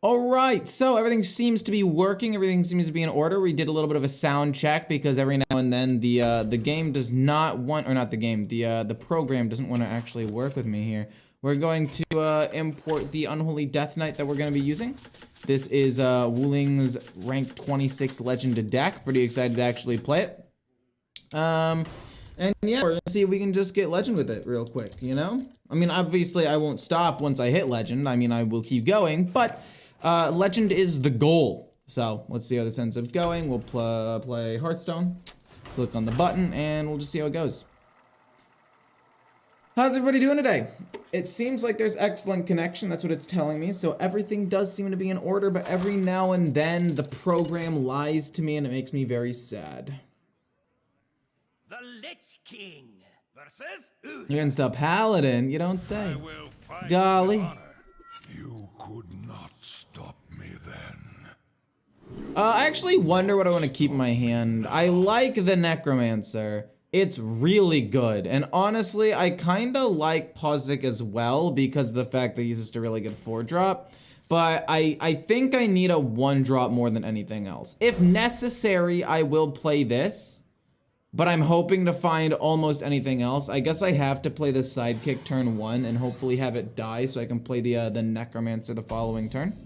All right, so everything seems to be working. Everything seems to be in order. We did a little bit of a sound check because every now and then the game does not want, or not the game, the program doesn't want to actually work with me here. We're going to import the Unholy Death Knight that we're going to be using. This is Wuling's rank 26 Legend deck. Pretty excited to actually play it. And yeah, we're gonna see if we can just get Legend with it real quick, you know? I mean, obviously I won't stop once I hit Legend. I mean, I will keep going, but Legend is the goal. So let's see how this ends up going. We'll play Hearthstone, click on the button, and we'll just see how it goes. How's everybody doing today? It seems like there's excellent connection. That's what it's telling me. So everything does seem to be in order, but every now and then the program lies to me and it makes me very sad. The Lich King versus You're against a Paladin, you don't say. Golly. You could not stop me then. I actually wonder what I want to keep in my hand. I like the Necromancer. It's really good. And honestly, I kind of like Pozic as well because of the fact that he's just a really good 4-drop. But I think I need a 1-drop more than anything else. If necessary, I will play this. But I'm hoping to find almost anything else. I guess I have to play this Sidekick turn 1 and hopefully have it die so I can play the Necromancer the following turn.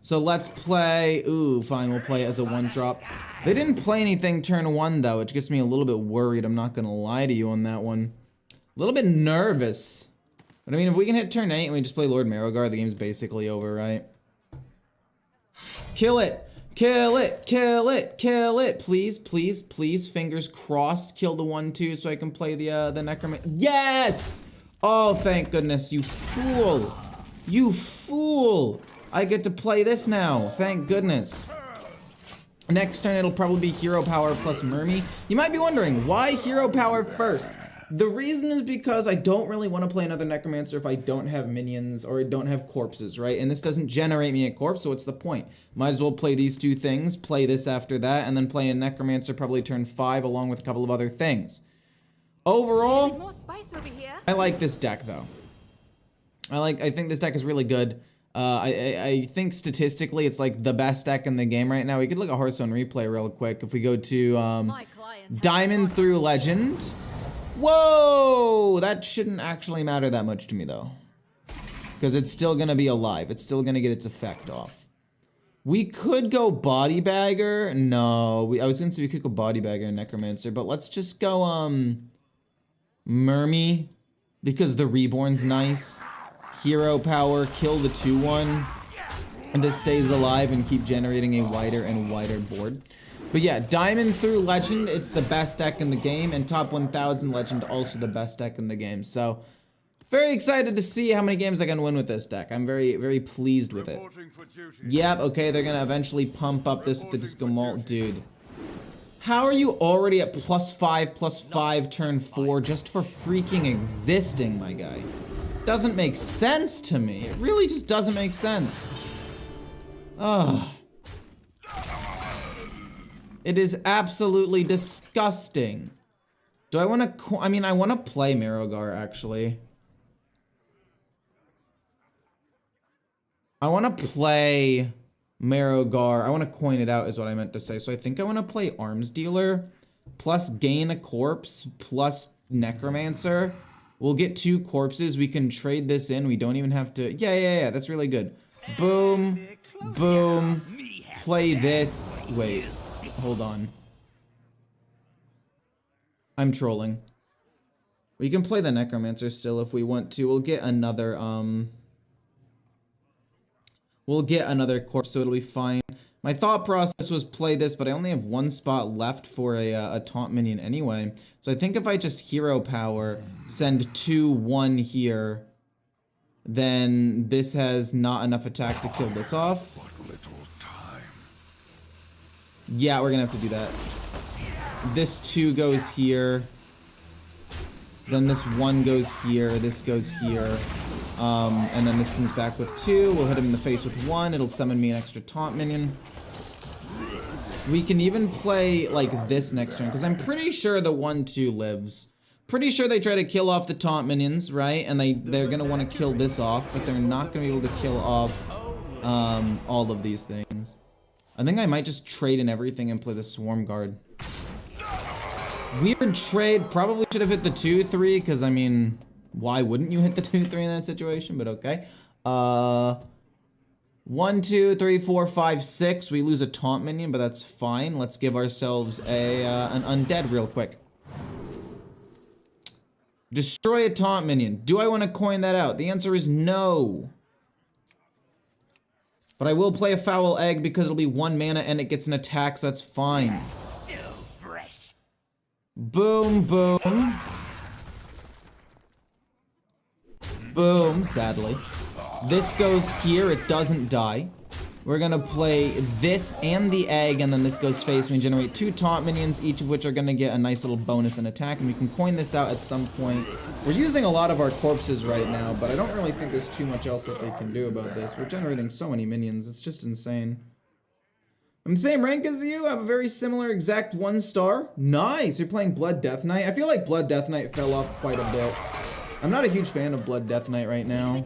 So let's play, ooh, fine, we'll play it as a 1-drop. They didn't play anything turn 1 though, which gets me a little bit worried. I'm not gonna lie to you on that one. A little bit nervous. But I mean, if we can hit turn 8 and we just play Lord Marrowgar, the game's basically over, right? Kill it! Kill it, kill it, kill it. Please, please, please, fingers crossed, kill the 1/2 so I can play the Necromancer. Yes! Oh, thank goodness, you fool. You fool. I get to play this now, thank goodness. Next turn, it'll probably be Hero Power plus Mermy. You might be wondering, why Hero Power first? The reason is because I don't really want to play another Necromancer if I don't have minions or I don't have corpses, right? And this doesn't generate me a corpse, so what's the point? Might as well play these two things, play this after that, and then play a Necromancer probably turn 5 along with a couple of other things. Overall, I like this deck though. I think this deck is really good. I think statistically it's like the best deck in the game right now. We could look at Hearthstone replay real quick. If we go to Diamond through Legend. Whoa! That shouldn't actually matter that much to me though. Because it's still gonna be alive. It's still gonna get its effect off. We could go Body Bagger. No, I was gonna say we could go Body Bagger and Necromancer, but let's just go Mermy. Because the Reborn's nice. Hero Power, kill the 2/1. And this stays alive and keep generating a wider and wider board. But yeah, Diamond through Legend, it's the best deck in the game, and Top 1000 Legend, also the best deck in the game. So, very excited to see how many games I can win with this deck. I'm very, very pleased with it. Yep, okay, they're gonna eventually pump up this with the Disco Malt. Dude, how are you already at +5/+5 turn 4 just for freaking existing, my guy? Doesn't make sense to me. It really just doesn't make sense. Ugh. It is absolutely disgusting. Do I want to, I mean, I want to play Marrowgar, actually. I want to play Marrowgar. I want to coin it out is what I meant to say. So I think I want to play Arms Dealer, plus gain a corpse, plus Necromancer. We'll get 2 corpses. We can trade this in. We don't even have to, yeah, that's really good. Boom, boom, play this, wait. Hold on. I'm trolling. We can play the Necromancer still if we want to. We'll get another corpse, so it'll be fine. My thought process was play this, but I only have 1 spot left for a taunt minion anyway. So I think if I just Hero Power, send 2/1 here, then this has not enough attack to kill this off. Yeah, we're gonna have to do that. This 2 goes here. Then this 1 goes here. This goes here. And then this comes back with 2. We'll hit him in the face with 1. It'll summon me an extra taunt minion. We can even play like this next turn, because I'm pretty sure the 1/2 lives. Pretty sure they try to kill off the taunt minions, right? And they're gonna want to kill this off, but they're not gonna be able to kill off all of these things. I think I might just trade in everything and play the Swarm Guard. Weird trade. Probably should have hit the 2-3, because, I mean, why wouldn't you hit the 2-3 in that situation? But okay. 1, 2, 3, 4, 5, 6. We lose a taunt minion, but that's fine. Let's give ourselves an undead real quick. Destroy a taunt minion. Do I want to coin that out? The answer is no. But I will play a foul egg because it'll be 1 mana and it gets an attack, so that's fine. So fresh. Boom, boom. Boom, sadly. This goes here, it doesn't die. We're gonna play this and the egg, and then this goes face. We generate 2 taunt minions, each of which are gonna get a nice little bonus in attack, and we can coin this out at some point. We're using a lot of our corpses right now, but I don't really think there's too much else that they can do about this. We're generating so many minions, it's just insane. I'm the same rank as you, I have a very similar exact 1 star. Nice, you're playing Blood Death Knight. I feel like Blood Death Knight fell off quite a bit. I'm not a huge fan of Blood Death Knight right now.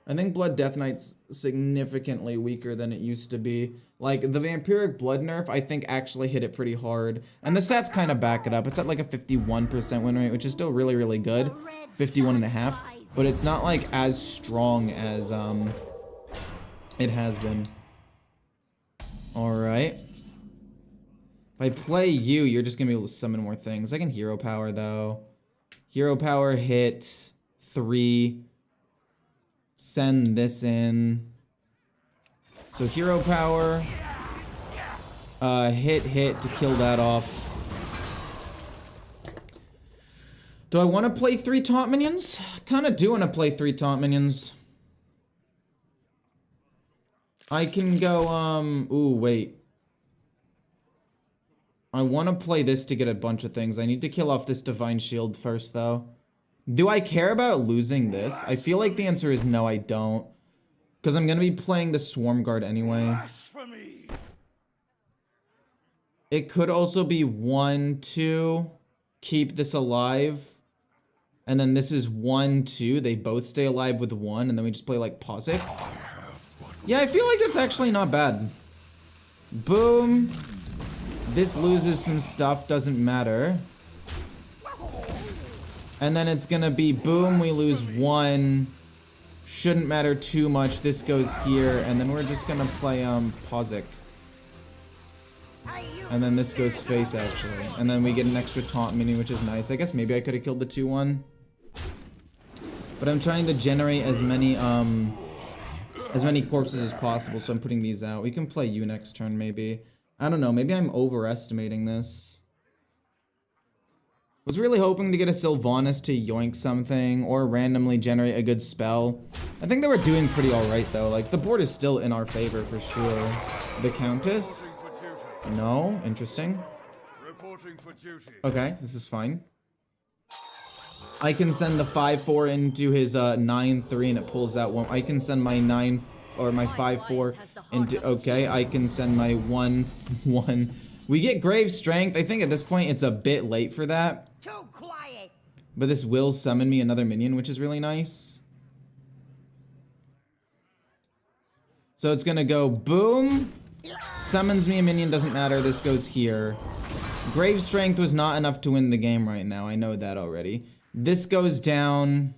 I think Blood Death Knight's significantly weaker than it used to be. Like, the Vampiric Blood nerf, I think, actually hit it pretty hard. And the stats kind of back it up. It's at like a 51% win rate, which is still really, really good. 51.5. But it's not like as strong as it has been. Alright. If I play you, you're just gonna be able to summon more things. I can Hero Power, though. Hero Power hit 3. Send this in. So Hero Power. Hit to kill that off. Do I want to play 3 taunt minions? Kind of do want to play 3 taunt minions. I can go, ooh, wait. I want to play this to get a bunch of things. I need to kill off this Divine Shield first, though. Do I care about losing this? I feel like the answer is no, I don't. Because I'm going to be playing the Swarm Guard anyway. It could also be 1, 2. Keep this alive. And then this is 1, 2. They both stay alive with 1. And then we just play like Posic. Yeah, I feel like that's actually not bad. Boom. This loses some stuff. Doesn't matter. And then it's gonna be boom, we lose 1. Shouldn't matter too much. This goes here, and then we're just gonna play Posic. And then this goes face actually. And then we get an extra taunt minion, which is nice. I guess maybe I could have killed the 2-1. But I'm trying to generate as many corpses as possible, so I'm putting these out. We can play you next turn maybe. I don't know, maybe I'm overestimating this. Was really hoping to get a Sylvanas to yoink something or randomly generate a good spell. I think they were doing pretty alright though. Like, the board is still in our favor for sure. The Countess? No? Interesting. Okay, this is fine. I can send the 5-4 into his 9-3 and it pulls out 1. I can send my 9 or my 5-4 into, okay, I can send my 1-1. We get Grave Strength. I think at this point it's a bit late for that. Too quiet. But this will summon me another minion, which is really nice. So it's gonna go boom. Summons me a minion, doesn't matter. This goes here. Grave Strength was not enough to win the game right now. I know that already. This goes down.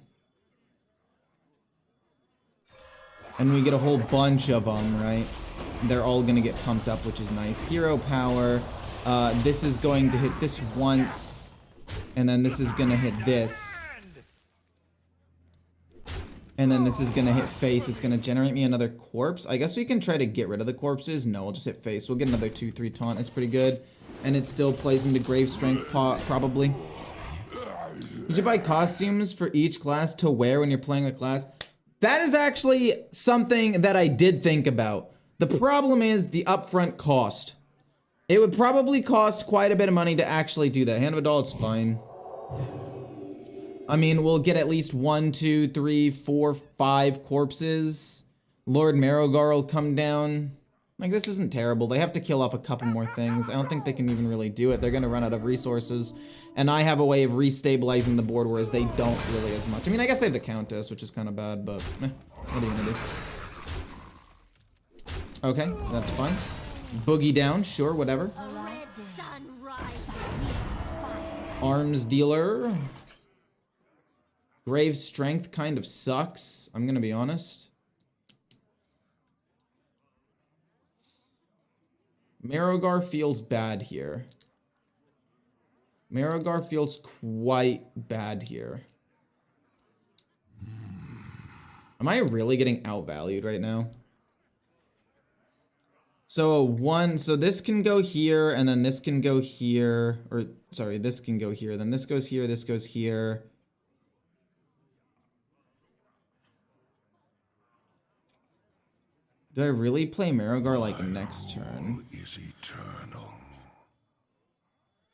And we get a whole bunch of them, right? They're all gonna get pumped up, which is nice. Hero Power. This is going to hit this once. And then this is gonna hit this. And then this is gonna hit face. It's gonna generate me another corpse. I guess we can try to get rid of the corpses. No, we'll just hit face. We'll get another 2-3 taunt. It's pretty good. And it still plays into Grave Strength, probably. You should buy costumes for each class to wear when you're playing a class. That is actually something that I did think about. The problem is the upfront cost. It would probably cost quite a bit of money to actually do that. Hand of a Doll, it's fine. I mean, we'll get at least 1, 2, 3, 4, 5 corpses. Lord Marrowgar will come down. Like, this isn't terrible. They have to kill off a couple more things. I don't think they can even really do it. They're gonna run out of resources. And I have a way of restabilizing the board, whereas they don't really as much. I mean, I guess they have the Countess, which is kind of bad, but what are you gonna do? Okay, that's fine. Boogie down, sure, whatever. Arms dealer. Grave strength kind of sucks, I'm gonna be honest. Marrowgar feels bad here. Marrowgar feels quite bad here. Am I really getting outvalued right now? So so this can go here, and then this can go here, or sorry, this can go here, then this goes here, this goes here. Do I really play Marrowgar like next turn? Is eternal.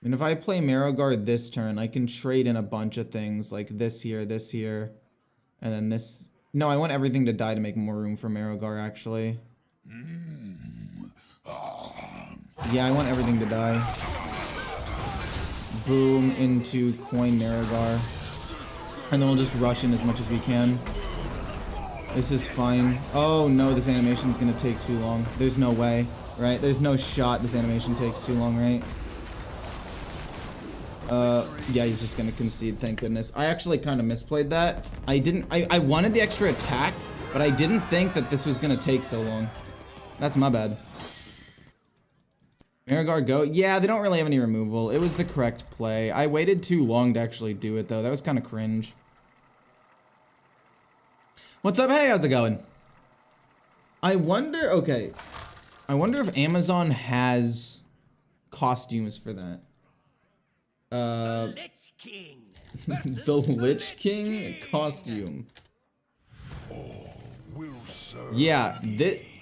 And if I play Marrowgar this turn, I can trade in a bunch of things like this here, and then this. No, I want everything to die to make more room for Marrowgar, actually. Yeah, I want everything to die. Boom into coin Marrowgar. And then we'll just rush in as much as we can. This is fine. Oh no, this animation's gonna take too long. There's no way, right? There's no shot this animation takes too long, right? Yeah, he's just gonna concede, thank goodness. I actually kind of misplayed that. I wanted the extra attack, but I didn't think that this was gonna take so long. That's my bad. Marrowgar go. Yeah, they don't really have any removal. It was the correct play. I waited too long to actually do it though. That was kind of cringe. What's up? Hey, how's it going? I wonder, okay. I wonder if Amazon has costumes for that. Lich King. The Lich King costume. Yeah,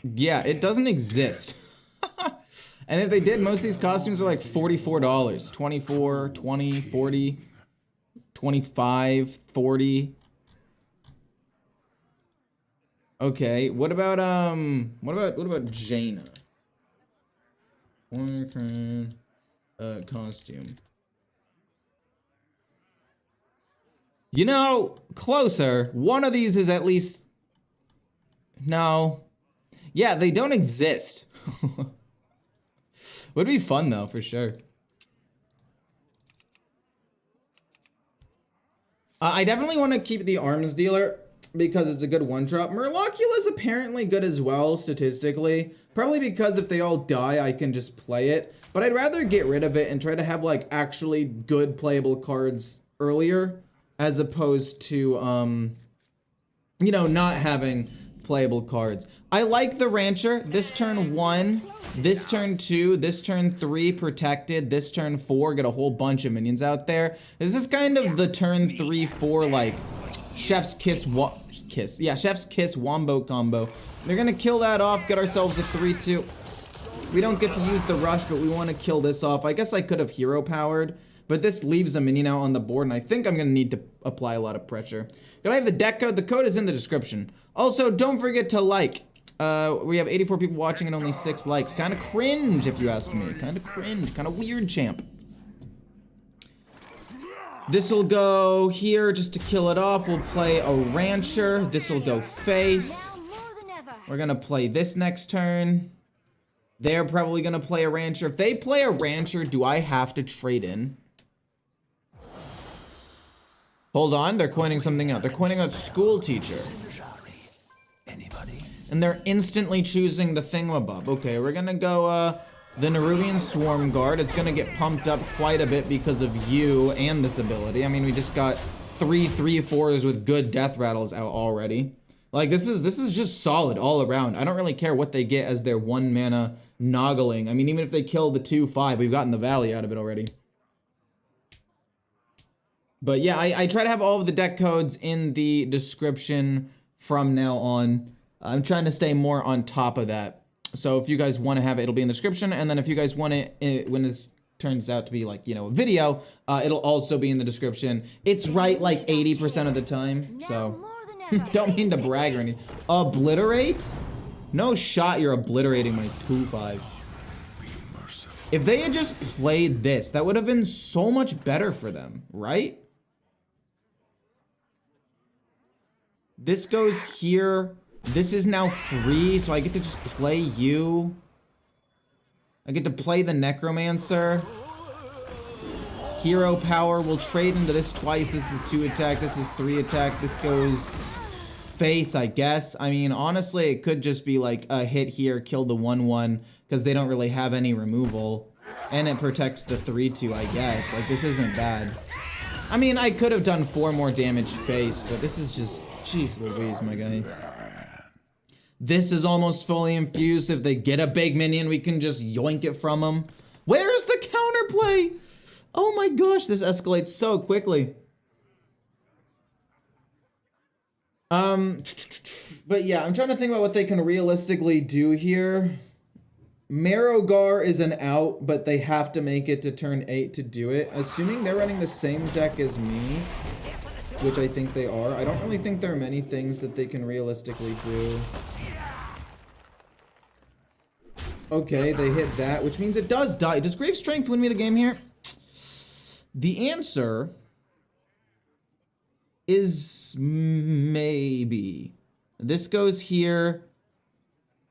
yeah, it doesn't exist. And if they did, most of these costumes are like $44. 24, 20, 40, 25, 40. Okay, what about Jaina? Costume. You know, closer. One of these is at least... No. Yeah, they don't exist. Would be fun though, for sure. I definitely want to keep the arms dealer because it's a good one-drop. Murloculus is apparently good as well, statistically. Probably because if they all die, I can just play it. But I'd rather get rid of it and try to have, like, actually good playable cards earlier, as opposed to, you know, not having playable cards. I like the Rancher. This turn 1, this turn 2, this turn 3 protected, this turn 4 get a whole bunch of minions out there. This is kind of the turn 3-4 like Chef's Kiss Chef's Kiss Wombo combo. They're gonna kill that off, get ourselves a 3-2. We don't get to use the rush, but we want to kill this off. I guess I could have hero powered, but this leaves a minion out on the board, and I think I'm gonna need to apply a lot of pressure. Could I have the deck code? The code is in the description. Also, don't forget to like. We have 84 people watching and only 6 likes. Kind of cringe, if you ask me. Kind of cringe. Kind of weird, champ. This'll go here just to kill it off. We'll play a Rancher. This'll go face. We're gonna play this next turn. They're probably gonna play a Rancher. If they play a Rancher, do I have to trade in? Hold on, they're coining something out. They're coining out School Teacher. And they're instantly choosing the thingamabob. Okay, we're gonna go the Nerubian Swarm Guard. It's gonna get pumped up quite a bit because of you and this ability. I mean, we just got 3 3/4s with good death rattles out already. Like, this is just solid all around. I don't really care what they get as their 1 mana noggling. I mean, even if they kill the 2/5, we've gotten the Valley out of it already. But yeah, I try to have all of the deck codes in the description from now on. I'm trying to stay more on top of that. So if you guys want to have it, it'll be in the description. And then if you guys want it, when this turns out to be like, you know, a video, it'll also be in the description. It's right like 80% of the time. So don't mean to brag or anything. Obliterate? No shot you're obliterating my 2/5. If they had just played this, that would have been so much better for them, right? This goes here. This is now free, so I get to just play you. I get to play the Necromancer. Hero power, we'll trade into this twice. This is 2 attack, this is 3 attack. This goes face, I guess. I mean, honestly, it could just be like a hit here, kill the 1/1, because they don't really have any removal. And it protects the 3/2, I guess. Like, this isn't bad. I mean, I could have done 4 more damage face, but this is just, jeez Louise, my guy. This is almost fully infused. If they get a big minion, we can just yoink it from them. Where's the counterplay? Oh my gosh, this escalates so quickly. But yeah, I'm trying to think about what they can realistically do here. Marrowgar is an out, but they have to make it to turn 8 to do it. Assuming they're running the same deck as me, which I think they are. I don't really think there are many things that they can realistically do. Okay, they hit that, which means it does die. Does Grave Strength win me the game here? The answer is maybe. This goes here,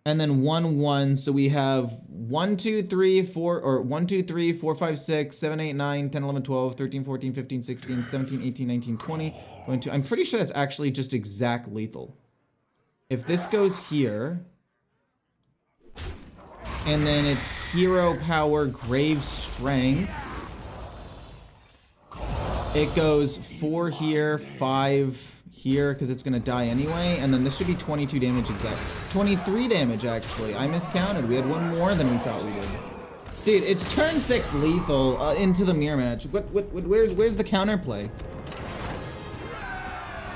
and then 1/1. So we have 1, 2, 3, 4, or 1, 2, 3, 4, 5, 6, 7, 8, 9, 10, 11, 12, 13, 14, 15, 16, 17, 18, 19, 20. 1, 2. I'm pretty sure that's actually just exact lethal. If this goes here, and then it's hero power, grave strength. It goes 4 here, 5 here, because it's gonna die anyway, and then this should be 22 damage exact. 23 damage, actually. I miscounted. We had 1 more than we thought we did. Dude, it's turn 6 lethal into the mirror match. Where's the counterplay?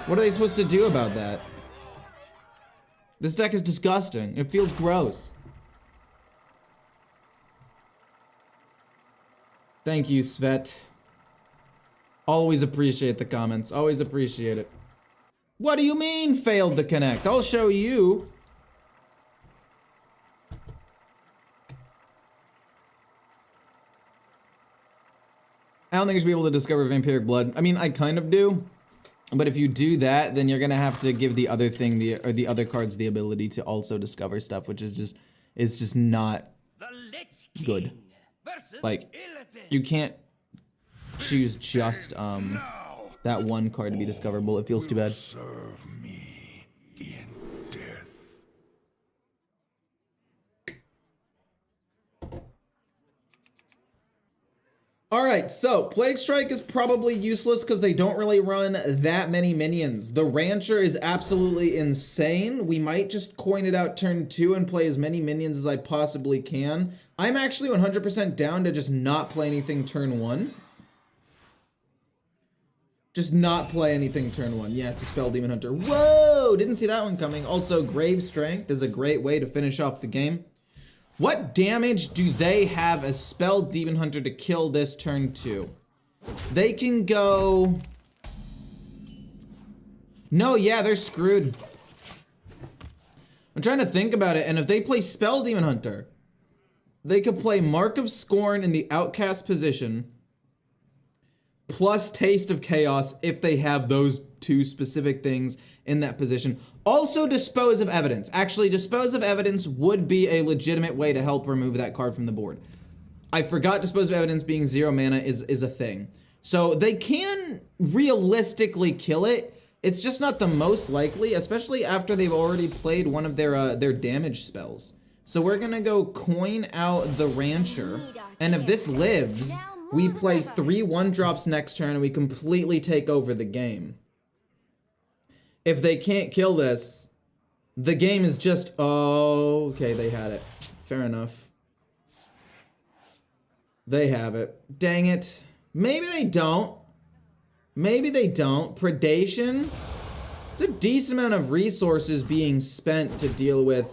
What are they supposed to do about that? This deck is disgusting. It feels gross. Thank you, Svet. Always appreciate the comments. Always appreciate it. What do you mean, failed to connect? I'll show you. I don't think you should be able to discover vampiric blood. I mean, I kind of do. But if you do that, then you're gonna have to give the other thing, the other cards, the ability to also discover stuff, which is just not good. Like, you can't choose just that one card to be discoverable. It feels too bad. Serve me in death. All right, so Plague Strike is probably useless because they don't really run that many minions. The Rancher is absolutely insane. We might just coin it out turn 2 and play as many minions as I possibly can. I'm actually 100% down to just not play anything turn 1. Just not play anything turn 1. Yeah, it's a Spell Demon Hunter. Whoa! Didn't see that one coming. Also, Grave Strength is a great way to finish off the game. What damage do they have as Spell Demon Hunter to kill this turn 2? They can go... No, yeah, they're screwed. I'm trying to think about it, and if they play Spell Demon Hunter, they could play Mark of Scorn in the outcast position, plus Taste of Chaos if they have those 2 specific things in that position. Also, Dispose of Evidence. Actually, Dispose of Evidence would be a legitimate way to help remove that card from the board. I forgot Dispose of Evidence being 0 mana is a thing. So they can realistically kill it. It's just not the most likely, especially after they've already played one of their damage spells. So we're gonna go coin out the Rancher, and if this lives, we play 3 1-drops next turn and we completely take over the game. If they can't kill this, the game is just, oh, okay, they had it. Fair enough. They have it. Dang it. Maybe they don't. Maybe they don't. Predation. It's a decent amount of resources being spent to deal with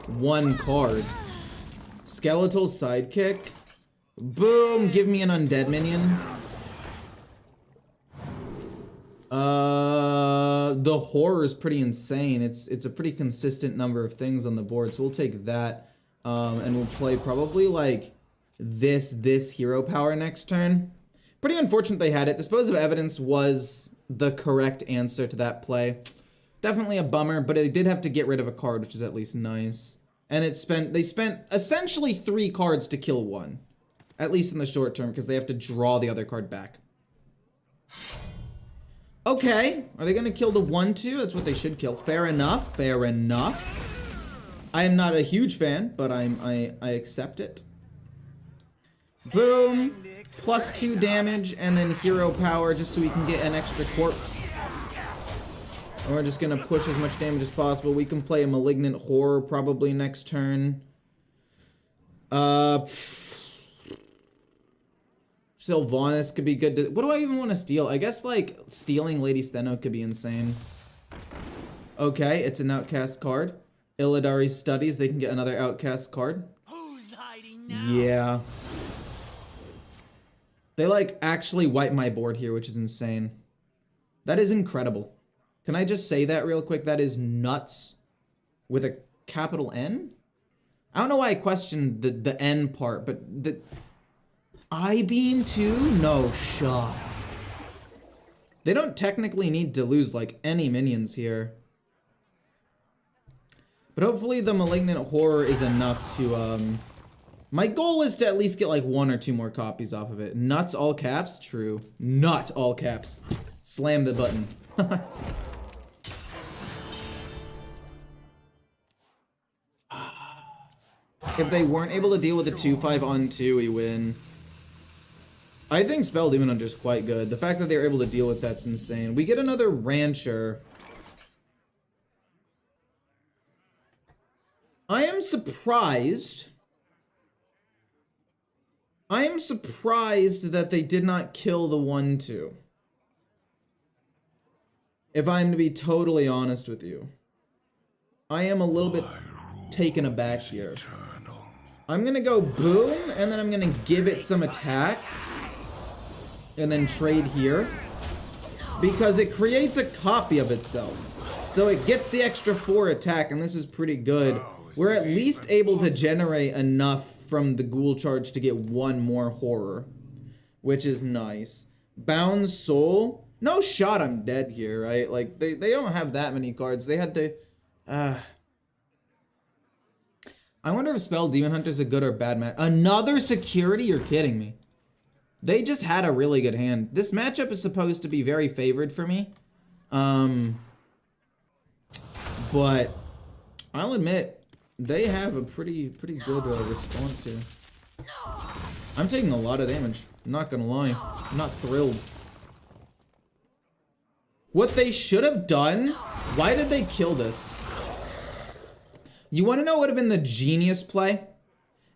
1 card. Skeletal Sidekick. Boom, give me an undead minion. The horror is pretty insane. It's a pretty consistent number of things on the board, so we'll take that. And we'll play probably like this hero power next turn. Pretty unfortunate they had it. Dispose of Evidence was the correct answer to that play. Definitely a bummer, but they did have to get rid of a card, which is at least nice. And they spent essentially 3 cards to kill 1. At least in the short term, because they have to draw the other card back. Okay, are they gonna kill the 1/2? That's what they should kill. Fair enough, fair enough. I am not a huge fan, but I accept it. Boom, +2 damage, and then hero power just so we can get an extra corpse. And we're just gonna push as much damage as possible. We can play a Malignant Horror probably next turn. Sylvanas could be good to... What do I even want to steal? I guess, like, stealing Lady Steno could be insane. Okay, it's an outcast card. Illidari Studies, they can get another outcast card. Who's hiding now? Yeah. They, like, actually wipe my board here, which is insane. That is incredible. Can I just say that real quick? That is nuts. With a capital N? I don't know why I questioned the N part, but the... I-beam too? No shot. They don't technically need to lose, like, any minions here. But hopefully the Malignant Horror is enough to, My goal is to at least get, like, 1 or 2 more copies off of it. Nuts all caps? True. Nut all caps. Slam the button. If they weren't able to deal with the 2/5 on 2, we win. I think Spell Demon Hunter is quite good. The fact that they were able to deal with that's insane. We get another Rancher. I am surprised. I am surprised that they did not kill the 1/2. If I'm to be totally honest with you. I am a little bit taken aback here. I'm gonna go boom, and then I'm gonna give it some attack. And then trade here. Because it creates a copy of itself. So it gets the extra 4 attack, and this is pretty good. We're at least able to generate enough from the ghoul charge to get 1 more horror. Which is nice. Bound Soul. No shot I'm dead here, right? Like, they don't have that many cards. They had to... I wonder if Spell Demon Hunter's a good or bad match. Another security? You're kidding me. They just had a really good hand. This matchup is supposed to be very favored for me. But I'll admit, they have a pretty good response here. I'm taking a lot of damage. I'm not gonna lie. I'm not thrilled. What they should have done? Why did they kill this? You want to know what would have been the genius play?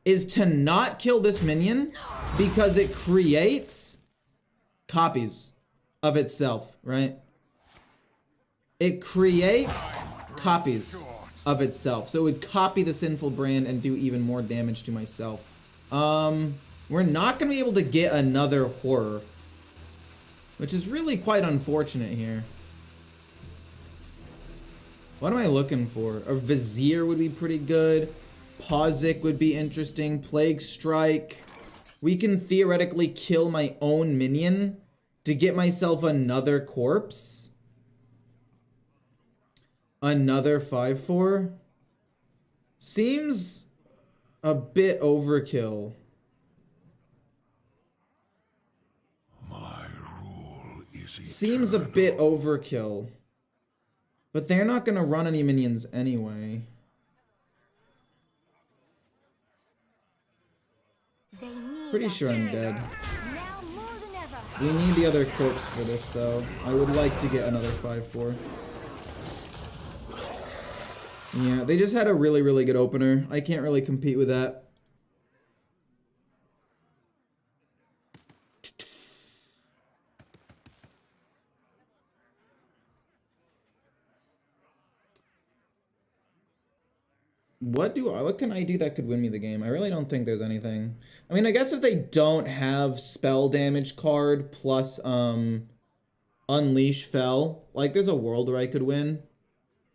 Is to not kill this minion because it creates copies of itself, right? It creates copies of itself. So it would copy the Sinful Brand and do even more damage to myself. We're not going to be able to get another horror, which is really quite unfortunate here. What am I looking for? A Vizier would be pretty good. Pausik would be interesting. Plague Strike. We can theoretically kill my own minion to get myself another corpse. Another 5/4. Seems a bit overkill. My rule is Seems a bit overkill. But they're not gonna run any minions anyway. Pretty sure I'm dead. We need the other corpse for this though. I would like to get another 5/4. Yeah, they just had a really good opener. I can't really compete with that. What can I do that could win me the game? I really don't think there's anything. I mean, I guess if they don't have spell damage card plus Unleash Fel, like there's a world where I could win.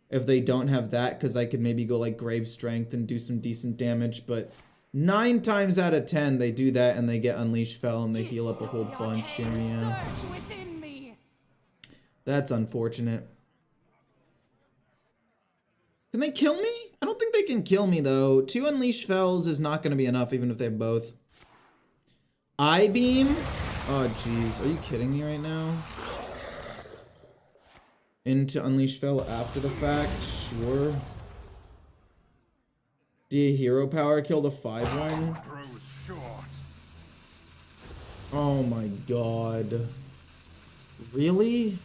If they don't have that, because I could maybe go like Grave Strength and do some decent damage, but 9 times out of 10 they do that and they get Unleash Fel and they heal up a whole bunch here, yeah. That's unfortunate. Can they kill me? I don't think they can kill me though. 2 Unleash Fells is not gonna be enough even if they have both. Eye Beam? Oh jeez, are you kidding me right now? Into Unleash Fell after the fact? Sure. The hero power killed a 5-1? Oh my god. Really?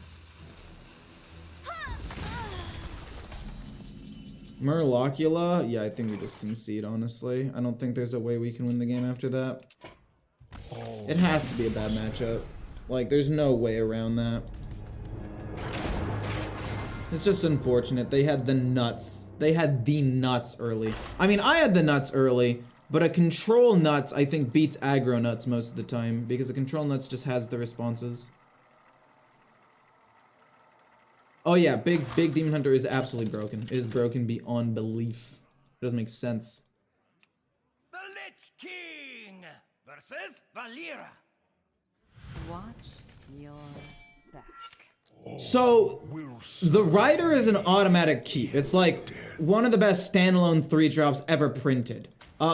Murlocula? Yeah, I think we just concede, honestly. I don't think there's a way we can win the game after that. It has to be a bad matchup. Like, there's no way around that. It's just unfortunate. They had the nuts. They had the nuts early. I mean, I had the nuts early, but a control nuts, I think, beats aggro nuts most of the time, because a control nuts just has the responses. Oh yeah, big Demon Hunter is absolutely broken. It is broken beyond belief. It doesn't make sense. The Lich King versus Valera. Watch your back. So, the Rider is an automatic keep. It's like one of the best standalone 3-drops ever printed.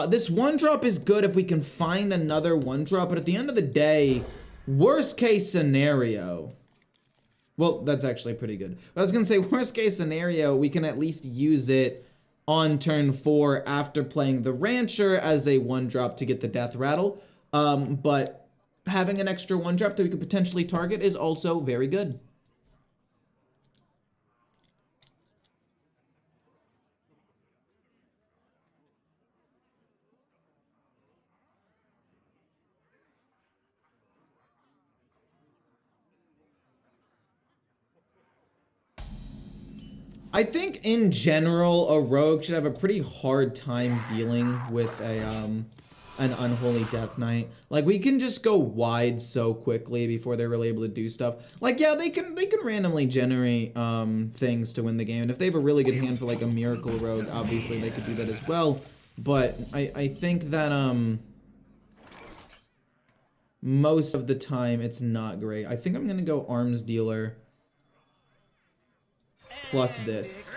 This 1-drop is good if we can find another 1-drop, but at the end of the day, worst case scenario... Well, that's actually pretty good. But I was gonna say, worst case scenario, we can at least use it on turn 4 after playing the Rancher as a 1-drop to get the Death Rattle. But having an extra 1-drop that we could potentially target is also very good. I think in general, a rogue should have a pretty hard time dealing with a an Unholy Death Knight. Like, we can just go wide so quickly before they're really able to do stuff. Like, yeah, they can randomly generate things to win the game, and if they have a really good hand for like a Miracle Rogue, obviously they could do that as well. But I think that most of the time it's not great. I think I'm gonna go Arms Dealer. Plus this.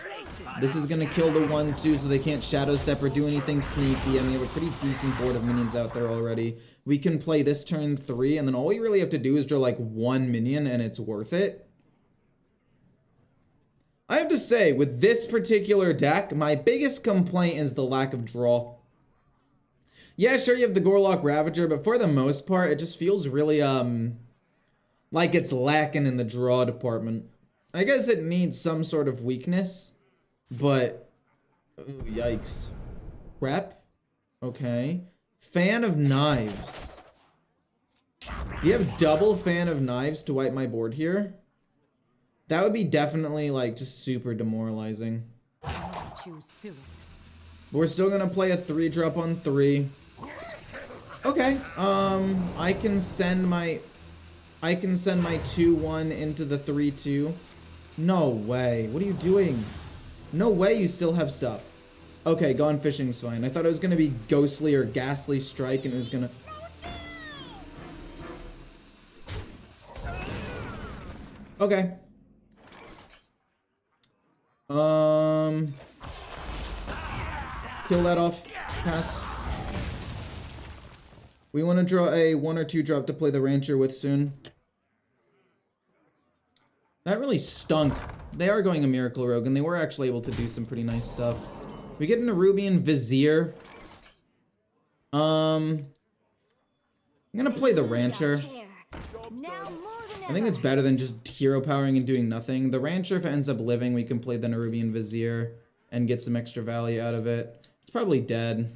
This is gonna kill the 1/2 so they can't Shadow Step or do anything sneaky, and we have a pretty decent board of minions out there already. We can play this turn 3, and then all we really have to do is draw like 1 minion, and it's worth it. I have to say, with this particular deck, my biggest complaint is the lack of draw. Yeah, sure, you have the Gorlock Ravager, but for the most part, it just feels really, like it's lacking in the draw department. I guess it needs some sort of weakness, but... Ooh, yikes. Rep? Okay. Fan of Knives. You have double Fan of Knives to wipe my board here? That would be definitely, like, just super demoralizing. Choose soon. But we're still gonna play a 3-drop on 3. Okay. I can send my 2/1 into the 3/2. No way. What are you doing? No way you still have stuff. Okay, Gone Fishing's fine. I thought it was gonna be Ghostly or Ghastly Strike and it was gonna... Okay. Kill that off. Pass. We want to draw a 1 or 2 drop to play the Rancher with soon. That really stunk. They are going a Miracle Rogue, and they were actually able to do some pretty nice stuff. We get an Nerubian Vizier. I'm gonna play the Rancher. I think it's better than just hero powering and doing nothing. The Rancher, if it ends up living, we can play the Nerubian Vizier and get some extra value out of it. It's probably dead.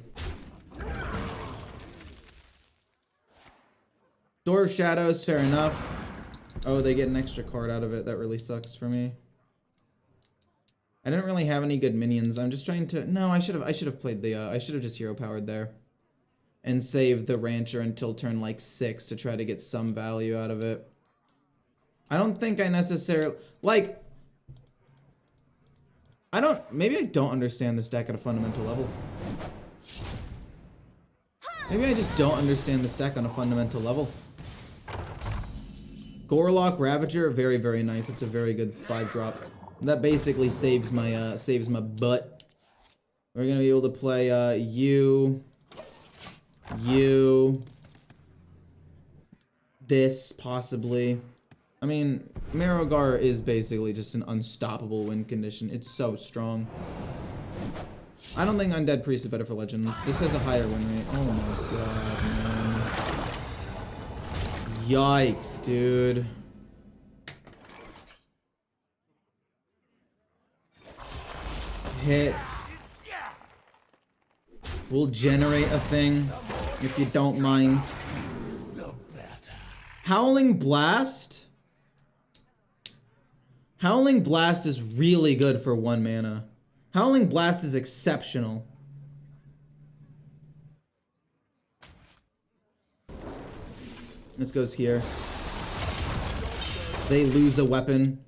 Door of Shadows, fair enough. Oh, they get an extra card out of it. That really sucks for me. I didn't really have any good minions. I'm just trying to... No, I should have played the... I should have just hero powered there. And saved the Rancher until turn like 6 to try to get some value out of it. I don't think I necessarily... Like... I don't... Maybe I don't understand this deck at a fundamental level. Maybe I just don't understand this deck on a fundamental level. Gorlock Ravager, very, very nice. It's a very good 5-drop. That basically saves my butt. We're gonna be able to play you, this possibly. I mean, Marrogar is basically just an unstoppable win condition. It's so strong. I don't think Undead Priest is better for Legend. This has a higher win rate. Oh my god, man. Yikes, dude. Hit. We'll generate a thing, if you don't mind. Howling Blast? Howling Blast is really good for 1 mana. Howling Blast is exceptional. This goes here. They lose a weapon.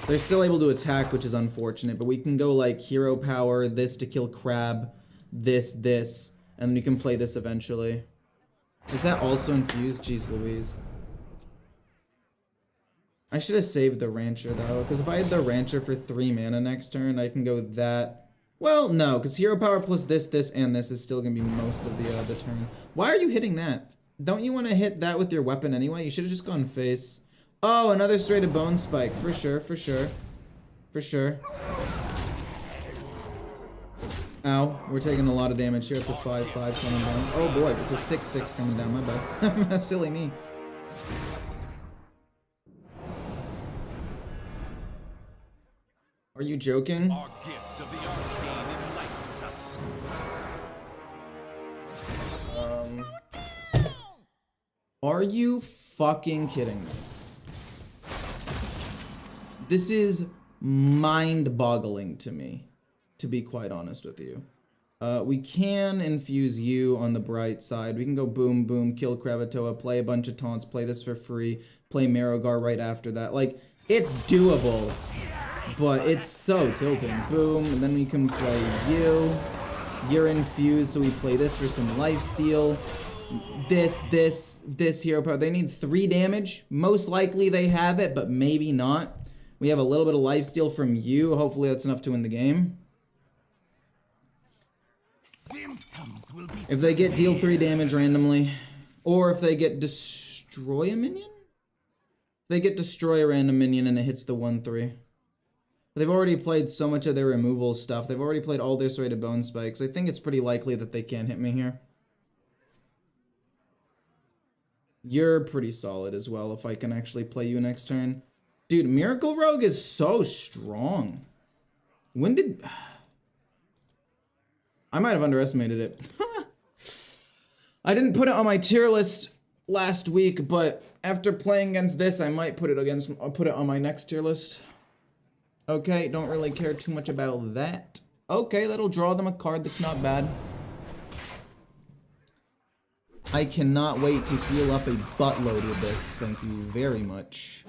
They're still able to attack, which is unfortunate, but we can go like hero power, this to kill crab, this, and we can play this eventually. Is that also infused? Jeez Louise. I should have saved the Rancher though, because if I had the Rancher for 3 mana next turn, I can go that. Well, no, because hero power plus this, and this is still gonna be most of the turn. Why are you hitting that? Don't you want to hit that with your weapon anyway? You should have just gone face. Oh, another straight to bone spike. For sure, for sure. For sure. Ow, we're taking a lot of damage here. It's a 5-5 coming down. Oh boy, it's a 6-6 coming down. My bad. Silly me. Are you joking? Our gift of the arcane enlightens us. Are you fucking kidding me? This is mind-boggling to me, to be quite honest with you. We can infuse you on the bright side. We can go boom, boom, kill Kravatoa, play a bunch of taunts, play this for free, play Marrogar right after that. Like, it's doable, but it's so tilting. Boom, and then we can play you. You're infused, so we play this for some lifesteal. This hero power. They need 3 damage. Most likely they have it, but maybe not. We have a little bit of lifesteal from you. Hopefully that's enough to win the game. If they get deal 3 damage randomly, or if they get destroy a minion? They get destroy a random minion and it hits the 1/3. They've already played so much of their removal stuff. They've already played all their serrated bone spikes. I think it's pretty likely that they can't hit me here. You're pretty solid as well if I can actually play you next turn. Dude, Miracle Rogue is so strong. When did... I might have underestimated it. I didn't put it on my tier list last week, but after playing against this, I might put it on my next tier list. Okay, don't really care too much about that. Okay, that'll draw them a card that's not bad. I cannot wait to heal up a buttload with this. Thank you very much.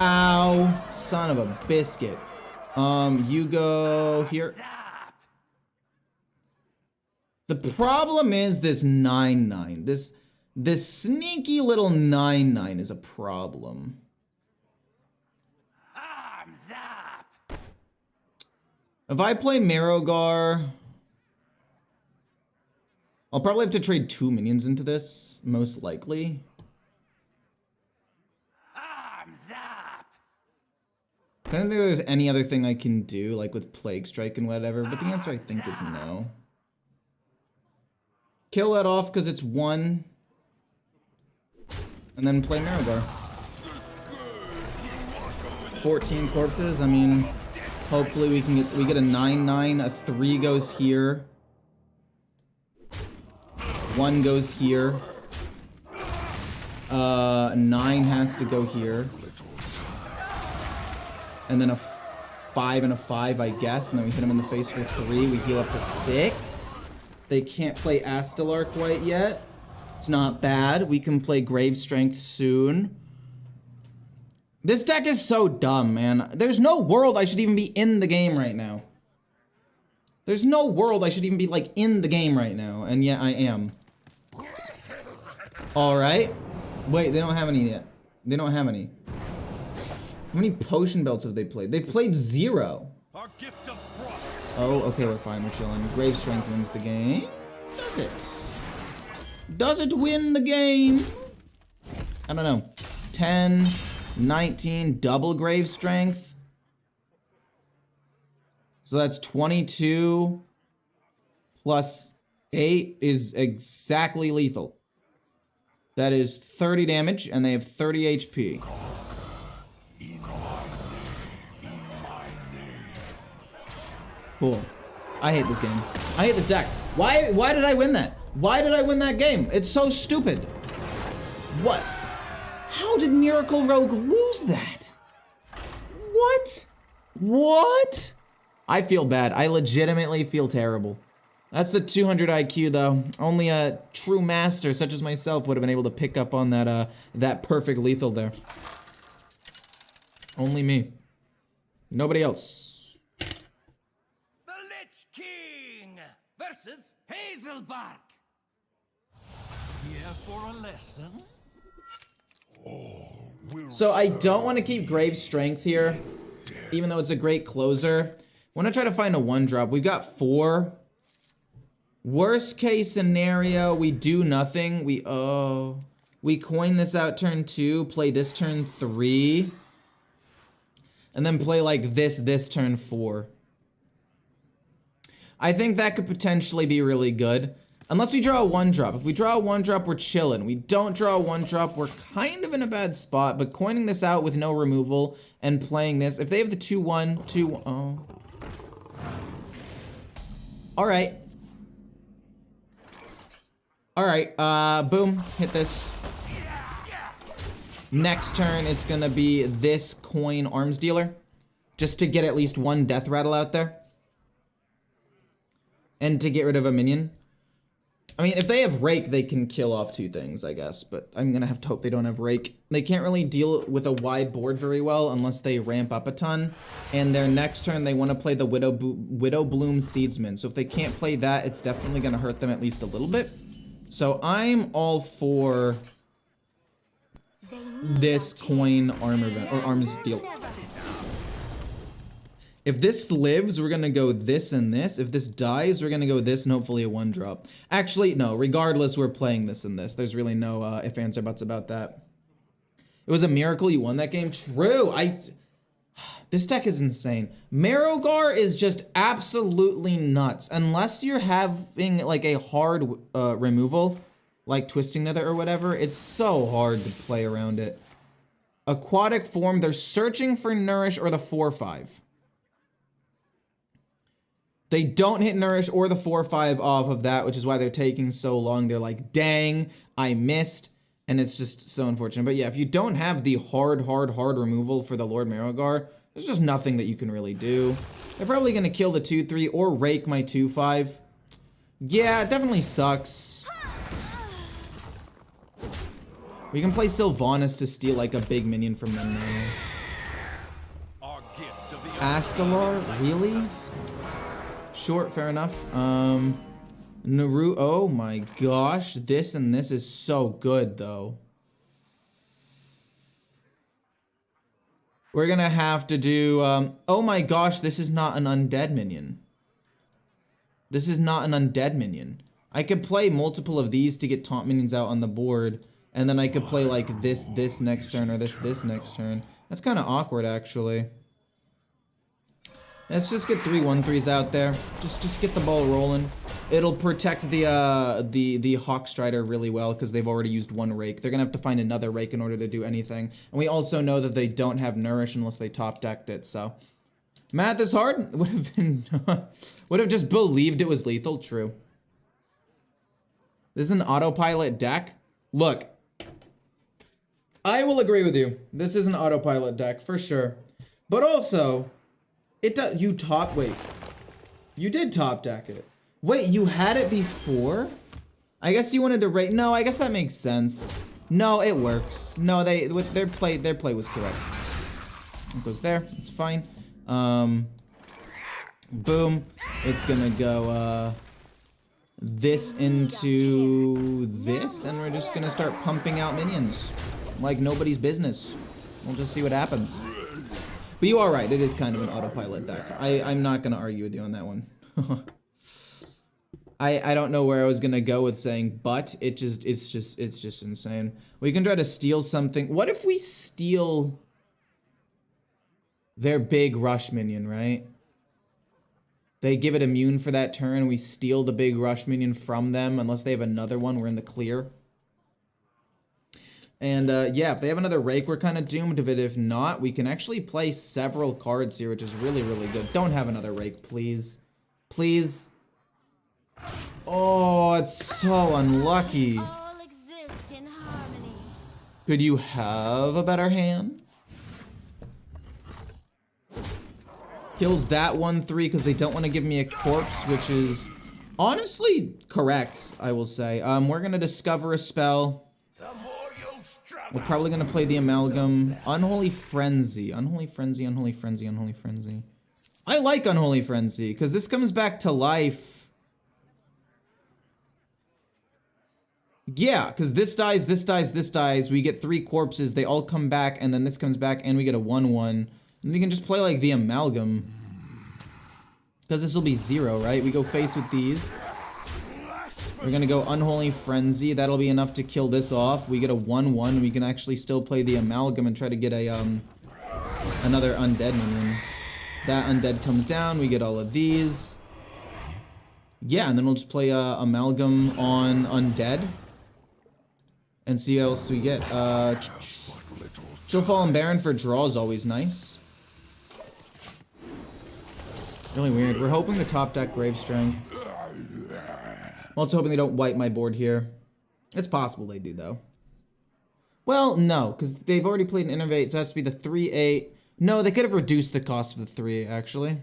Ow, son of a biscuit. You go here. The problem is this 9/9. This sneaky little 9/9 is a problem. If I play Marrogar, I'll probably have to trade 2 minions into this, most likely. I don't think there's any other thing I can do, like with Plague Strike and whatever, but the answer I think is no. Kill that off because it's 1. And then play Marrogar. 14 corpses, I mean, hopefully we get a 9/9, a 3 goes here. 1 goes here. 9 has to go here. And then a 5 and a 5, I guess. And then we hit him in the face for 3. We heal up to 6. They can't play Astalar quite yet. It's not bad. We can play Grave Strength soon. This deck is so dumb, man. There's no world I should even be in the game right now. There's no world I should even be, like, in the game right now. And yet I am. Alright. Wait, they don't have any yet. They don't have any. How many potion belts have they played? They've played 0. Our gift of frost. Oh, okay, we're fine. We're chilling. Grave Strength wins the game. Does it? Does it win the game? I don't know. 10, 19, double Grave Strength. So that's 22 plus 8 is exactly lethal. That is 30 damage, and they have 30 HP. Cool. I hate this game. I hate this deck. Why did I win that? Why did I win that game? It's so stupid. What? How did Miracle Rogue lose that? What? What? I feel bad. I legitimately feel terrible. That's the 200 IQ though. Only a true master such as myself would have been able to pick up on that that perfect lethal there. Only me. Nobody else. The Lich King versus Hazelbark. Here for a lesson. So I don't want to keep Grave Strength here, even though it's a great closer. I want to try to find a 1-drop. We've got 4. Worst case scenario, we do nothing. We coin this out turn 2, play this turn 3, and then play like this turn 4. I think that could potentially be really good. Unless we draw a 1-drop. If we draw a 1-drop, we're chilling. We don't draw a 1-drop, we're kind of in a bad spot, but coining this out with no removal and playing this, if they have the 2-1, 2-1, oh. Alright. Alright, boom, hit this. Next turn, it's gonna be this coin arms dealer, just to get at least 1 death rattle out there. And to get rid of a minion. I mean, if they have Rake, they can kill off 2 things, I guess, but I'm gonna have to hope they don't have Rake. They can't really deal with a wide board very well unless they ramp up a ton. And their next turn, they want to play the Widow Bloom Seedsman. So if they can't play that, it's definitely gonna hurt them at least a little bit. So I'm all for this coin armor event, or arms deal. If this lives, we're gonna go this and this. If this dies, we're gonna go this and hopefully a 1-drop. Actually, no, regardless, we're playing this and this. There's really no ifs, ands, or buts about that. It was a miracle you won that game. True, this deck is insane. Marrowgar is just absolutely nuts. Unless you're having like a hard removal, like Twisting Nether or whatever, it's so hard to play around it. Aquatic Form, they're searching for Nourish or the 4-5. They don't hit Nourish or the 4-5 off of that, which is why they're taking so long. They're like, dang, I missed. And it's just so unfortunate. But yeah, if you don't have the hard removal for the Lord Marrowgar, there's just nothing that you can really do. They're probably going to kill the 2-3 or rake my 2-5. Yeah, it definitely sucks. We can play Sylvanas to steal like a big minion from them now. Our gift of the Astalar? Really? Short, fair enough. Naru, oh my gosh. This and this is so good though. We're gonna have to do, oh my gosh, this is not an undead minion. This is not an undead minion. I could play multiple of these to get taunt minions out on the board, and then I could play like this next turn, or this next turn. That's kind of awkward actually. Let's just get 3 1/3s out there. Just get the ball rolling. It'll protect the Hawkstrider really well because they've already used 1 rake. They're gonna have to find another rake in order to do anything. And we also know that they don't have Nourish unless they top decked it. So, math is hard. Would have been would have just believed it was lethal. True. This is an autopilot deck. Look, I will agree with you. This is an autopilot deck for sure. But also, it does. You did top deck it. Wait, you had it before? I guess you wanted to rate. No, I guess that makes sense. No, it works. No, their play was correct. It goes there. It's fine. Boom. It's gonna go this into this, and we're just gonna start pumping out minions like nobody's business. We'll just see what happens. But you are right, it is kind of an autopilot deck. I'm not gonna argue with you on that one. I don't know where I was gonna go with saying, but it's just insane. We can try to steal something. What if we steal their big rush minion, right? They give it immune for that turn. We steal the big rush minion from them. Unless they have another one, we're in the clear. And yeah, if they have another Rake, we're kind of doomed. But if not, we can actually play several cards here, which is really, really good. Don't have another Rake, please. Please. Oh, it's so unlucky. All exist in harmony. Could you have a better hand? Kills that 1/3 because they don't want to give me a corpse, which is honestly correct, I will say. We're going to discover a spell. We're probably going to play the Amalgam. Unholy Frenzy. Unholy Frenzy, Unholy Frenzy, Unholy Frenzy. I like Unholy Frenzy because this comes back to life. Yeah, because this dies, this dies, this dies. We get 3 corpses. They all come back, and then this comes back, and we get a 1/1. And we can just play like the Amalgam. Because this will be 0, right? We go face with these. We're going to go Unholy Frenzy. That'll be enough to kill this off. We get a 1/1. We can actually still play the Amalgam and try to get a another undead minion. That undead comes down. We get all of these. Yeah, and then we'll just play Amalgam on undead. And see what else we get. Chill Fallen Baron for draw is always nice. Really weird. We're hoping to top deck Grave Strength. I'm also hoping they don't wipe my board here. It's possible they do, though. Well, no, because they've already played an Innervate, so it has to be the 3/8. No, they could have reduced the cost of the 3, actually.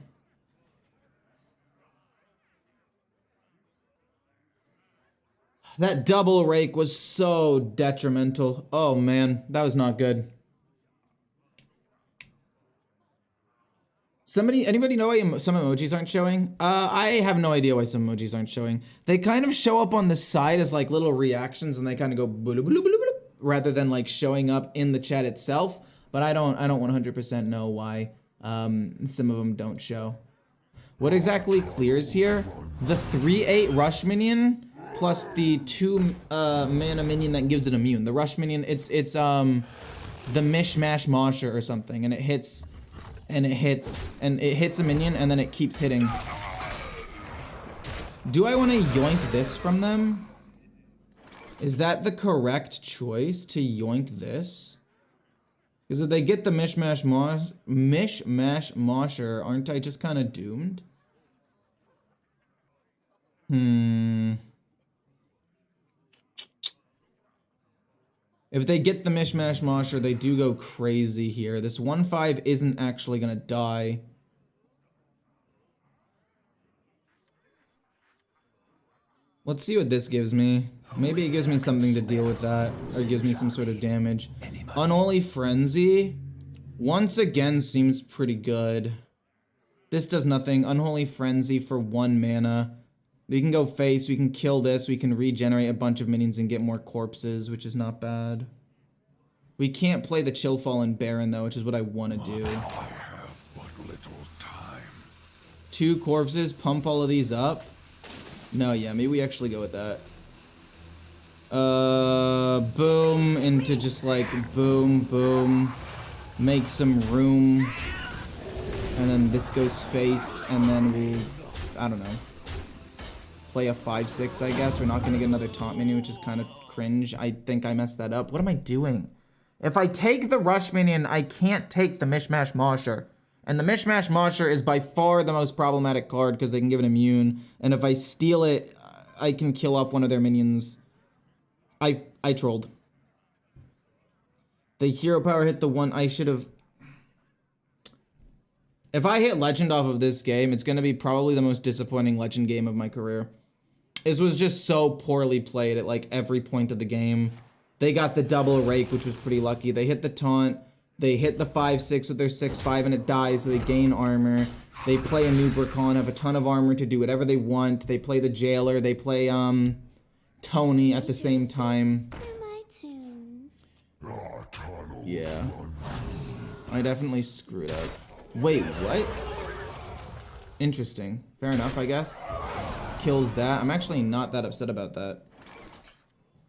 That double Rake was so detrimental. Oh, man, that was not good. Anybody know why some emojis aren't showing? I have no idea why some emojis aren't showing. They kind of show up on the side as like little reactions, and they kind of go bloop, bloop, bloop, bloop, rather than like showing up in the chat itself. But I don't 100% know why some of them don't show. What exactly clears here? The 3/8 rush minion plus the 2 mana minion that gives it immune. The rush minion, it's the Mishmash Mosher or something, and it hits a minion, and then it keeps hitting. Do I want to yoink this from them? Is that the correct choice, to yoink this? Because if they get the Mishmash Mosher, aren't I just kind of doomed? If they get the Mishmash Mosher, they do go crazy here. This 1/5 isn't actually gonna die. Let's see what this gives me. Maybe it gives me something to deal with that, or gives me some sort of damage. Unholy Frenzy, once again, seems pretty good. This does nothing. Unholy Frenzy for 1 mana. We can go face, we can kill this, we can regenerate a bunch of minions and get more corpses, which is not bad. We can't play the Chill Fallen Baron though, which is what I want to do. I have but little time. 2 corpses, pump all of these up. No, yeah, maybe we actually go with that. Boom, into just like boom, boom. Make some room. And then this goes face, and then we, I don't know. Play a 5/6, I guess. We're not going to get another taunt minion, which is kind of cringe. I think I messed that up. What am I doing? If I take the rush minion, I can't take the Mishmash Mosher. And the Mishmash Mosher is by far the most problematic card because they can give it immune. And if I steal it, I can kill off one of their minions. I trolled. The hero power hit the one. I should have... If I hit Legend off of this game, it's going to be probably the most disappointing Legend game of my career. This was just so poorly played at like every point of the game. They got the double Rake, which was pretty lucky. They hit the taunt. They hit the 5/6 with their 6/5 and it dies, so they gain armor. They play a new Bracon, have a ton of armor to do whatever they want. They play the Jailer. They play Tony at the same time. Yeah. I definitely screwed up. Wait, what? Interesting. Fair enough, I guess. Kills that. I'm actually not that upset about that.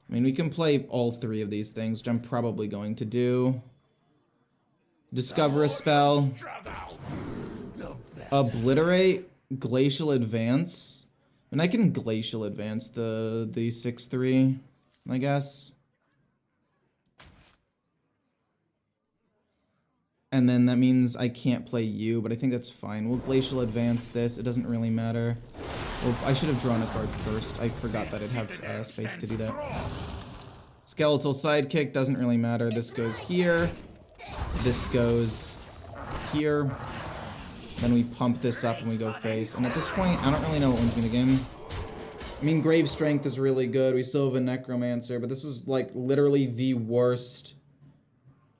I mean, we can play all three of these things, which I'm probably going to do. Discover a spell. Obliterate. Glacial Advance. And I can Glacial Advance the 6/3, I guess. And then that means I can't play you, but I think that's fine. We'll Glacial Advance this. It doesn't really matter. Well, I should have drawn a card first. I forgot that I'd have space to do that. Skeletal Sidekick doesn't really matter. This goes here. This goes here. Then we pump this up and we go face. And at this point, I don't really know what wins me the game. I mean, Grave Strength is really good. We still have a Necromancer, but this was like literally the worst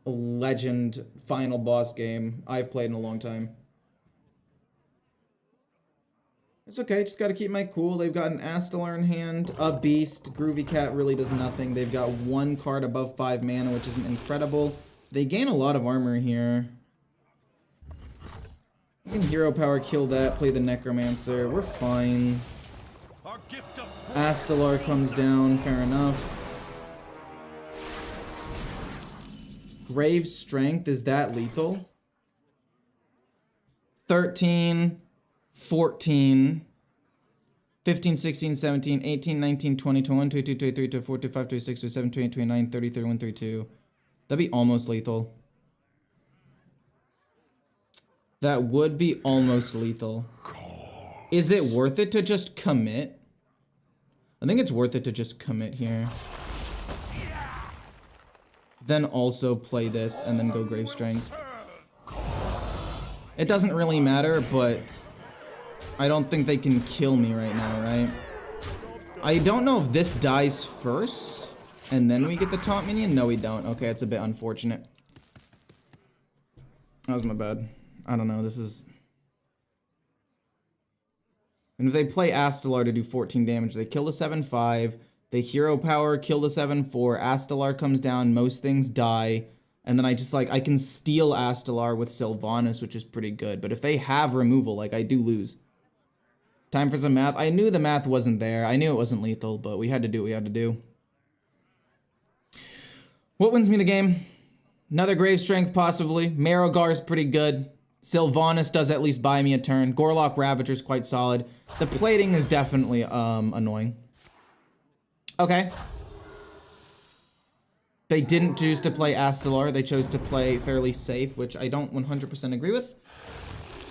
Legend final boss game I've played in a long time. It's okay, just gotta keep my cool. They've got an Astalar in hand, a Beast. Groovy Cat really does nothing. They've got one card above 5 mana, which isn't incredible. They gain a lot of armor here. We can Hero Power, kill that, play the Necromancer. We're fine. Astalar comes down, fair enough. Grave Strength, is that lethal? 13, 14, 15, 16, 17, 18, 19, 20, 21, 22, 23, 24, 25, 26, 27, 28, 29, 30, 31, 32. That'd be almost lethal. That would be almost lethal. Is it worth it to just commit? I think it's worth it to just commit here. Then also play this and then go Grave Strength. It doesn't really matter, but I don't think they can kill me right now, right? I don't know if this dies first and then we get the taunt minion. No, we don't. Okay, it's a bit unfortunate. That was my bad. I don't know, this is... And if they play Astalar to do 14 damage, they kill the 7/5, they Hero Power, kill the 7/4, Astalar comes down, most things die, and then I just, like, I can steal Astalar with Sylvanas, which is pretty good, but if they have removal, like, I do lose. Time for some math. I knew the math wasn't there, I knew it wasn't lethal, but we had to do what we had to do. What wins me the game? Another Grave Strength, possibly. Marrowgar's pretty good. Sylvanas does at least buy me a turn. Gorlock Ravager's quite solid. The plating is definitely annoying. Okay. They didn't choose to play Astalar. They chose to play fairly safe, which I don't 100% agree with.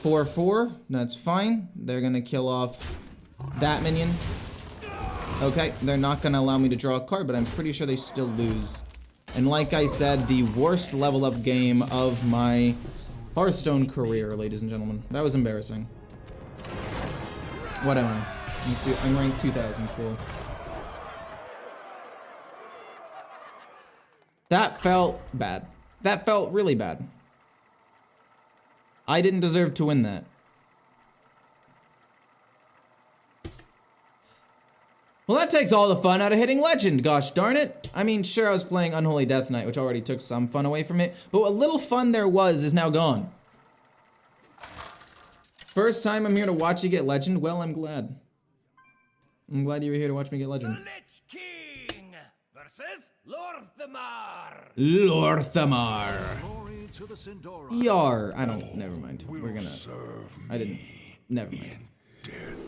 4/4. That's fine. They're going to kill off that minion. Okay. They're not going to allow me to draw a card, but I'm pretty sure they still lose. And like I said, the worst level up game of my Hearthstone career, ladies and gentlemen. That was embarrassing. What am I? Let's see, I'm ranked 2000, cool. That felt bad. That felt really bad. I didn't deserve to win that. Well, that takes all the fun out of hitting Legend, gosh darn it. I mean, sure, I was playing Unholy Death Knight, which already took some fun away from it, but what little fun there was is now gone. First time I'm here to watch you get Legend, well, I'm glad. I'm glad you were here to watch me get Legend. The Lich King versus Lorthamar. Lorthamar. Glory to the Sindora. Yar. I don't, never mind. Will We're gonna, serve I didn't, me never mind. in death.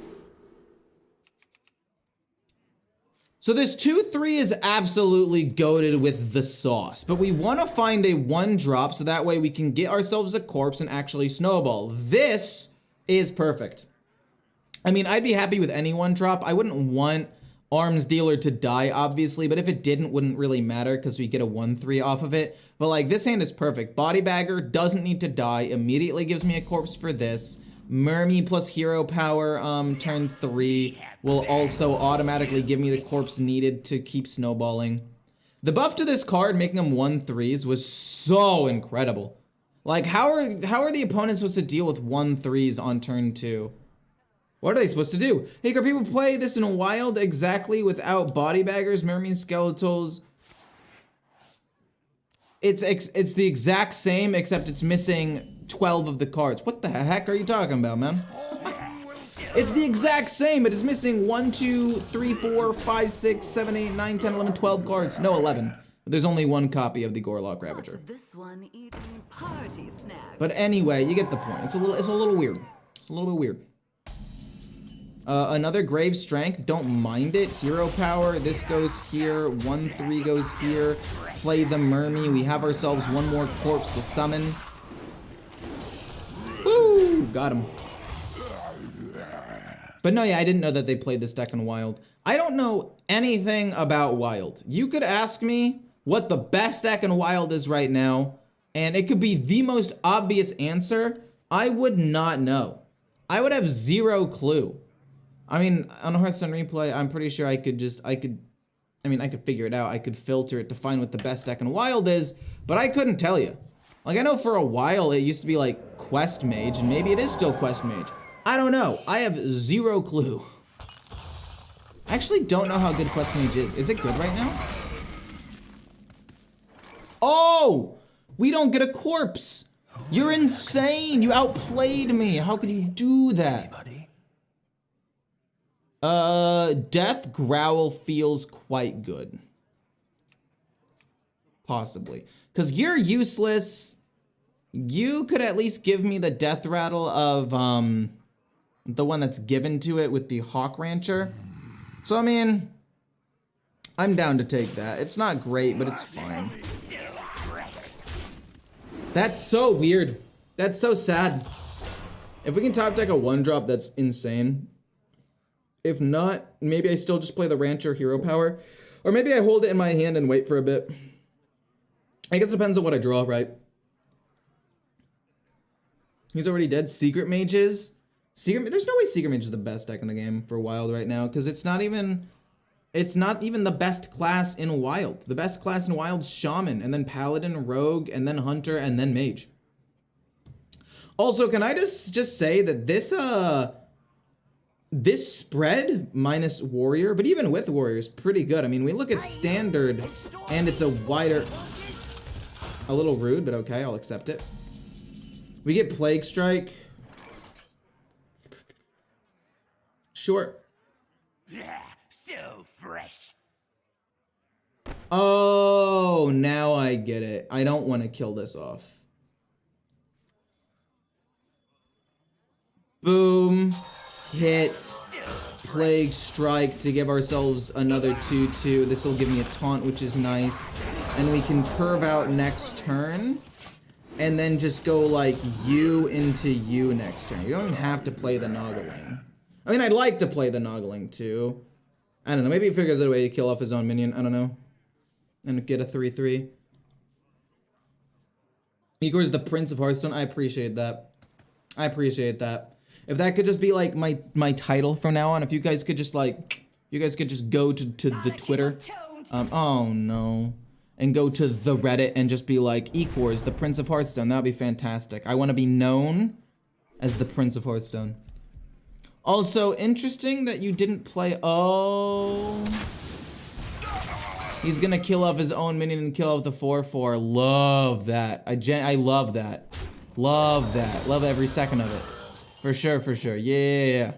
So this 2/3 is absolutely goated with the sauce, but we want to find a 1-drop so that way we can get ourselves a corpse and actually snowball. This is perfect. I mean, I'd be happy with any 1-drop. I wouldn't want Arms Dealer to die, obviously, but if it didn't, wouldn't really matter because we get a 1/3 off of it. But like, this hand is perfect. Body Bagger doesn't need to die, immediately gives me a corpse for this. Mermy plus Hero Power turn 3 will also automatically give me the corpse needed to keep snowballing. The buff to this card, making them 1/3s, was so incredible. Like, how are the opponents supposed to deal with 1/3s on turn 2? What are they supposed to do? Hey, can people play this in a wild exactly without Body Baggers, Mermy, Skeletals? It's the exact same, except it's missing 12 of the cards. What the heck are you talking about, man? It's the exact same. It is missing 1, 2, 3, 4, 5, 6, 7, 8, 9, 10, 11, 12 cards. No, 11. There's only one copy of the Gorlock Ravager. This one eating party snacks. But anyway, you get the point. It's a little weird. It's a little bit weird. Another Grave Strength. Don't mind it. Hero Power. This goes here. 1/3 goes here. Play the Mermy. We have ourselves one more corpse to summon. Woo! Got him. But no, yeah, I didn't know that they played this deck in Wild. I don't know anything about Wild. You could ask me what the best deck in Wild is right now, and it could be the most obvious answer. I would not know. I would have zero clue. I mean, on Hearthstone Replay, I'm pretty sure I could figure it out. I could filter it to find what the best deck in Wild is, but I couldn't tell you. Like, I know for a while it used to be like Quest Mage, and maybe it is still Quest Mage. I don't know. I have zero clue. I actually don't know how good Quest Mage is. Is it good right now? Oh! We don't get a corpse! You're insane! You outplayed me! How could you do that? Death Growl feels quite good. Possibly. Because you're useless. You could at least give me the Death Rattle of, the one that's given to it with the Hawk Rancher. So, I mean, I'm down to take that. It's not great, but it's fine. That's so weird. That's so sad. If we can top deck a 1-drop, that's insane. If not, maybe I still just play the Rancher Hero Power. Or maybe I hold it in my hand and wait for a bit. I guess it depends on what I draw, right? He's already dead. Secret Mages. There's no way Secret Mage is the best deck in the game for Wild right now, because it's not even the best class in Wild. The best class in Wild's Shaman, and then Paladin, Rogue, and then Hunter, and then Mage. Also, can I just say that this spread minus Warrior, but even with Warrior, is pretty good. I mean, we look at Standard, and it's a wider... A little rude, but okay, I'll accept it. We get Plague Strike. Sure. So fresh. Oh, now I get it. I don't want to kill this off. Boom. Hit. Plague Strike to give ourselves another 2/2. This will give me a taunt, which is nice. And we can curve out next turn. And then just go like you into you next turn. You don't even have to play the Noggling. I mean, I'd like to play the Noggling too. I don't know. Maybe he figures out a way to kill off his own minion. I don't know. And get a 3/3. Ecore's the Prince of Hearthstone. I appreciate that. I appreciate that. If that could just be like my title from now on. If you guys could just like, go to the Twitter. Oh no. And go to the Reddit and just be like, Ecore is the Prince of Hearthstone. That'd be fantastic. I want to be known as the Prince of Hearthstone. Also, interesting that you didn't play... Oh. He's gonna kill off his own minion and kill off the 4/4. Love that. I love that. Love that. Love every second of it. For sure, for sure. Yeah.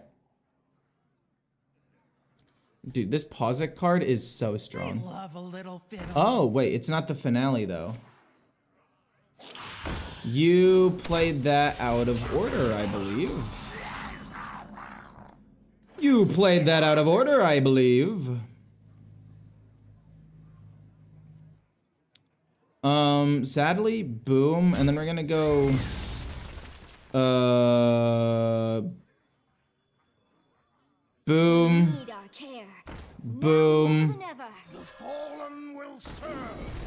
Dude, this Posic card is so strong. Oh, wait, it's not the finale, though. You played that out of order, I believe. You played that out of order, I believe. Sadly, boom, and then we're gonna go... Boom. Boom.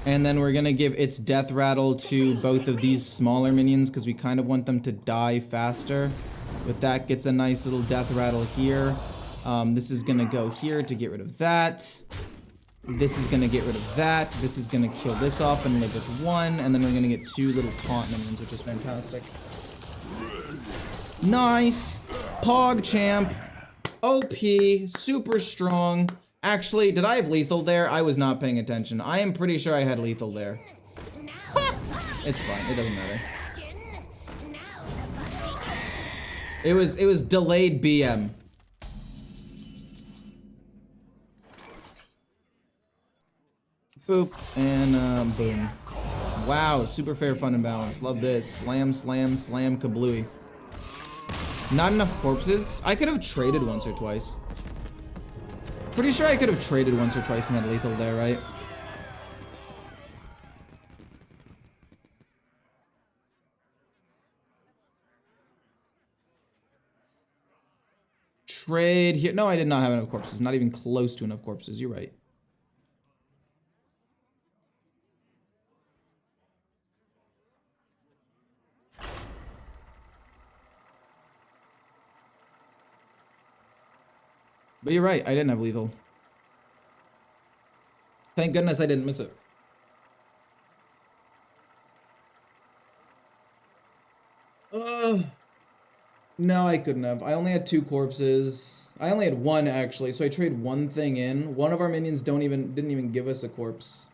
And then we're gonna give its Death Rattle to both of these smaller minions because we kind of want them to die faster. With that, gets a nice little Death Rattle here. This is gonna go here to get rid of that. This is gonna get rid of that. This is gonna kill this off and live with one. And then we're gonna get two little taunt minions, which is fantastic. Nice. PogChamp. OP. Super strong. Actually, did I have lethal there? I was not paying attention. I am pretty sure I had lethal there. It's fine. It doesn't matter. It was delayed BM. Boop, and boom. Wow, super fair, fun, and balanced. Love this. Slam, slam, slam, kablooey. Not enough corpses. I could have traded once or twice. Pretty sure I could have traded once or twice and had lethal there, right? Trade here. No, I did not have enough corpses. Not even close to enough corpses. You're right. But you're right, I didn't have lethal. Thank goodness I didn't miss it. No, I couldn't have. I only had 2 corpses. I only had 1 actually, so I traded 1 thing in. One of our minions didn't even give us a corpse.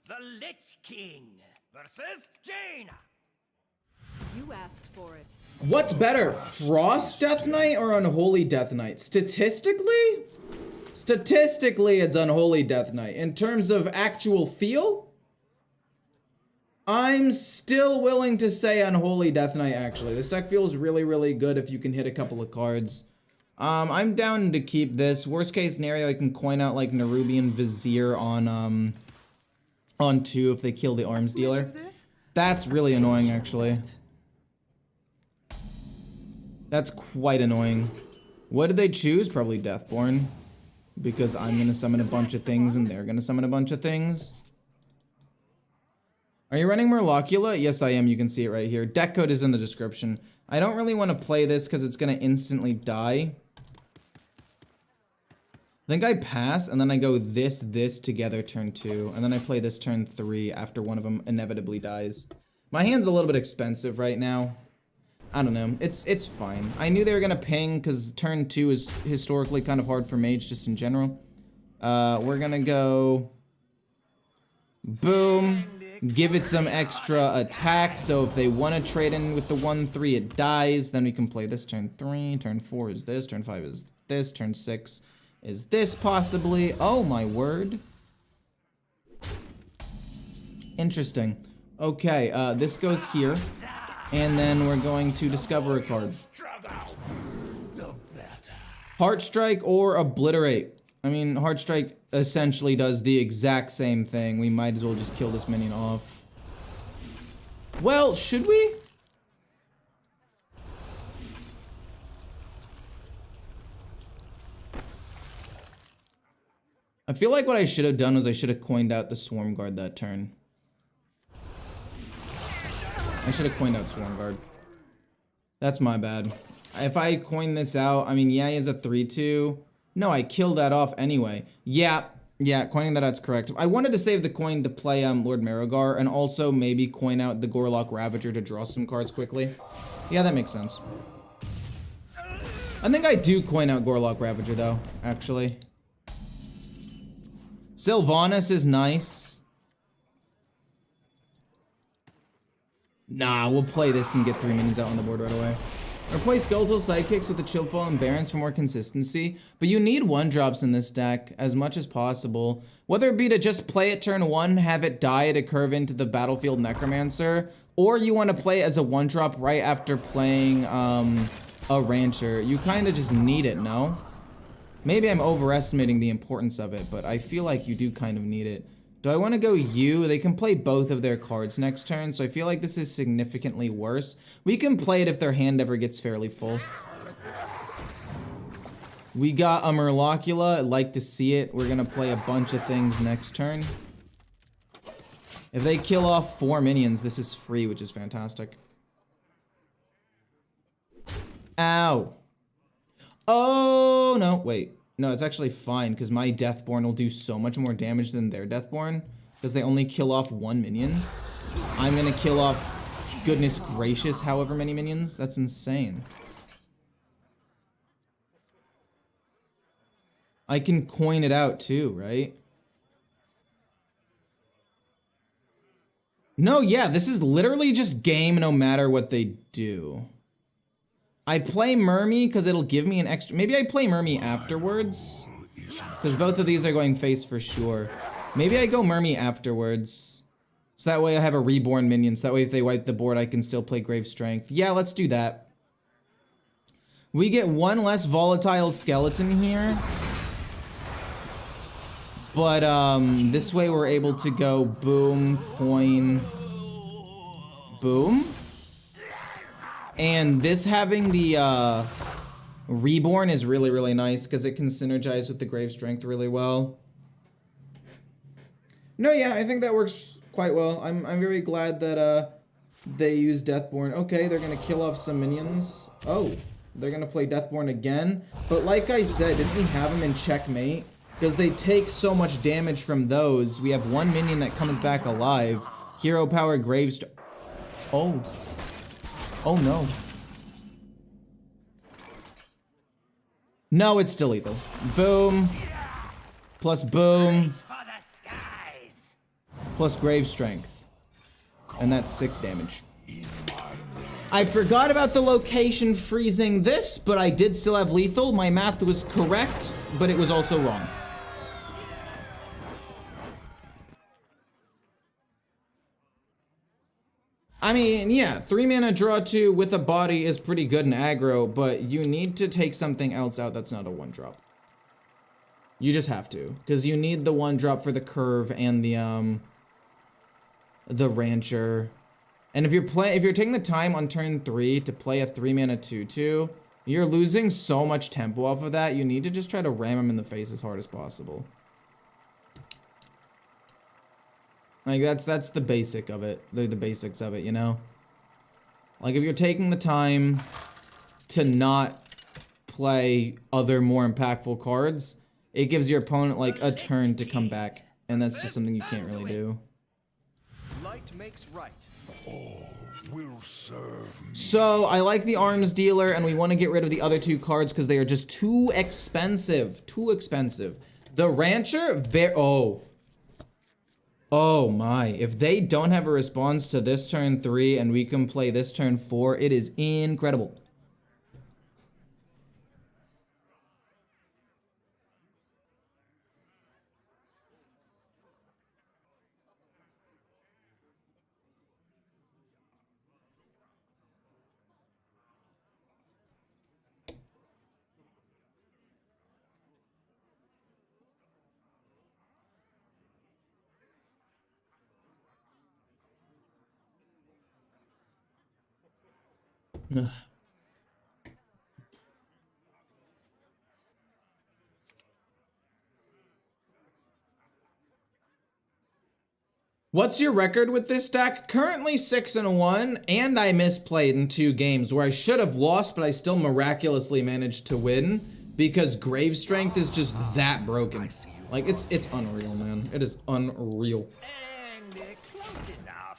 The Lich King versus Jaina. You asked for it. What's better, Frost Death Knight or Unholy Death Knight? Statistically? Statistically, it's Unholy Death Knight. In terms of actual feel, I'm still willing to say Unholy Death Knight, actually. This deck feels really, really good if you can hit a couple of cards. I'm down to keep this. Worst case scenario, I can coin out like Nerubian Vizier on 2 if they kill the arms dealer. That's really annoying, actually. That's quite annoying. What did they choose? Probably Deathborn. Because I'm gonna summon a bunch of things and they're gonna summon a bunch of things. Are you running Murlocula? Yes, I am. You can see it right here. Deck code is in the description. I don't really want to play this because it's gonna instantly die. I think I pass, and then I go this together turn 2, and then I play this turn 3 after one of them inevitably dies. My hand's a little bit expensive right now. I don't know. It's fine. I knew they were gonna ping because turn 2 is historically kind of hard for mage just in general. We're gonna go boom. Give it some extra attack, so if they want to trade in with the 1/3, it dies. Then we can play this turn 3. Turn 4 is this. Turn 5 is this. Turn 6 is this possibly. Oh my word. Interesting. Okay, this goes here. And then we're going to discover a card. Heartstrike or Obliterate. I mean, Heartstrike essentially does the exact same thing. We might as well just kill this minion off. Well, should we? I feel like what I should have done was I should have coined out the Swarm Guard that turn. I should have coined out Swarm Guard. That's my bad. If I coin this out, I mean, yeah, he has a 3/2. No, I killed that off anyway. Yeah, coining that out's correct. I wanted to save the coin to play Lord Marogar and also maybe coin out the Gorlock Ravager to draw some cards quickly. Yeah, that makes sense. I think I do coin out Gorlock Ravager though, actually. Sylvanas is nice. Nah, we'll play this and get 3 minions out on the board right away. Or play Skeletal Sidekicks with the Chillfall and Barons for more consistency. But you need 1-drops in this deck as much as possible. Whether it be to just play it turn 1, have it die to curve into the Battlefield Necromancer, or you want to play it as a 1-drop right after playing a Rancher. You kind of just need it, no? Maybe I'm overestimating the importance of it, but I feel like you do kind of need it. Do I want to go U? They can play both of their cards next turn, so I feel like this is significantly worse. We can play it if their hand ever gets fairly full. We got a Murlocula. I'd like to see it. We're going to play a bunch of things next turn. If they kill off 4 minions, this is free, which is fantastic. Ow. Oh, no, wait. No, it's actually fine, because my Deathborn will do so much more damage than their Deathborn, because they only kill off 1 minion. I'm going to kill off Goodness gracious, however many minions? That's insane. I can coin it out too, right? No, yeah, this is literally just game no matter what they do. I play Mermy because it'll give me an extra... Maybe I play Mermy afterwards. Because both of these are going face for sure. Maybe I go Mermy afterwards. So that way I have a reborn minion. So that way if they wipe the board, I can still play Grave Strength. Yeah, let's do that. We get one less volatile skeleton here. But this way we're able to go boom, coin, boom. And this having the reborn is really, really nice because it can synergize with the Grave Strength really well. No, yeah, I think that works quite well. I'm very glad that they use Deathborn. Okay, they're gonna kill off some minions. Oh, they're gonna play Deathborn again. But like I said, didn't we have them in checkmate? Because they take so much damage from those. We have one minion that comes back alive. Hero power Graves. Oh. Oh no. No, it's still lethal. Boom. Plus boom. Plus Grave Strength. And that's 6 damage. I forgot about the location freezing this, but I did still have lethal. My math was correct, but it was also wrong. I mean, yeah, 3 mana draw 2 with a body is pretty good in aggro, but you need to take something else out that's not a 1-drop. You just have to, because you need the 1-drop for the curve and the rancher. And if you're taking the time on turn 3 to play a 3 mana 2/2, you're losing so much tempo off of that. You need to just try to ram him in the face as hard as possible. Like, that's the basic of it. They're the basics of it, you know? Like, if you're taking the time to not play other more impactful cards, it gives your opponent, like, a turn to come back. And that's just something you can't really do. Light makes right. All will serve me. So, I like the arms dealer, and we want to get rid of the other 2 cards because they are just too expensive. Too expensive. The rancher, Oh my, if they don't have a response to this turn 3 and we can play this turn 4, it is incredible. What's your record with this deck? Currently 6-1, and I misplayed in 2 games where I should have lost, but I still miraculously managed to win because Grave Strength is just that broken. Like, it's unreal, man. It is unreal.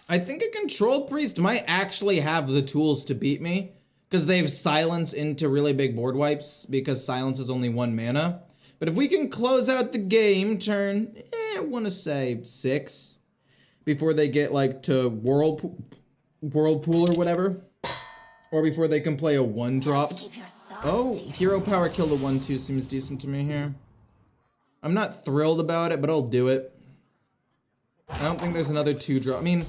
I think a Control Priest might actually have the tools to beat me because they have Silence into really big board wipes because Silence is only 1 mana. But if we can close out the game turn, I want to say 6 before they get like to Whirlpool or whatever, or before they can play a 1-drop. Oh, Hero Power kill the 1/2 seems decent to me here. I'm not thrilled about it, but I'll do it. I don't think there's another 2-drop. I mean,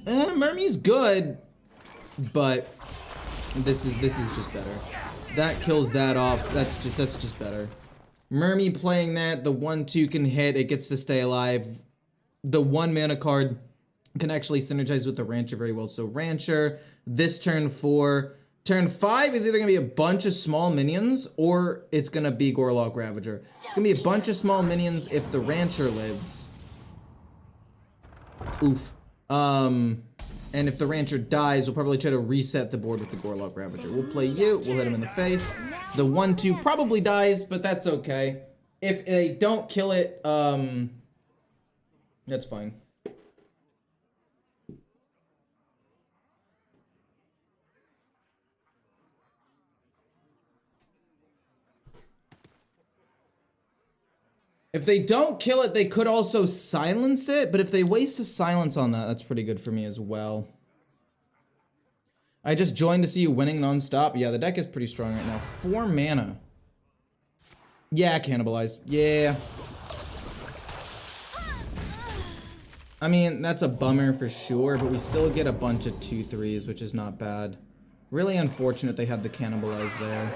Mermy's good, but this is just better. That kills that off. That's just better. Mermy playing that, the 1/2 can hit, it gets to stay alive. The 1 mana card can actually synergize with the Rancher very well. So Rancher, this turn 4. Turn 5 is either gonna be a bunch of small minions or it's gonna be Gorlock Ravager. It's gonna be a bunch of small minions if the Rancher lives. Oof. And if the Rancher dies, we'll probably try to reset the board with the Gorlock Ravager. We'll play you, we'll hit him in the face. The 1/2 probably dies, but that's okay. If they don't kill it, that's fine. If they don't kill it, they could also silence it, but if they waste a silence on that, that's pretty good for me as well. I just joined to see you winning non-stop. Yeah, the deck is pretty strong right now. 4 mana. Yeah, cannibalize. Yeah. I mean, that's a bummer for sure, but we still get a bunch of 2/3s, which is not bad. Really unfortunate they had the cannibalize there.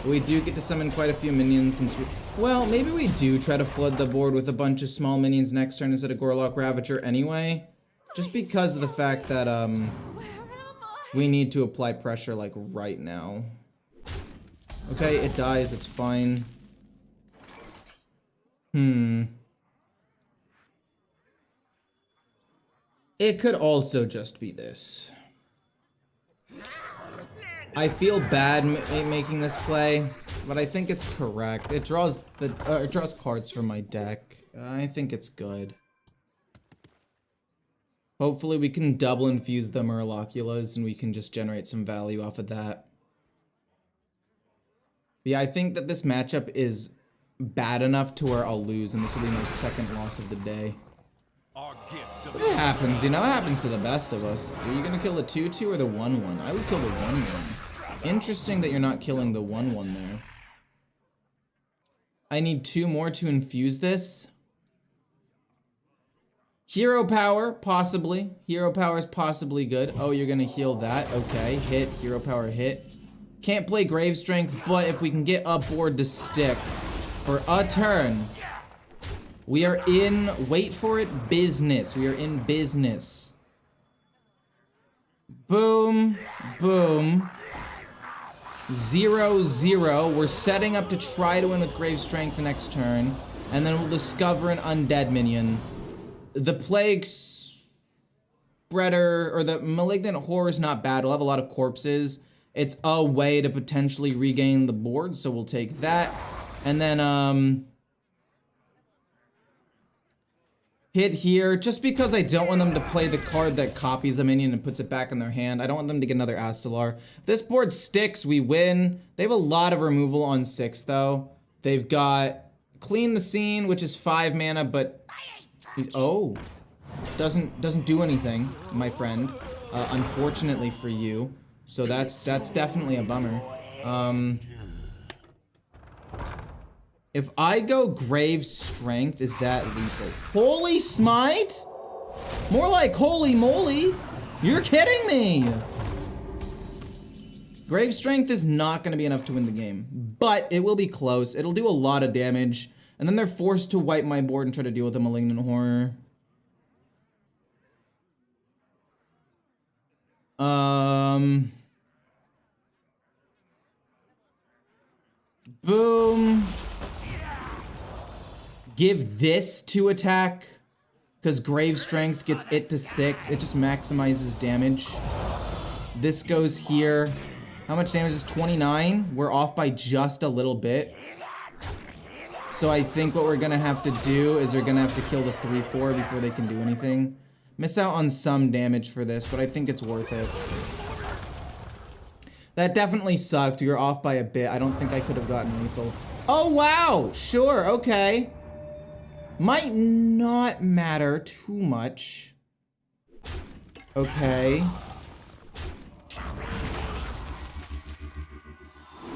We do get to summon quite a few minions since we... Well, maybe we do try to flood the board with a bunch of small minions next turn instead of Gorlock Ravager anyway. Just because of the fact that, we need to apply pressure, like, right now. Okay, it dies, it's fine. It could also just be this. I feel bad making this play, but I think it's correct. It draws cards from my deck. I think it's good. Hopefully we can double infuse the Murloculas and we can just generate some value off of that. But yeah, I think that this matchup is bad enough to where I'll lose, and this will be my second loss of the day. But it happens, you know, it happens to the best of us. Are you gonna kill the 2/2 or the 1/1? I would kill the 1/1. Interesting that you're not killing the 1/1 there. I need 2 more to infuse this. Hero power, possibly. Hero power is possibly good. Oh, you're gonna heal that. Okay, hit. Hero power hit. Can't play Grave Strength, but if we can get a board to stick for a turn, we are in, wait for it, business. We are in business. Boom, boom. 0/0. We're setting up to try to win with Grave Strength the next turn, and then we'll discover an undead minion. The Plague Spreader, or the Malignant Horror is not bad. We'll have a lot of corpses. It's a way to potentially regain the board, so we'll take that. And then, hit here, just because I don't want them to play the card that copies a minion and puts it back in their hand. I don't want them to get another Astalar. If this board sticks, we win. They have a lot of removal on 6, though. They've got Clean the Scene, which is 5 mana, but... Oh. Doesn't do anything, my friend. Unfortunately for you. So that's definitely a bummer. If I go Grave Strength, is that lethal? Holy Smite? More like holy moly. You're kidding me. Grave Strength is not going to be enough to win the game, but it will be close. It'll do a lot of damage, and then they're forced to wipe my board and try to deal with a Malignant Horror. Boom. Give this to attack, because Grave Strength gets it to 6. It just maximizes damage. This goes here. How much damage is 29? We're off by just a little bit. So I think what we're gonna have to do is we're gonna have to kill the 3/4 before they can do anything. Miss out on some damage for this, but I think it's worth it. That definitely sucked. We were off by a bit. I don't think I could have gotten lethal. Oh, wow. Sure. Okay. Might not matter too much. Okay.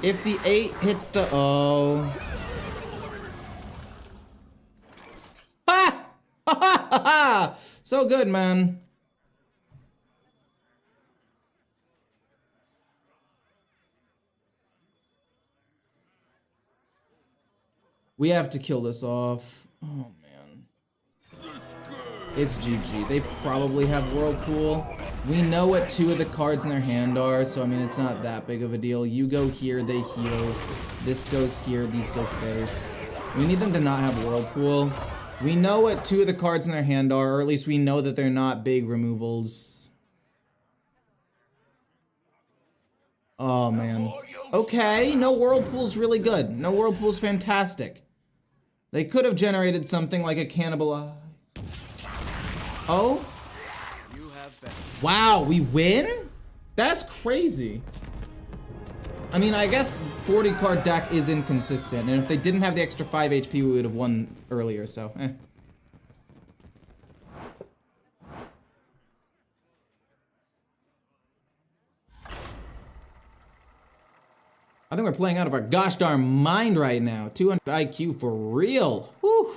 If the 8 hits the... Oh. Ha! Ha ha ha ha! So good, man. We have to kill this off. Oh, man. It's GG. They probably have Whirlpool. We know what 2 of the cards in their hand are, so I mean, it's not that big of a deal. You go here, they heal. This goes here, these go face. We need them to not have Whirlpool. We know what 2 of the cards in their hand are, or at least we know that they're not big removals. Oh, man. Okay, no Whirlpool's really good. No Whirlpool's fantastic. They could have generated something like a Cannibal Eye. Oh? Wow, we win? That's crazy. I mean, I guess 40 card deck is inconsistent, and if they didn't have the extra 5 HP, we would have won earlier, so I think we're playing out of our gosh darn mind right now. 200 IQ for real. Whew.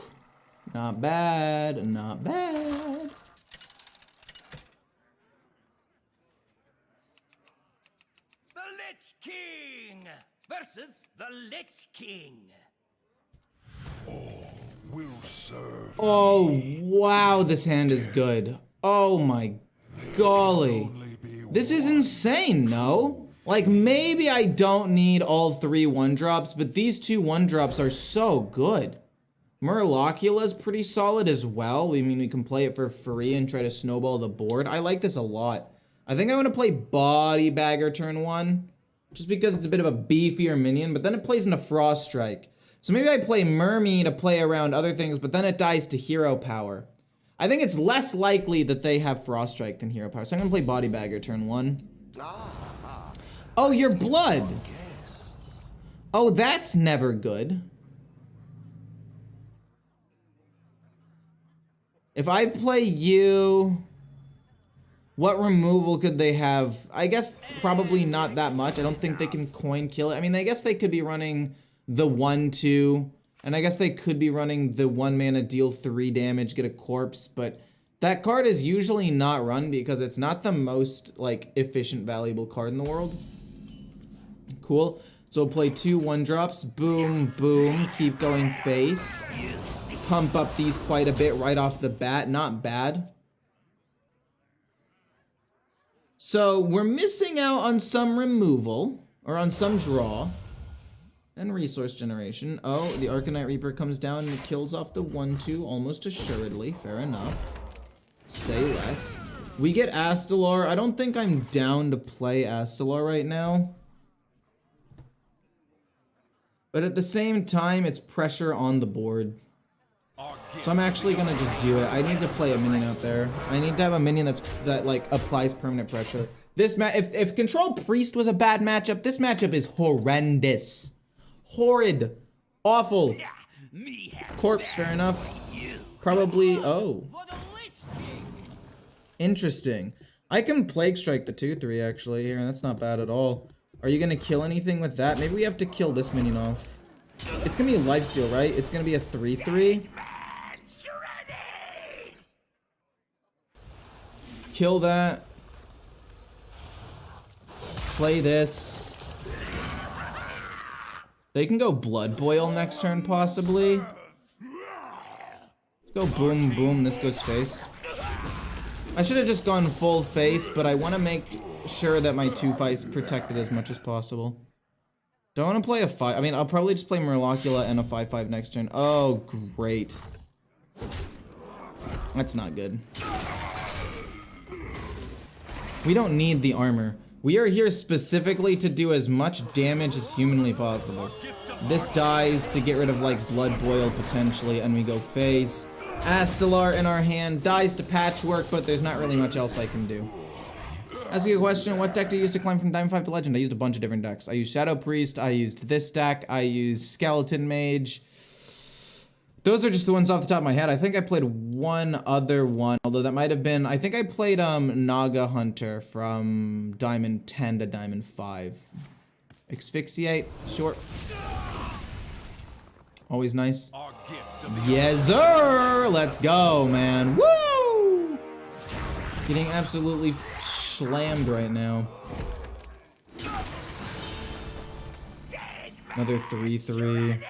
Not bad, not bad. The Lich King versus the Lich King. Will serve. Oh, wow, this hand is good. Oh my golly. This is insane, no? Like, maybe I don't need all 3 1-drops, but these 2 1-drops are so good. Murlocula's pretty solid as well. I mean, we can play it for free and try to snowball the board. I like this a lot. I think I want to play Body Bagger turn 1, just because it's a bit of a beefier minion, but then it plays into Frost Strike. So maybe I play Mermy to play around other things, but then it dies to Hero Power. I think it's less likely that they have Frost Strike than Hero Power, so I'm going to play Body Bagger turn 1. Oh, your blood. Oh, that's never good. If I play you, what removal could they have? I guess probably not that much. I don't think they can coin kill it. I mean, I guess they could be running the 1/2, and I guess they could be running the 1 mana deal 3 damage, get a corpse, but that card is usually not run because it's not the most like efficient, valuable card in the world. Cool. So we'll play 2 1-drops. Boom, boom. Keep going face. Pump up these quite a bit right off the bat. Not bad. So we're missing out on some removal, or on some draw. And resource generation. Oh, the Arcanite Reaper comes down and it kills off the 1/2 almost assuredly. Fair enough. Say less. We get Astalar. I don't think I'm down to play Astalar right now. But at the same time, it's pressure on the board. So I'm actually gonna just do it. I need to play a minion out there. I need to have a minion that like applies permanent pressure. This if Control Priest was a bad matchup, this matchup is horrendous. Horrid. Awful. Corpse, fair enough. Probably, oh. Interesting. I can Plague Strike the 2/3 actually here, and that's not bad at all. Are you gonna kill anything with that? Maybe we have to kill this minion off. It's gonna be a lifesteal, right? It's gonna be a 3/3. Kill that. Play this. They can go Blood Boil next turn, possibly. Let's go boom, boom. This goes face. I should have just gone full face, but I want to make sure that my 2/5's protected as much as possible. Do I want to play a 5? I mean, I'll probably just play Murlocula and a 5/5 next turn. Oh, great. That's not good. We don't need the armor. We are here specifically to do as much damage as humanly possible. This dies to get rid of like Blood Boil potentially, and we go face. Astalar in our hand dies to Patchwork, but there's not really much else I can do. Ask you a question, what deck do you use to climb from Diamond 5 to Legend? I used a bunch of different decks. I used Shadow Priest, I used this deck, I used Skeleton Mage. Those are just the ones off the top of my head. I think I played one other one, although that might have been, I think I played Naga Hunter from Diamond 10 to Diamond 5. Asphyxiate, short. Always nice. Yes, sir! Let's go, man. Woo! Getting absolutely slammed right now. Another 3/3.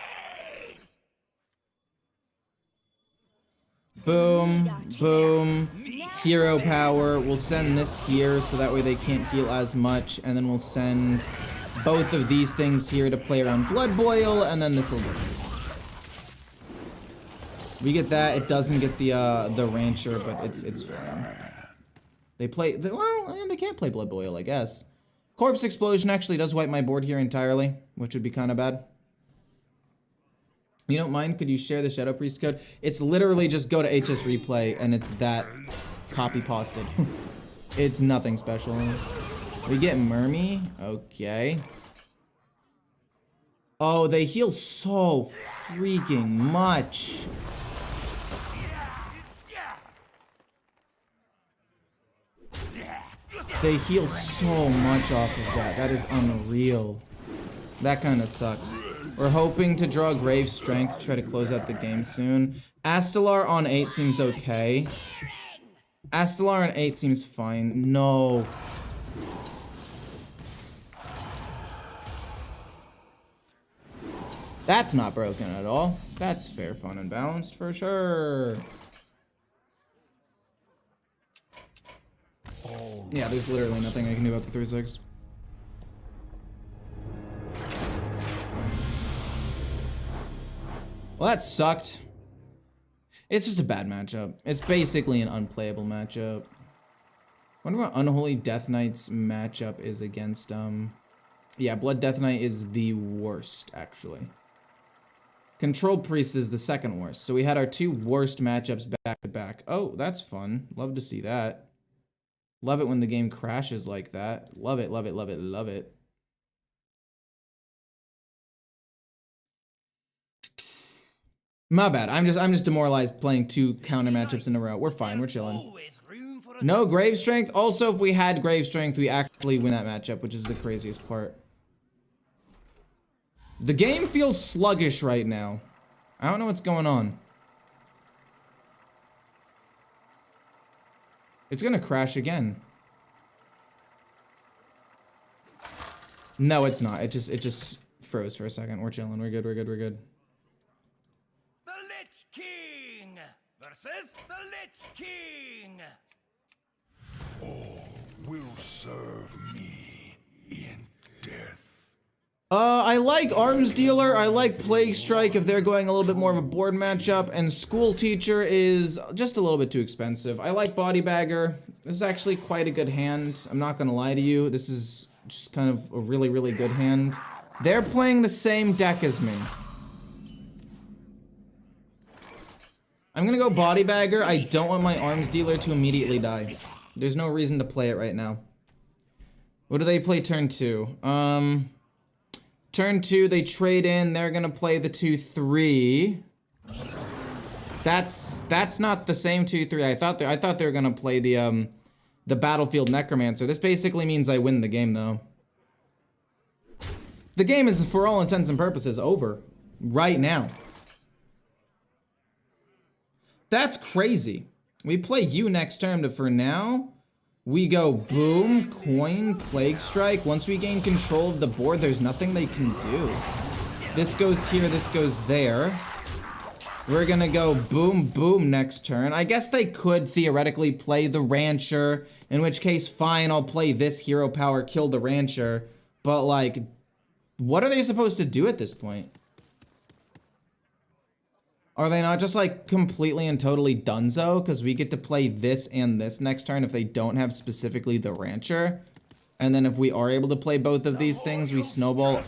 Boom, boom. Hero power. We'll send this here so that way they can't heal as much. And then we'll send both of these things here to play around Blood Boil, and then this will get this. We get that. It doesn't get the Rancher, but it's fine. They play, well, they can't play Blood Boil, I guess. Corpse Explosion actually does wipe my board here entirely, which would be kind of bad. You don't mind? Could you share the Shadow Priest code? It's literally just go to HS Replay, and it's that copy-pasted. It's nothing special. We get Mermy. Okay. Oh, they heal so freaking much. They heal so much off of that. That is unreal. That kind of sucks. We're hoping to draw Grave Strength to try to close out the game soon. Astelar on 8 seems okay. Astelar on 8 seems fine. No. That's not broken at all. That's fair, fun, and balanced for sure. Yeah, there's literally nothing I can do about the 3-6. Well, that sucked. It's just a bad matchup. It's basically an unplayable matchup. Wonder what Unholy Death Knight's matchup is against, yeah, Blood Death Knight is the worst, actually. Controlled Priest is the second worst. So we had our 2 worst matchups back to back. Oh, that's fun. Love to see that. Love it when the game crashes like that. Love it, love it, love it, love it. My bad. I'm just demoralized playing 2 counter matchups in a row. We're fine. We're chilling. No Grave Strength. Also, if we had Grave Strength, we actually win that matchup, which is the craziest part. The game feels sluggish right now. I don't know what's going on. It's gonna crash again. No, it's not. It just froze for a second. We're chilling. We're good. We're good. We're good. The Lich King versus the Lich King. All will serve me in death. I like Arms Dealer, I like Plague Strike if they're going a little bit more of a board matchup, and School Teacher is just a little bit too expensive. I like Body Bagger. This is actually quite a good hand. I'm not gonna lie to you. This is just kind of a really, really good hand. They're playing the same deck as me. I'm gonna go Body Bagger. I don't want my Arms Dealer to immediately die. There's no reason to play it right now. What do they play turn 2? Turn 2, they trade in. They're gonna play the 2-3. That's not the same 2-3. I thought they were gonna play the Battlefield Necromancer. This basically means I win the game though. The game is, for all intents and purposes, over right now. That's crazy. We play you next turn, but for now, we go boom, coin, Plague Strike. Once we gain control of the board, there's nothing they can do. This goes here, this goes there. We're gonna go boom, boom next turn. I guess they could theoretically play the Rancher, in which case, fine, I'll play this hero power, kill the Rancher. But like, what are they supposed to do at this point? Are they not just like completely and totally donezo? Because we get to play this and this next turn if they don't have specifically the Rancher. And then if we are able to play both of these things, we snowball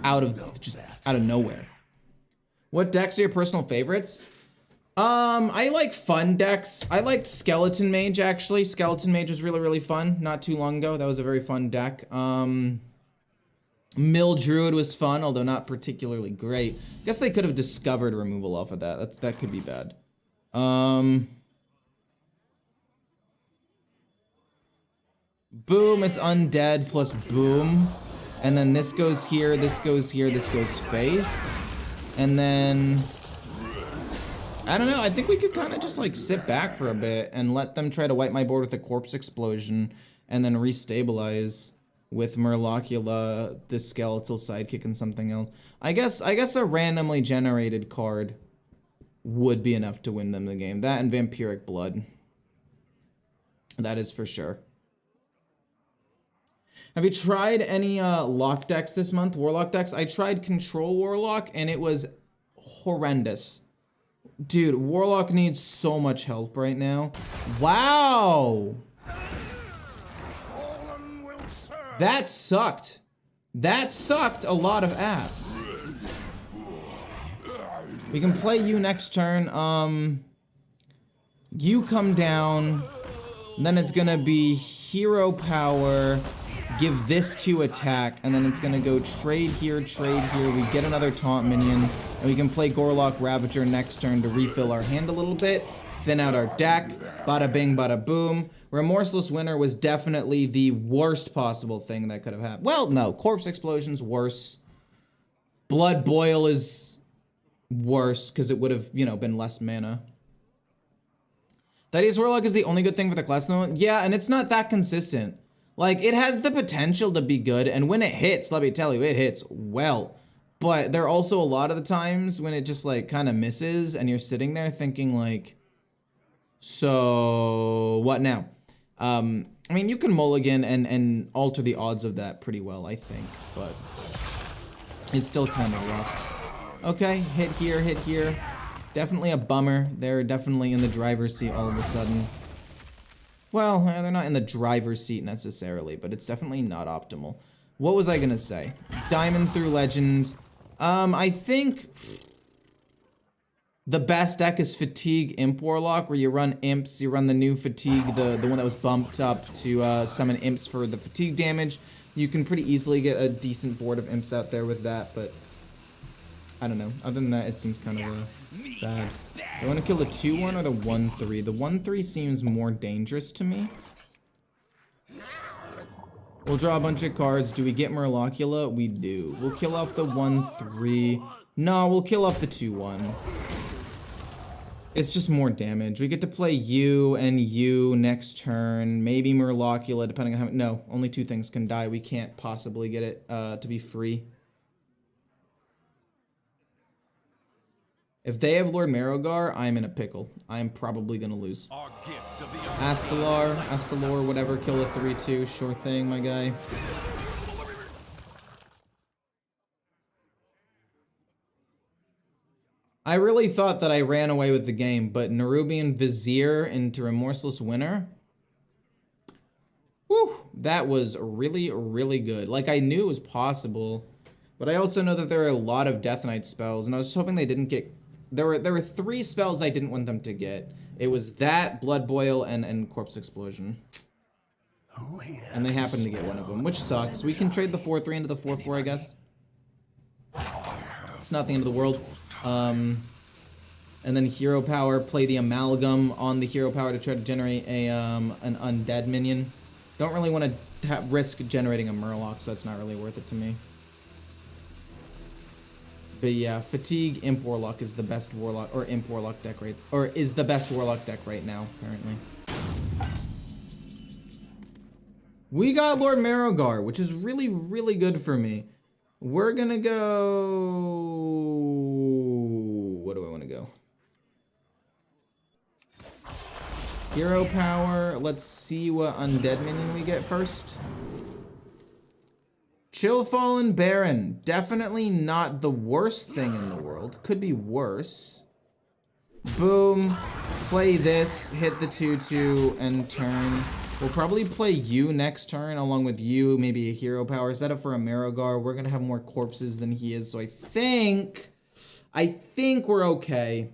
out of nowhere. What decks are your personal favorites? I like fun decks. I liked Skeleton Mage actually. Skeleton Mage was really, really fun not too long ago. That was a very fun deck. Mill Druid was fun, although not particularly great. I guess they could have discovered removal off of that. That could be bad. Boom, it's undead plus boom. And then this goes here, this goes here, this goes face. And then, I don't know, I think we could kind of just like sit back for a bit and let them try to wipe my board with a Corpse Explosion and then restabilize with Murlocula, the Skeletal Sidekick, and something else. I guess a randomly generated card would be enough to win them the game. That and Vampiric Blood. That is for sure. Have you tried any lock decks this month? Warlock decks? I tried Control Warlock and it was horrendous. Dude, Warlock needs so much help right now. Wow! That sucked. That sucked a lot of ass. We can play you next turn. You come down. Then it's gonna be hero power. give this 2 attack, and then it's gonna go trade here, we get another taunt minion, and we can play Gorlock Ravager next turn to refill our hand a little bit, thin out our deck, bada bing, bada boom. Remorseless Winter was definitely the worst possible thing that could have happened. Well, no, Corpse Explosion's worse. Blood Boil is worse, because it would have, you know, been less mana. Thaddeus Warlock is the only good thing for the class, though. Yeah, and it's not that consistent. Like, it has the potential to be good, and when it hits, let me tell you, it hits well. But there are also a lot of the times when it just, like, kind of misses, and you're sitting there thinking, like, so what now? I mean, you can mulligan and alter the odds of that pretty well, I think, but it's still kind of rough. Okay, hit here. Definitely a bummer. They're definitely in the driver's seat all of a sudden. Well, they're not in the driver's seat necessarily, but it's definitely not optimal. What was I gonna say? Diamond through Legend. I think the best deck is Fatigue Imp Warlock, where you run Imps, you run the new Fatigue, the one that was bumped up to summon Imps for the Fatigue damage. You can pretty easily get a decent board of Imps out there with that, but I don't know. Other than that, it seems kind of bad. Do I want to kill the 2-1 or the 1-3? The 1-3 seems more dangerous to me. We'll draw a bunch of cards. Do we get Murlocula? We do. We'll kill off the 1-3. No, we'll kill off the 2-1. It's just more damage. We get to play you and you next turn. Maybe Murlocula, depending on how... No, only 2 things can die. We can't possibly get it to be free. If they have Lord Marrowgar, I'm in a pickle. I'm probably gonna lose. Astalor, whatever, kill a 3-2, sure thing, my guy. I really thought that I ran away with the game, but Nerubian Vizier into Remorseless Winter? Whew, that was really, really good. Like, I knew it was possible, but I also know that there are a lot of Death Knight spells, and I was just hoping they didn't get... There were 3 spells I didn't want them to get. It was that, Blood Boil, and Corpse Explosion. And they happened to get one of them, which sucks. We can trade the 4-3 into the 4-4, I guess. It's not the end of the world. And then Hero Power, play the Amalgam on the Hero Power to try to generate a an Undead minion. Don't really want to risk generating a Murloc, so that's not really worth it to me. But yeah, Fatigue Imp Warlock is the best Warlock, or Imp Warlock deck is the best Warlock deck right now, apparently. We got Lord Marrowgar, which is really, really good for me. We're gonna go... What do I want to go? Hero Power. Let's see what Undead minion we get first. Chillfallen Baron. Definitely not the worst thing in the world. Could be worse. Boom. Play this. Hit the 2-2 and turn. We'll probably play you next turn along with you. Maybe a Hero Power. Set up for a Marrowgar. We're going to have more corpses than he is. So I think we're okay.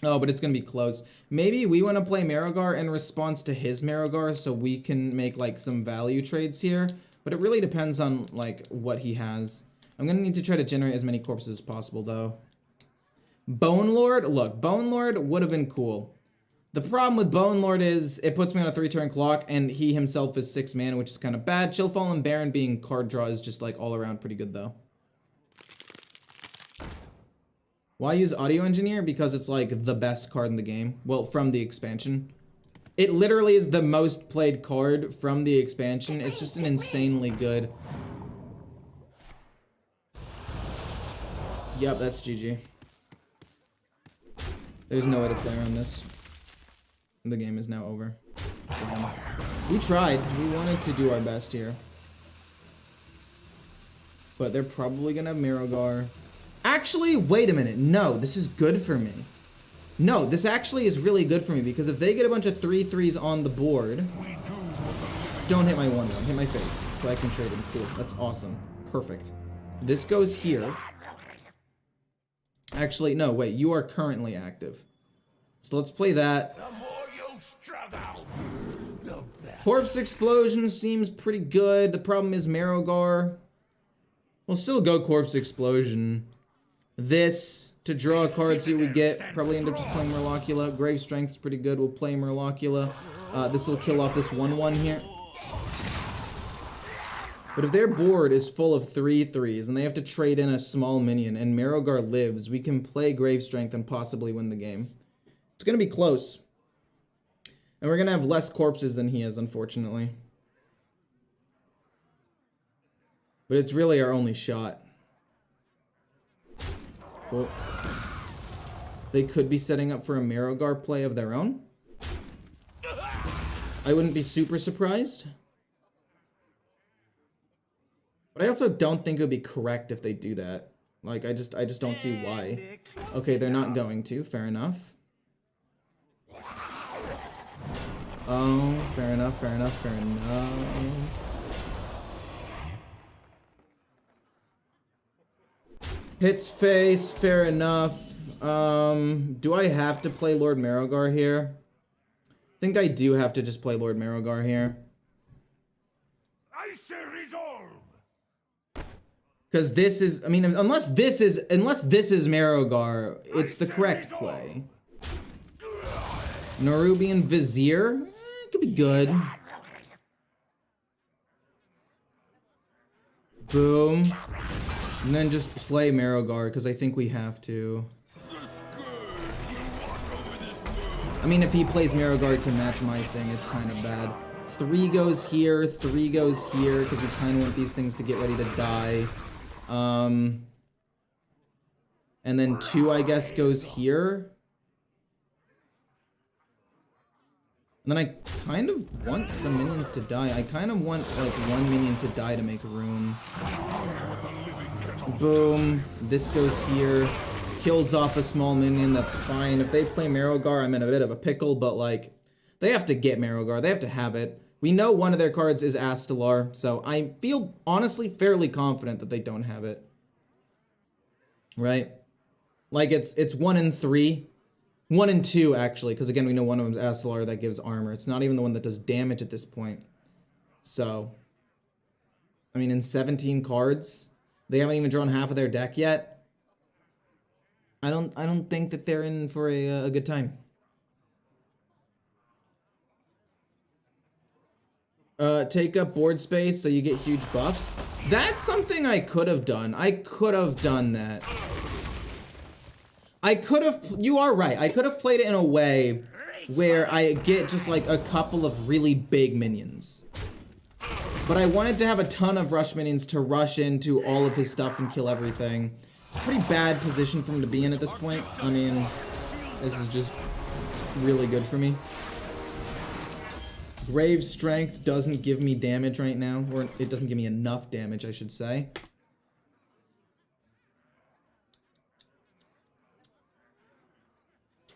Oh, but it's going to be close. Maybe we want to play Marrowgar in response to his Marrowgar so we can make like some value trades here. But it really depends on, like, what he has. I'm gonna need to try to generate as many corpses as possible, though. Bone Lord? Look, Bone Lord would have been cool. The problem with Bone Lord is it puts me on a 3-turn clock, and he himself is 6 mana, which is kind of bad. Chillfallen Baron being card draw is just, like, all around pretty good, though. Why use Audio Engineer? Because it's, like, the best card in the game. Well, from the expansion. It literally is the most played card from the expansion. It's just an insanely good. Yep, that's GG. There's no way to play around this. The game is now over. We tried. We wanted to do our best here. But they're probably gonna have Marrowgar. Actually, wait a minute. No, this is good for me. No, this actually is really good for me, because if they get a bunch of 3-3s on the board... Don't hit my 1-1, hit my face, so I can trade him. Cool, that's awesome. Perfect. This goes here. Actually, no, wait, you are currently active. So let's play that. The more you struggle, the better. Corpse Explosion seems pretty good. The problem is Marrowgar. We'll still go Corpse Explosion. This, to draw a card, see what we get. Probably end up just playing Murlocula. Grave Strength's pretty good. We'll play Murlocula. This will kill off this 1/1 here. But if their board is full of 3/3s and they have to trade in a small minion and Marrowgar lives, we can play Grave Strength and possibly win the game. It's going to be close. And we're going to have less corpses than he has, unfortunately. But it's really our only shot. Cool. They could be setting up for a Marrowgar play of their own. I wouldn't be super surprised. But I also don't think it would be correct if they do that. Like, I just don't see why. Okay, they're not going to. Fair enough. Oh, fair enough, fair enough, fair enough. Hits face, fair enough. Do I have to play Lord Marrowgar here? I think I do have to just play Lord Marrowgar here. I say resolve. Because this is, I mean, unless this is Marrowgar, it's the correct play. Nerubian Vizier, it could be good. Boom. And then just play Marrowgar, because I think we have to. I mean, if he plays Marrowgar to match my thing, it's kind of bad. 3 goes here, 3 goes here, because we kind of want these things to get ready to die. And then 2, I guess, goes here. And then I kind of want some minions to die. I kind of want, like, 1 minion to die to make room. Boom. This goes here. Kills off a small minion, that's fine. If they play Marrowgar, I'm in a bit of a pickle, but, like, they have to get Marrowgar. They have to have it. We know one of their cards is Astalar, so I feel, honestly, fairly confident that they don't have it. Right? Like, it's 1 in 3. 1 in 2, actually, because, again, we know one of them's Astalar that gives armor. It's not even the one that does damage at this point. So, I mean, in 17 cards, they haven't even drawn half of their deck yet. I don't think that they're in for a good time. Take up board space so you get huge buffs. That's something I could have done. I could have done that. I could have, you are right. I could have played it in a way where I get just like a couple of really big minions. But I wanted to have a ton of rush minions to rush into all of his stuff and kill everything. It's a pretty bad position for him to be in at this point. I mean, this is just really good for me. Grave Strength doesn't give me damage right now, or it doesn't give me enough damage, I should say.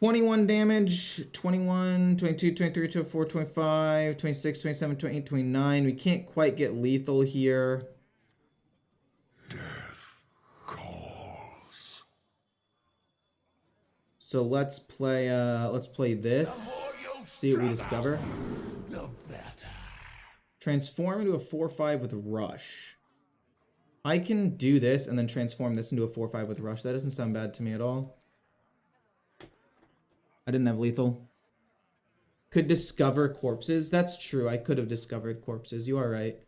$21 damage, 21, 22, 23, 24, 25, 26, 27, 28, 29. We can't quite get lethal here. Death calls. So let's play this. See what we discover. Transform into a 4/5 with Rush. I can do this and then transform this into a 4/5 with Rush. That doesn't sound bad to me at all. I didn't have lethal. Could discover corpses. That's true. I could have discovered corpses. You are right.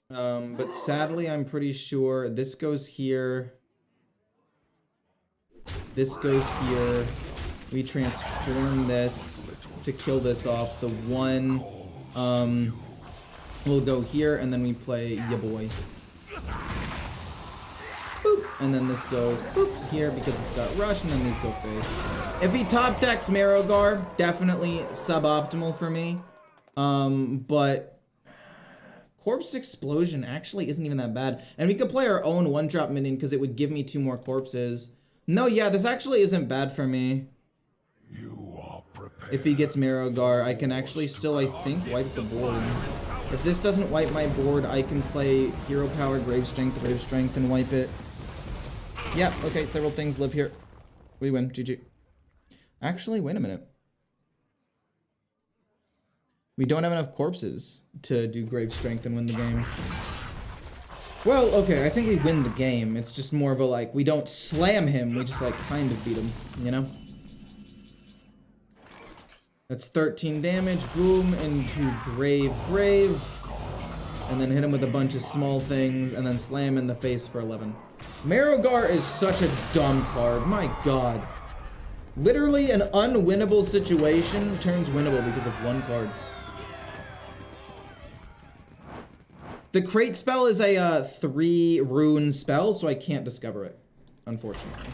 But sadly, I'm pretty sure this goes here. This goes here. We transform this to kill this off. The 1 will go here, and then we play ya boy. Boop. And then this goes boop here because it's got rush, and then these go face. If he top decks Marrowgar, definitely suboptimal for me. But Corpse Explosion actually isn't even that bad. And we could play our own 1-drop minion because it would give me 2 more corpses. No, yeah, this actually isn't bad for me. You are prepared. If he gets Marrowgar, I can actually still, I think, wipe the board. If this doesn't wipe my board, I can play Hero Power, Grave Strength, and wipe it. Yeah, okay, several things live here. We win, GG. Actually, wait a minute. We don't have enough corpses to do Grave Strength and win the game. Well, okay, I think we win the game. It's just more of a, like, we don't slam him, we just, like, kind of beat him, you know? That's 13 damage, boom, into Grave, and then hit him with a bunch of small things, and then slam in the face for 11. Marrowgar is such a dumb card, my god. Literally an unwinnable situation turns winnable because of one card. The crate spell is a 3 rune spell, so I can't discover it, unfortunately.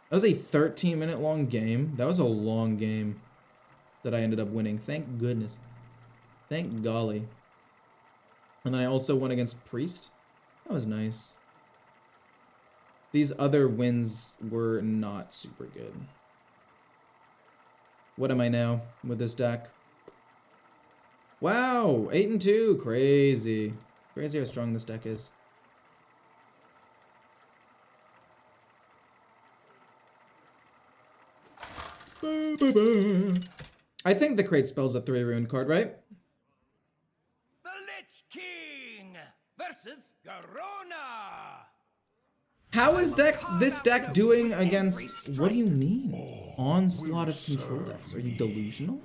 That was a 13-minute long game. That was a long game that I ended up winning. Thank goodness. Thank golly. And then I also won against Priest. That was nice. These other wins were not super good. What am I now with this deck? Wow, 8-2. Crazy. Crazy how strong this deck is. I think the crate spell's a 3 rune card, right? The Lich King versus Garona. How is this deck doing against... What do you mean? Onslaught of control decks. Are you delusional?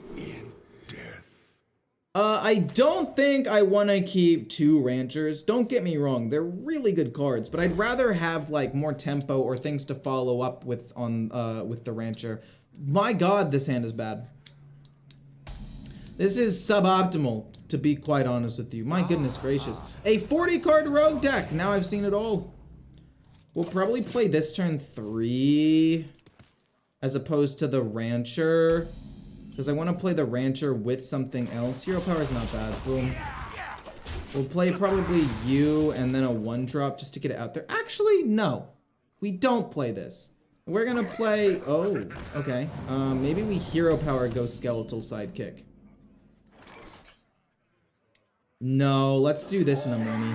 I don't think I want to keep 2 Ranchers. Don't get me wrong, they're really good cards, but I'd rather have like more tempo or things to follow up with with the Rancher. My god, this hand is bad. This is suboptimal, to be quite honest with you. My goodness gracious. A 40-card rogue deck. Now I've seen it all. We'll probably play this turn 3 as opposed to the Rancher, because I want to play the Rancher with something else. Hero Power is not bad. Boom. We'll play probably you and then a 1-drop just to get it out there. Actually, no. We don't play this. We're gonna play... Oh, okay. Maybe we Hero Power go Skeletal Sidekick. No, let's do this in a money.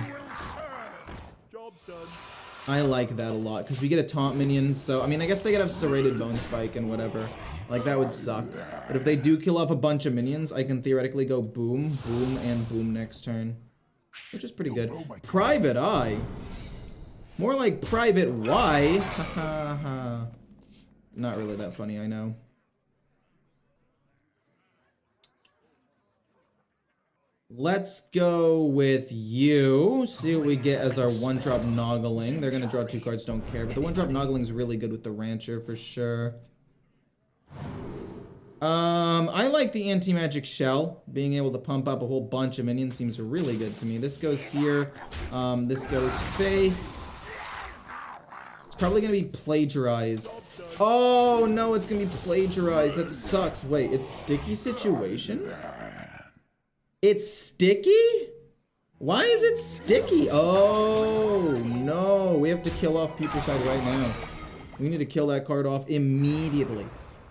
I like that a lot, because we get a taunt minion, so... I mean, I guess they could have Serrated Bone Spike and whatever. Like, that would suck. But if they do kill off a bunch of minions, I can theoretically go boom, boom, and boom next turn. Which is pretty good. Private Eye? More like Private Y. Ha ha ha. Not really that funny, I know. Let's go with you. See what we get as our 1-drop Noggling. They're gonna draw 2 cards, don't care. But the 1-drop Noggling is really good with the Rancher for sure. I like the Anti-Magic Shell. Being able to pump up a whole bunch of minions seems really good to me. This goes here. This goes face. Probably gonna be Plagiarize. Oh no, it's gonna be Plagiarize. That sucks. Wait, it's Sticky Situation? It's sticky? Why is it sticky? Oh no, we have to kill off Putricide right now. We need to kill that card off immediately.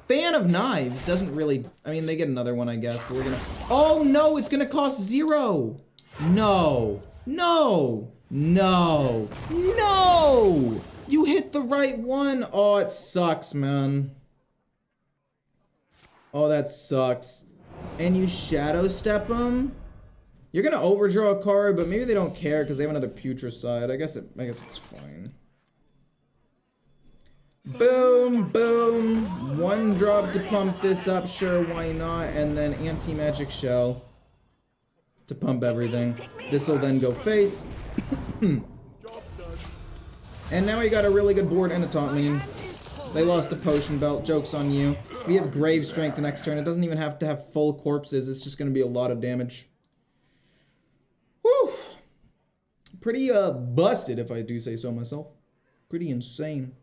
Fan of Knives doesn't really... I mean, they get another one, I guess, but we're gonna... Oh no, it's gonna cost 0. No. No. No. No! You hit the right one. Oh, it sucks, man. Oh, that sucks. And you Shadow Step them? You're gonna overdraw a card, but maybe they don't care because they have another Putricide. I guess it's fine. Boom, boom. 1-drop to pump this up, sure, why not? And then Anti-Magic Shell to pump everything. This will then go face. And now we got a really good board and a taunt minion. They lost a Potion Belt. Joke's on you. We have Grave Strength the next turn. It doesn't even have to have full corpses. It's just going to be a lot of damage. Whew. Pretty busted, if I do say so myself. Pretty insane.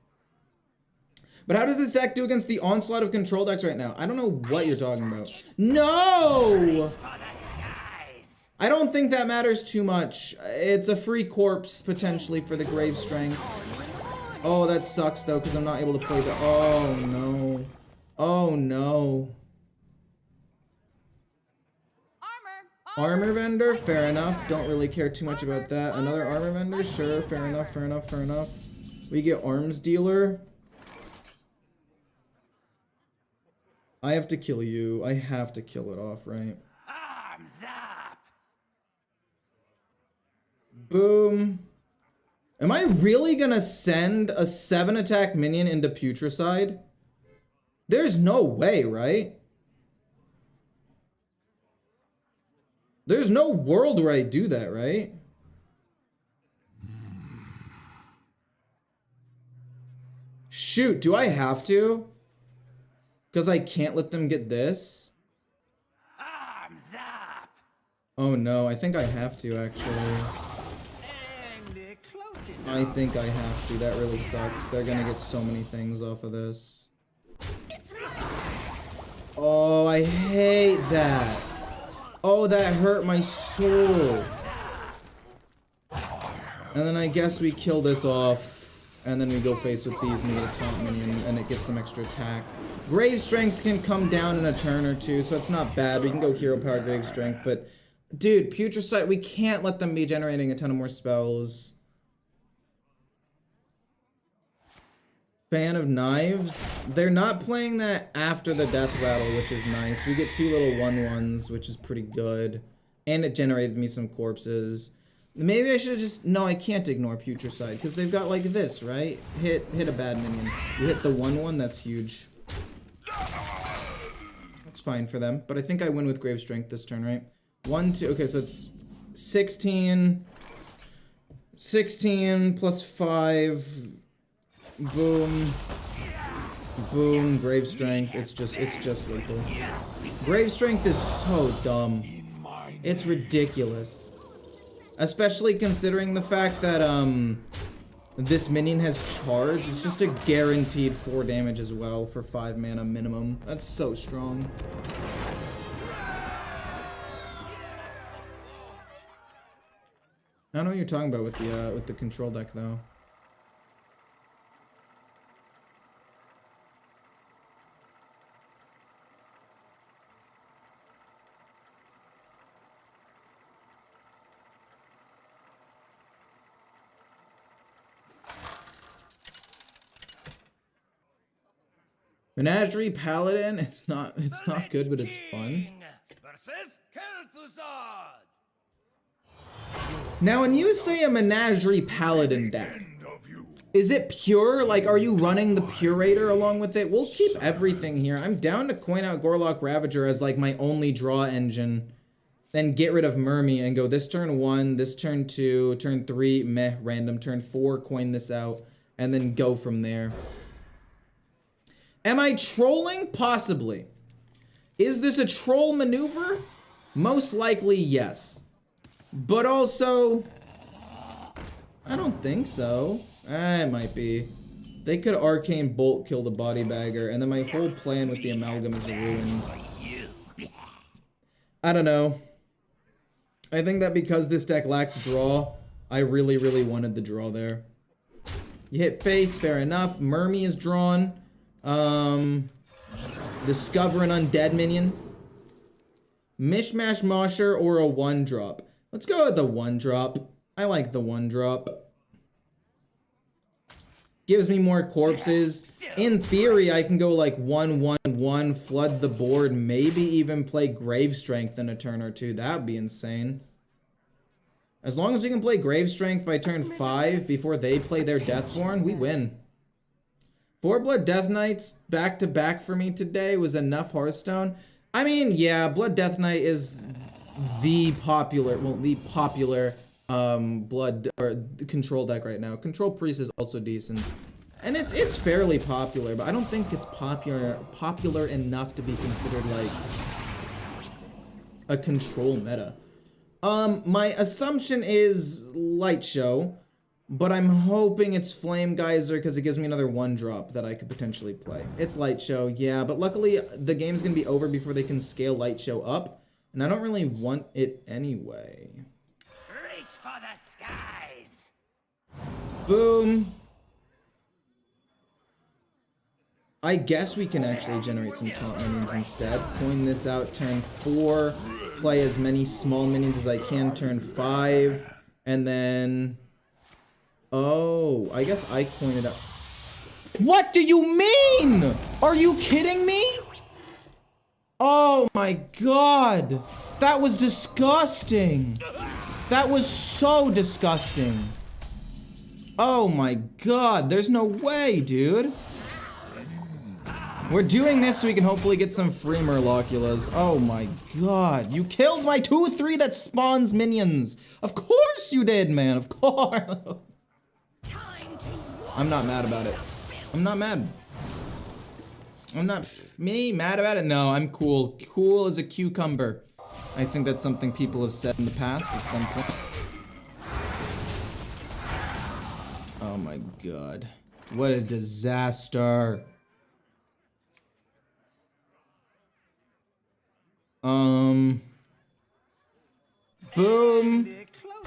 But how does this deck do against the onslaught of control decks right now? I don't know what you're talking about. No! I don't think that matters too much. It's a free corpse, potentially, for the Grave Strength. Oh, that sucks, though, because I'm not able to play the... Oh, no. Oh, no. Armor vendor, fair enough. Don't really care too much about that. Another armor vendor, sure, fair enough, fair enough, fair enough. We get arms dealer. I have to kill you. I have to kill it off, right? Arms up! Boom. Am I really gonna send a 7 attack minion into Putricide? There's no way, right? There's no world where I do that, right? Shoot, do I have to? Because I can't let them get this? Arms up! Oh no, I think I have to actually. And close enough. I think I have to. That really sucks. They're gonna get so many things off of this. Oh, I hate that. Oh, that hurt my soul. And then I guess we kill this off. And then we go face with these and we get a taunt minion and it gets some extra attack. Grave Strength can come down in a turn or two, so it's not bad. We can go Hero Power Grave Strength, but dude, Putricide, we can't let them be generating a ton of more spells. Fan of Knives. They're not playing that after the Death Rattle, which is nice. We get 2 little 1/1s, which is pretty good. And it generated me some corpses. Maybe I should have just... No, I can't ignore Putricide, because they've got like this, right? Hit a bad minion. You hit the 1/1, that's huge. That's fine for them, but I think I win with Grave Strength this turn, right? 1, 2, okay, so it's 16 plus 5, boom, boom, Grave Strength, it's just lethal. Grave Strength is so dumb. It's ridiculous. Especially considering the fact that, this minion has charge. It's just a guaranteed 4 damage as well for 5 mana minimum. That's so strong. I don't know what you're talking about with the control deck though. Menagerie Paladin, it's not good, but it's fun. Versus Kel'Thuzad. Now, when you say a Menagerie Paladin deck, is it pure? Like, are you running the Purator along with it? We'll keep everything here. I'm down to coin out Gorlock Ravager as like my only draw engine. Then get rid of Mermy and go this turn 1, this turn 2, turn 3, meh, random, turn 4, coin this out, and then go from there. Am I trolling? Possibly. Is this a troll maneuver? Most likely, yes. But also, I don't think so. It might be. They could Arcane Bolt kill the Body Bagger, and then my whole plan with the Amalgam is ruined. I don't know. I think that because this deck lacks draw, I really, really wanted the draw there. You hit face, fair enough. Mermy is drawn. Discover an undead minion. Mishmash Mosher or a 1-drop. Let's go with the 1-drop. I like the 1-drop. Gives me more corpses. In theory, I can go like 1/1/1, flood the board, maybe even play Grave Strength in a turn or 2. That would be insane. As long as we can play Grave Strength by turn 5 before they play their Deathborn, we win. 4 Blood Death Knights back to back for me today was enough Hearthstone. I mean, yeah, Blood Death Knight is the popular blood or control deck right now. Control Priest is also decent. And it's fairly popular, but I don't think it's popular enough to be considered like a control meta. My assumption is Light Show. But I'm hoping it's Flame Geyser because it gives me another 1-drop that I could potentially play. It's Light Show, yeah, but luckily the game's gonna be over before they can scale Light Show up, and I don't really want it anyway. Reach for the skies. Boom. I guess we can actually generate some top minions instead. Coin this out turn 4. Play as many small minions as I can turn 5. And then... Oh, I guess I coin it up. What do you mean? Are you kidding me? Oh my god. That was disgusting. That was so disgusting. Oh my god. There's no way, dude. We're doing this so we can hopefully get some free Murloculas. Oh my god. You killed my 2/3 that spawns minions. Of course you did, man. Of course. I'm not mad about it. I'm not mad. I'm not mad about it. No, I'm cool. Cool as a cucumber. I think that's something people have said in the past at some point. Oh my god. What a disaster. Boom.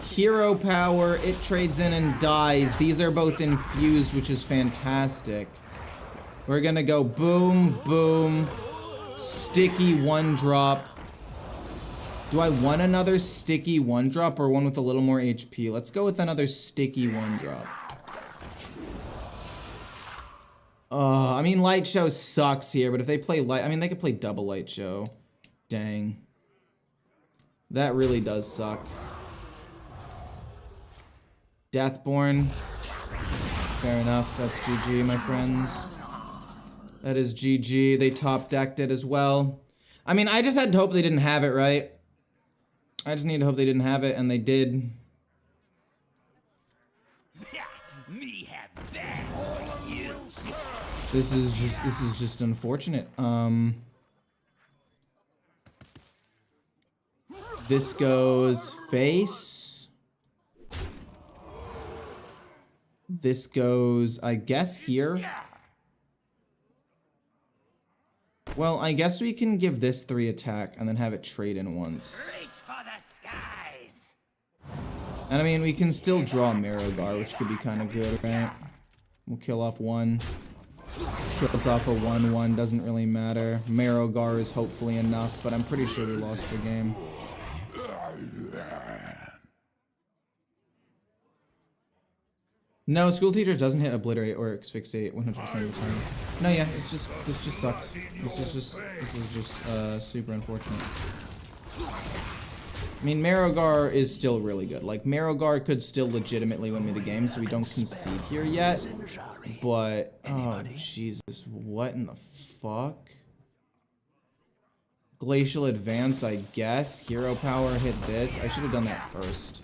Hero power. It trades in and dies. These are both infused, which is fantastic. We're gonna go boom, boom. Sticky 1-drop. Do I want another sticky 1-drop or one with a little more HP? Let's go with another sticky 1-drop. I mean, Light Show sucks here, but if they play Light... I mean, they could play double Light Show. Dang. That really does suck. Deathborn. Fair enough. That's GG, my friends. That is GG. They top decked it as well. I mean, I just had to hope they didn't have it, right? I just need to hope they didn't have it, and they did. Me have that for you. This is just unfortunate. This goes face. This goes, I guess, here. Well, I guess we can give this 3 attack and then have it trade in once. Reach for the skies. And I mean, we can still draw Marrowgar, which could be kind of good, right? We'll kill off 1. Kills off a 1/1, doesn't really matter. Marrowgar is hopefully enough, but I'm pretty sure we lost the game. No, school teacher doesn't hit obliterate or asphyxiate 100% of the time. No, yeah, this just sucked. This was just super unfortunate. I mean, Marrowgar is still really good. Like, Marrowgar could still legitimately win me the game, so we don't concede here yet. But, oh, Jesus, what in the fuck? Glacial Advance, I guess. Hero Power hit this. I should have done that first.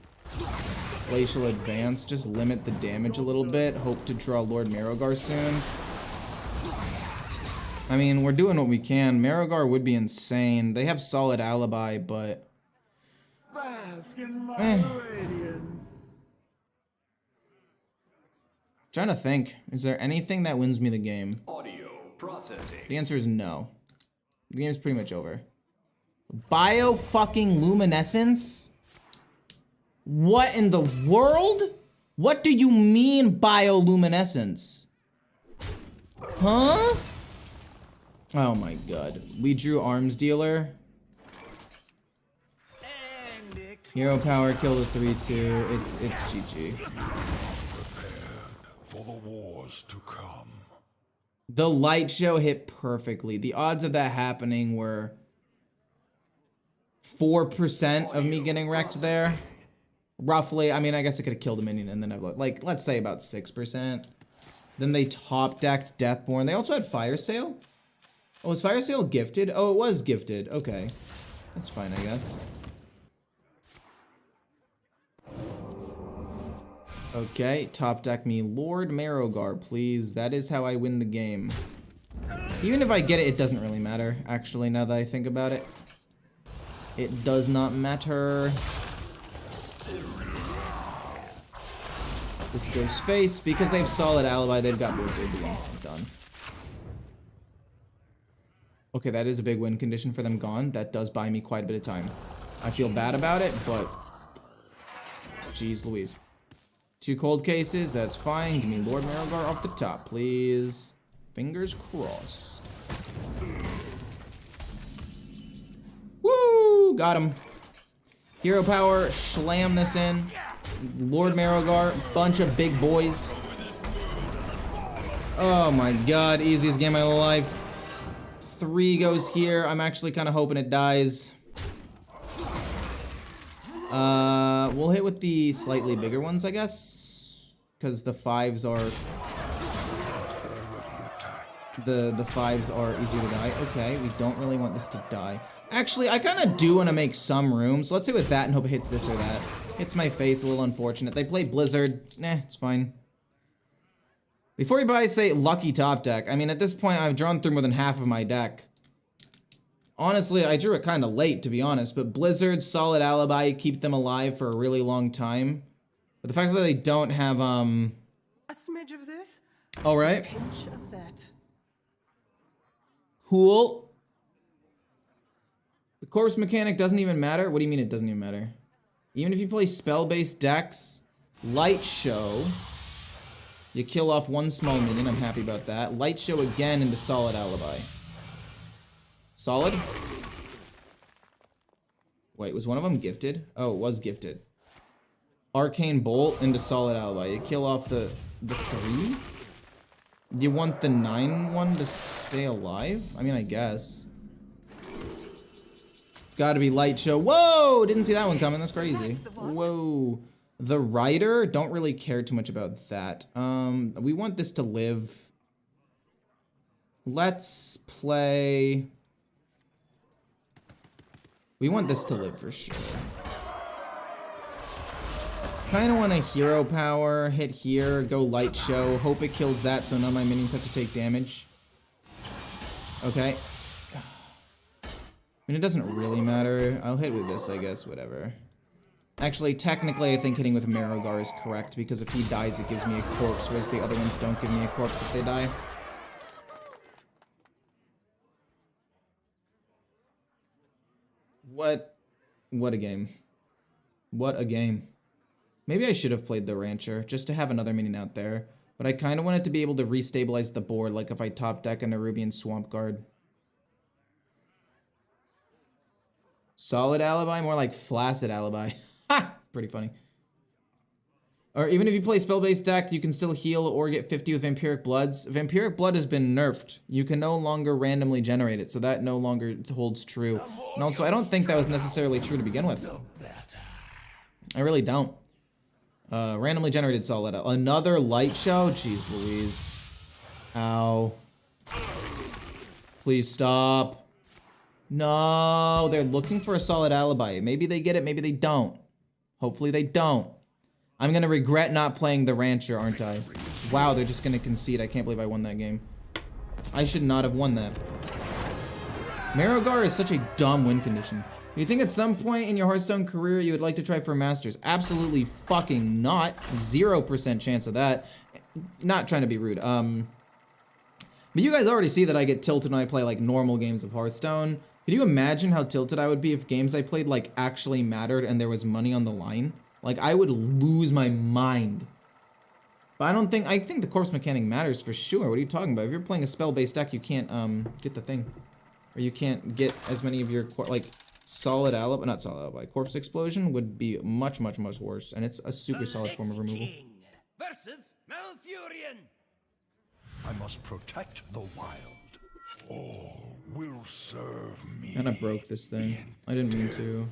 Glacial Advance, just limit the damage a little bit. Hope to draw Lord Marrowgar soon. I mean, we're doing what we can. Marrowgar would be insane. They have solid alibi, but... Trying to think. Is there anything that wins me the game? Audio processing. The answer is no. The game is pretty much over. Bio-fucking-luminescence? What in the world? What do you mean bioluminescence? Huh? Oh my god. We drew Arms Dealer. Hero power, kill the 3/2. It's GG. For the wars to come. The Light Show hit perfectly. The odds of that happening were 4% of me getting wrecked there. Roughly, I mean, I guess I could have killed a minion and then I've like, let's say about 6%. Then they top decked Deathborn. They also had Fire Sale. Oh, was Fire Sale gifted? Oh, it was gifted. Okay. That's fine, I guess. Okay, top deck me Lord Marrowgar, please. That is how I win the game. Even if I get it, it doesn't really matter, actually, now that I think about it. It does not matter. This goes face. Because they have solid alibi, they've got Blizzard Beams. Done. Okay, that is a big win condition for them gone. That does buy me quite a bit of time. I feel bad about it, but... Jeez Louise. 2 cold cases, that's fine. Give me Lord Marrowgar off the top, please. Fingers crossed. Woo! Got him. Hero power, slam this in. Lord Marrowgar, bunch of big boys. Oh my god, easiest game of my life. 3 goes here. I'm actually kind of hoping it dies. We'll hit with the slightly bigger ones, I guess. Because the 5s are... The 5s are easier to die. Okay, we don't really want this to die. Actually, I kind of do want to make some room. So let's hit with that and hope it hits this or that. Hits my face, a little unfortunate. They play Blizzard. Nah, it's fine. Before you buy, say lucky top deck. I mean, at this point, I've drawn through more than half of my deck. Honestly, I drew it kind of late, to be honest. But Blizzard, solid alibi, keep them alive for a really long time. But the fact that they don't have, A smidge of this. all right. Pinch of that. Cool. The corpse mechanic doesn't even matter? What do you mean it doesn't even matter? Even if you play spell-based decks, Light Show, you kill off 1 small minion. I'm happy about that. Light Show again into solid alibi. Solid? Wait, was one of them gifted? Oh, it was gifted. Arcane Bolt into solid alibi. You kill off the 3? Do you want the 9 one to stay alive? I mean, I guess. It's gotta be Light Show. Whoa! Didn't see that one coming. That's crazy. Whoa. The Rider, don't really care too much about that. We want this to live. Let's play... We want this to live for sure. Kinda want a hero power, hit here, go Light Show, hope it kills that so none of my minions have to take damage. Okay. I mean, it doesn't really matter. I'll hit with this, I guess, whatever. Actually, technically, I think hitting with Marrowgar is correct, because if he dies, it gives me a corpse, whereas the other ones don't give me a corpse if they die. What a game. What a game. Maybe I should have played the Rancher, just to have another minion out there. But I kind of wanted to be able to restabilize the board, like if I top deck a Nerubian Swamp Guard. Solid alibi? More like flaccid alibi. Ha! Pretty funny. Or even if you play spell-based deck, you can still heal or get 50 with Vampiric Bloods. Vampiric Blood has been nerfed. You can no longer randomly generate it, so that no longer holds true. And also, I don't think that was necessarily true to begin with. I really don't. Randomly generated solid. Another Light Show? Jeez Louise. Ow. Please stop. No, they're looking for a solid alibi. Maybe they get it, maybe they don't. Hopefully they don't. I'm gonna regret not playing the Rancher, aren't I? Wow, they're just gonna concede. I can't believe I won that game. I should not have won that. Marrowgar is such a dumb win condition. Do you think at some point in your Hearthstone career you would like to try for Masters? Absolutely fucking not. 0% chance of that. Not trying to be rude. But you guys already see that I get tilted when I play like normal games of Hearthstone. Could you imagine how tilted I would be if games I played like actually mattered and there was money on the line? Like, I would lose my mind. But I think the corpse mechanic matters for sure. What are you talking about? If you're playing a spell-based deck, you can't, get the thing. Or you can't get as many of your, like, solid alibi, not solid alibi, corpse explosion would be much, much, much worse. And it's a super solid form of removal. King versus Malfurion. I must protect the wild. All will serve me. And I broke this thing. I didn't mean to.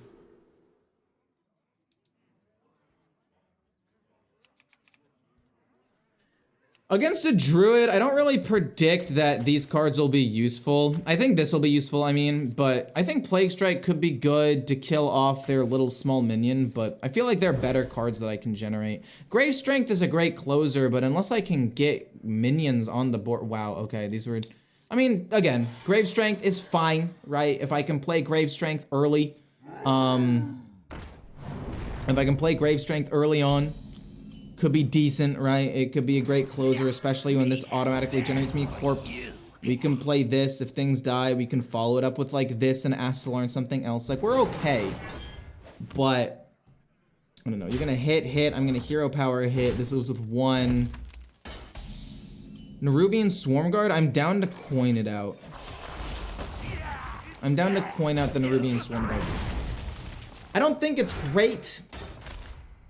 Against a Druid, I don't really predict that these cards will be useful. I think this will be useful, I mean, but I think Plague Strike could be good to kill off their little small minion, but I feel like there are better cards that I can generate. Grave Strength is a great closer, but unless I can get minions on the board... Wow, okay, these were... I mean, again, Grave Strength is fine, right? If I can play Grave Strength early, if I can play Grave Strength early on, could be decent, right? It could be a great closer, especially when this automatically generates me corpse. We can play this. If things die, we can follow it up with like this and Astalar and something else. Like, we're okay. But, I don't know. You're gonna hit. I'm gonna hero power a hit. This was with 1. Nerubian Swarmguard, I'm down to coin it out. I'm down to coin out the Nerubian Swarmguard. I don't think it's great.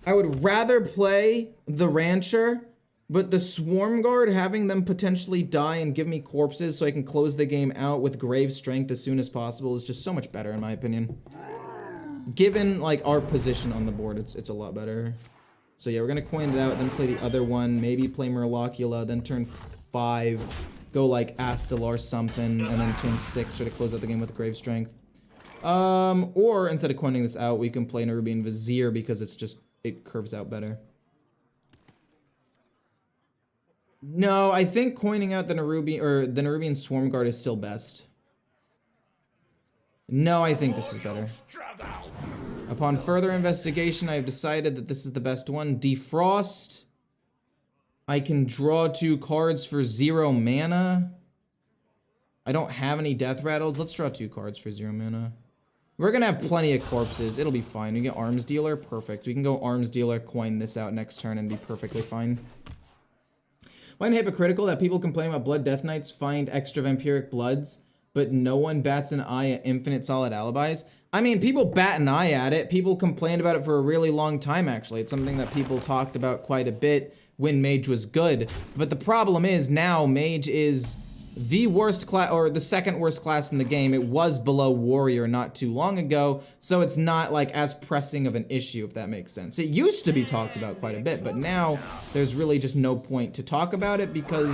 I would rather play the Rancher, but the Swarmguard, having them potentially die and give me corpses so I can close the game out with Grave Strength as soon as possible is just so much better in my opinion. Given like our position on the board, it's a lot better. So yeah, we're gonna coin it out, then play the other one, maybe play Murloc, then turn 5, go like Astalar something, and then turn 6 try to close out the game with Grave Strength. Or instead of coining this out, we can play Nerubian Vizier because it curves out better. No, I think coining out the Nerubian Swarmguard is still best. No, I think this is better. Upon further investigation, I have decided that this is the best one. Defrost. I can draw 2 cards for 0 mana. I don't have any Death Rattles. Let's draw 2 cards for 0 mana. We're gonna have plenty of corpses. It'll be fine. We get Arms Dealer. Perfect. We can go Arms Dealer, coin this out next turn, and be perfectly fine. Find hypocritical that people complain about Blood Death Knights find extra Vampiric Bloods, but no one bats an eye at Infinite Solid Alibis. I mean, people bat an eye at it. People complained about it for a really long time, actually. It's something that people talked about quite a bit when Mage was good. But the problem is now Mage is the worst class, or the second worst class in the game. It was below Warrior not too long ago, so it's not like as pressing of an issue, if that makes sense. It used to be talked about quite a bit, but now there's really just no point to talk about it because,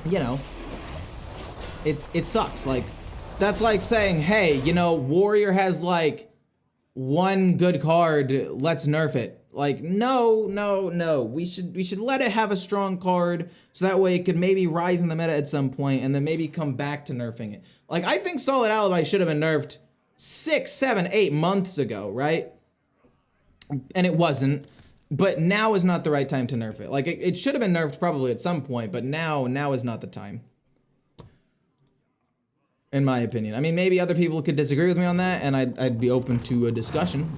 you know, it sucks. Like, that's like saying, hey, you know, Warrior has like 1 good card, let's nerf it. Like, no. We should let it have a strong card so that way it could maybe rise in the meta at some point and then maybe come back to nerfing it. Like, I think Solid Alibi should have been nerfed 6, 7, 8 months ago, right? And it wasn't. But now is not the right time to nerf it. Like, it should have been nerfed probably at some point, but now is not the time. In my opinion. I mean, maybe other people could disagree with me on that, and I'd be open to a discussion.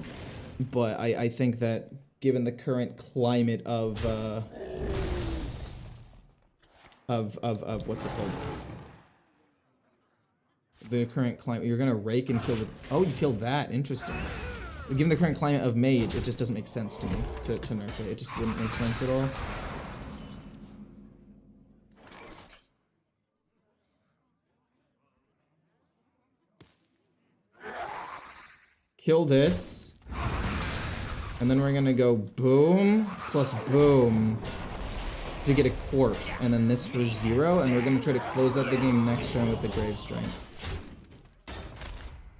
But I think that given the current climate of what's it called? The current climate, you're gonna rake and kill the, oh, you killed that, interesting. Given the current climate of Mage, it just doesn't make sense to me to nerf it. It just wouldn't make sense at all. Kill this. And then we're gonna go boom plus boom to get a corpse. And then this for 0. And we're gonna try to close out the game next turn with the Grave Strength.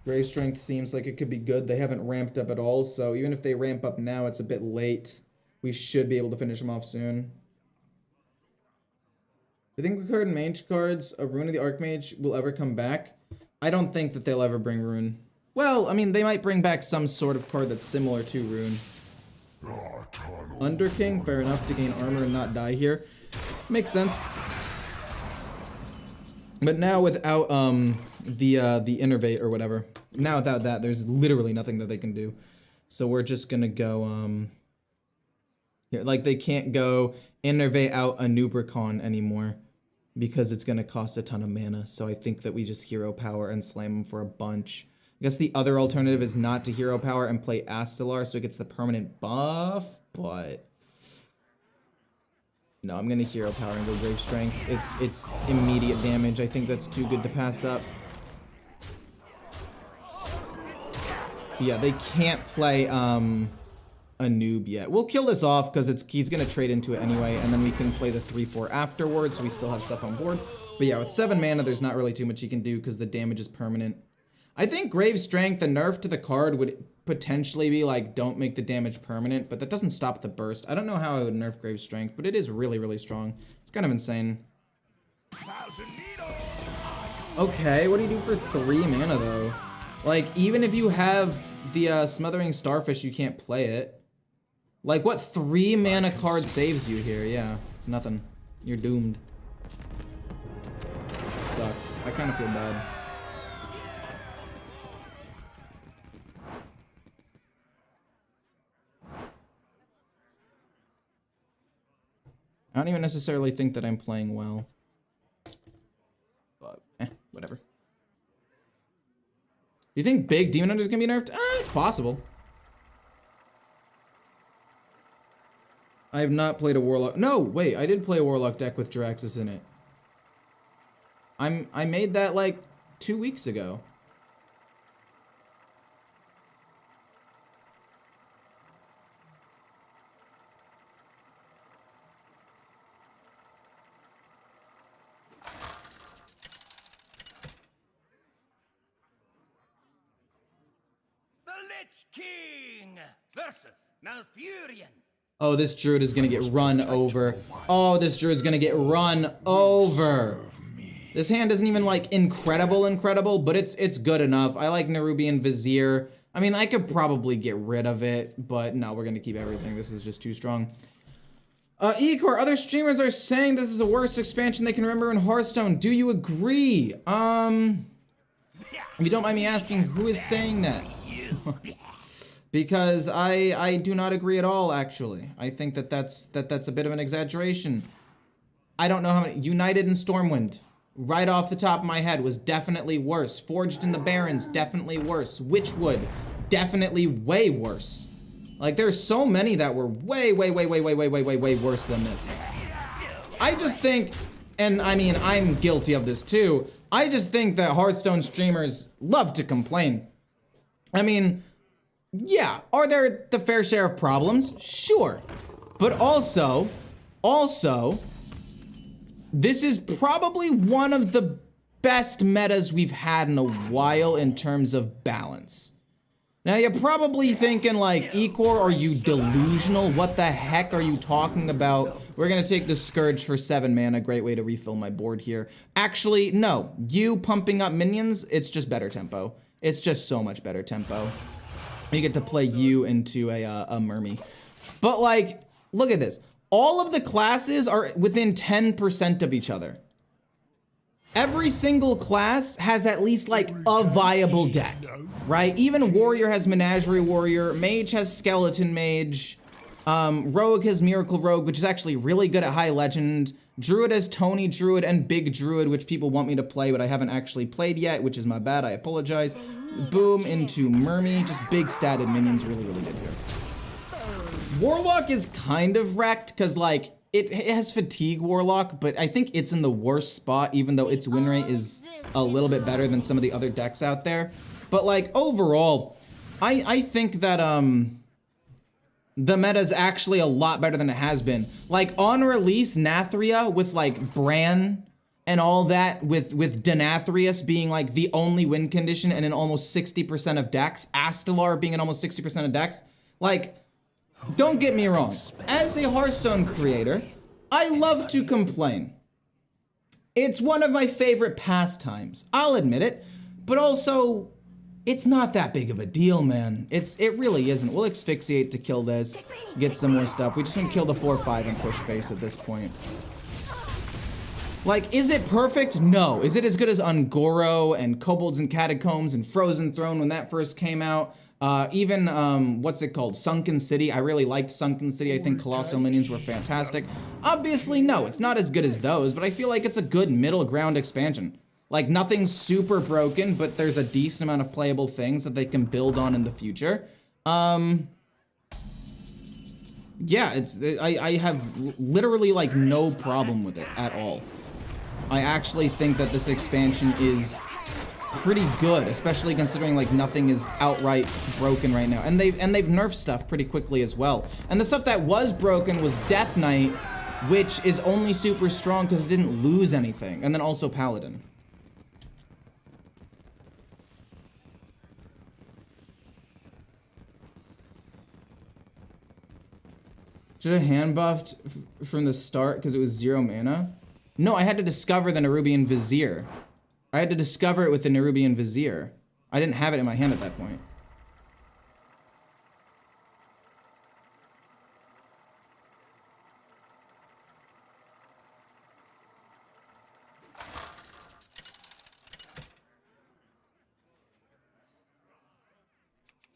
Grave Strength seems like it could be good. They haven't ramped up at all. So even if they ramp up now, it's a bit late. We should be able to finish them off soon. I think recurrent Mage cards, a Rune of the Archmage, will ever come back. I don't think that they'll ever bring Rune. Well, I mean, they might bring back some sort of card that's similar to Rune. Underking, fair enough, to gain armor and not die here. Makes sense. But now without the Innervate or whatever, now without that, there's literally nothing that they can do. So we're just gonna go here, like they can't go Innervate out a Nubricon anymore because it's gonna cost a ton of mana. So I think that we just hero power and slam them for a bunch. I guess the other alternative is not to hero power and play Astalar so it gets the permanent buff, but no, I'm gonna hero power and go Grave Strength. It's immediate damage. I think that's too good to pass up. But yeah, they can't play a noob yet. We'll kill this off because he's gonna trade into it anyway, and then we can play the 3/4 afterwards, so we still have stuff on board. But yeah, with 7 mana, there's not really too much he can do because the damage is permanent. I think Grave Strength, the nerf to the card would potentially be like, don't make the damage permanent, but that doesn't stop the burst. I don't know how I would nerf Grave Strength, but it is really, really strong. It's kind of insane. Okay, what do you do for 3 mana though? Like, even if you have the Smothering Starfish, you can't play it. Like, what 3 mana card saves you here? Yeah, it's nothing. You're doomed. It sucks. I kind of feel bad. I don't even necessarily think that I'm playing well. But, whatever. Do you think Big Demon Hunter's gonna be nerfed? It's possible. I have not played a Warlock. No, wait, I did play a Warlock deck with Jiraxis in it. I made that like 2 weeks ago. The Lich King versus Malfurion. Oh, this Druid is gonna get run over. Oh, this Druid's gonna get run over. This hand isn't even like incredible, but it's good enough. I like Nerubian Vizier. I mean, I could probably get rid of it, but no, we're gonna keep everything. This is just too strong. Ecore, other streamers are saying this is the worst expansion they can remember in Hearthstone. Do you agree? If you don't mind me asking, who is saying that? Because I do not agree at all, actually. I think that's a bit of an exaggeration. I don't know how many. United and Stormwind, right off the top of my head, was definitely worse. Forged in the Barrens, definitely worse. Witchwood, definitely way worse. Like, there's so many that were way worse than this. I just think, and I mean, I'm guilty of this too, I just think that Hearthstone streamers love to complain. I mean, yeah, are there the fair share of problems? Sure. But also, this is probably one of the best metas we've had in a while in terms of balance. Now, you're probably thinking like, Ecore, are you delusional? What the heck are you talking about? We're gonna take the Scourge for 7 mana, great way to refill my board here. Actually, no, you pumping up minions, it's just better tempo. It's just so much better tempo. You get to play you into a Mermy. But like, look at this. All of the classes are within 10% of each other. Every single class has at least like a viable deck, right? Even Warrior has Menagerie Warrior, Mage has Skeleton Mage, Rogue has Miracle Rogue, which is actually really good at High Legend. Druid has Tony Druid and Big Druid, which people want me to play, but I haven't actually played yet, which is my bad, I apologize. Boom, into Mermy, just big statted minions, really good here. Warlock is kind of wrecked, because like, it has Fatigue Warlock, but I think it's in the worst spot, even though its win rate is a little bit better than some of the other decks out there. But like, overall, I think that, the meta is actually a lot better than it has been. Like, on release, Nathria with like Bran and all that, with Denathrius being like the only win condition and in almost 60% of decks, Astalar being in almost 60% of decks, like, don't get me wrong, as a Hearthstone creator, I love to complain. It's one of my favorite pastimes, I'll admit it, but also, it's not that big of a deal, man. It really isn't. We'll asphyxiate to kill this, get some more stuff. We just want to kill the 4/5 and push face at this point. Like, is it perfect? No. Is it as good as Ungoro and Kobolds and Catacombs and Frozen Throne when that first came out? Even, what's it called? Sunken City. I really liked Sunken City. I think Colossal Minions were fantastic. Obviously, no, it's not as good as those, but I feel like it's a good middle ground expansion. Like, nothing's super broken, but there's a decent amount of playable things that they can build on in the future. Yeah, I have literally, like, no problem with it at all. I actually think that this expansion is pretty good, especially considering like nothing is outright broken right now. And they've nerfed stuff pretty quickly as well. And the stuff that was broken was Death Knight, which is only super strong because it didn't lose anything. And then also Paladin. Should have hand buffed from the start because it was 0 mana? No, I had to discover the Nerubian Vizier. I had to discover it with the Nerubian Vizier. I didn't have it in my hand at that point.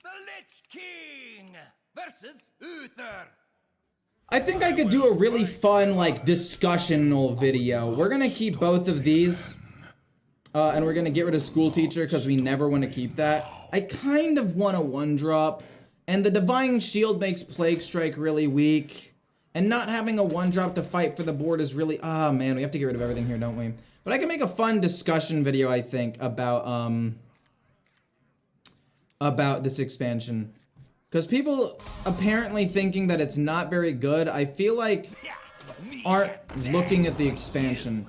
The Lich King versus Uther. I think I could do a really fun, like, discussional video. We're gonna keep both of these. And we're gonna get rid of School Teacher because we never want to keep that. I kind of want a 1-drop. And the Divine Shield makes Plague Strike really weak. And not having a 1-drop to fight for the board is really... Ah, man, we have to get rid of everything here, don't we? But I can make a fun discussion video, I think, about this expansion. Because people apparently thinking that it's not very good, I feel like aren't looking at the expansion.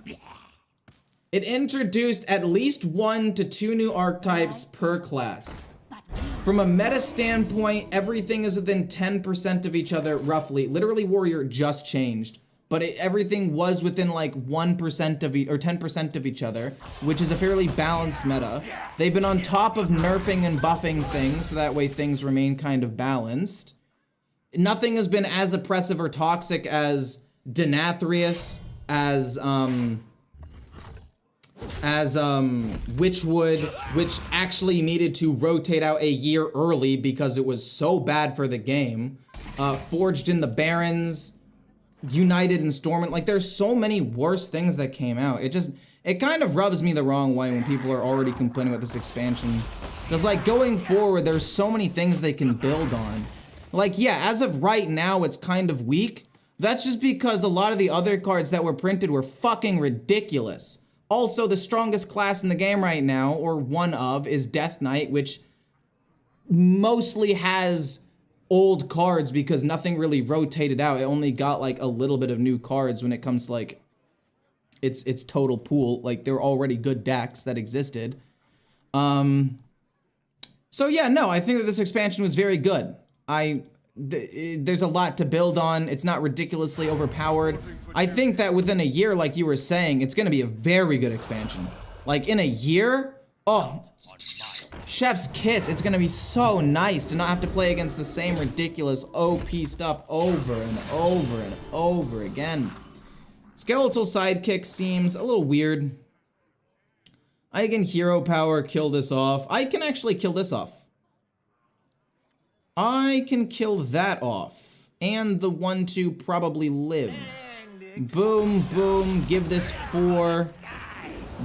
It introduced at least 1 to 2 new archetypes per class. From a meta standpoint, everything is within 10% of each other, roughly. Literally, Warrior just changed. But everything was within like 1% of or 10% of each other, which is a fairly balanced meta. They've been on top of nerfing and buffing things, so that way things remain kind of balanced. Nothing has been as oppressive or toxic as Denathrius, as Witchwood, which actually needed to rotate out a year early because it was so bad for the game. Forged in the Barrens, United and Stormont. Like, there's so many worse things that came out. It kind of rubs me the wrong way when people are already complaining about this expansion. Because, like, going forward, there's so many things they can build on. Like, yeah, as of right now, it's kind of weak. That's just because a lot of the other cards that were printed were fucking ridiculous. Also, the strongest class in the game right now, or one of, is Death Knight, which mostly has old cards because nothing really rotated out. It only got like a little bit of new cards when it comes to like its total pool. Like, there were already good decks that existed. So yeah, no, I think that this expansion was very good. There's a lot to build on. It's not ridiculously overpowered. I think that within a year, like you were saying, it's going to be a very good expansion. Like, in a year, oh, chef's kiss. It's going to be so nice to not have to play against the same ridiculous OP stuff over and over and over again. Skeletal Sidekick seems a little weird. I can hero power kill this off. I can actually kill this off. I can kill that off. And the 1/2 probably lives. Boom, boom. Give this 4.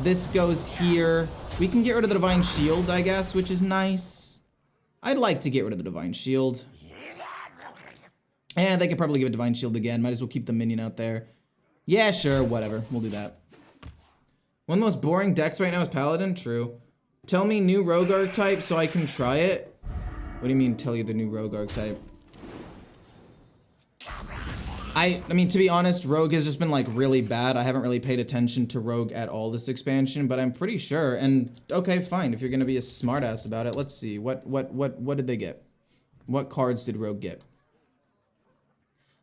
This goes here. We can get rid of the Divine Shield, I guess, which is nice. I'd like to get rid of the Divine Shield. And they could probably give a Divine Shield again. Might as well keep the minion out there. Yeah, sure, whatever. We'll do that. One of the most boring decks right now is Paladin. True. Tell me new rogue archetype so I can try it. What do you mean, tell you the new rogue archetype? I mean, to be honest, rogue has just been like really bad. I haven't really paid attention to rogue at all this expansion, but I'm pretty sure. And okay, fine. If you're gonna be a smartass about it, let's see. What did they get? What cards did rogue get?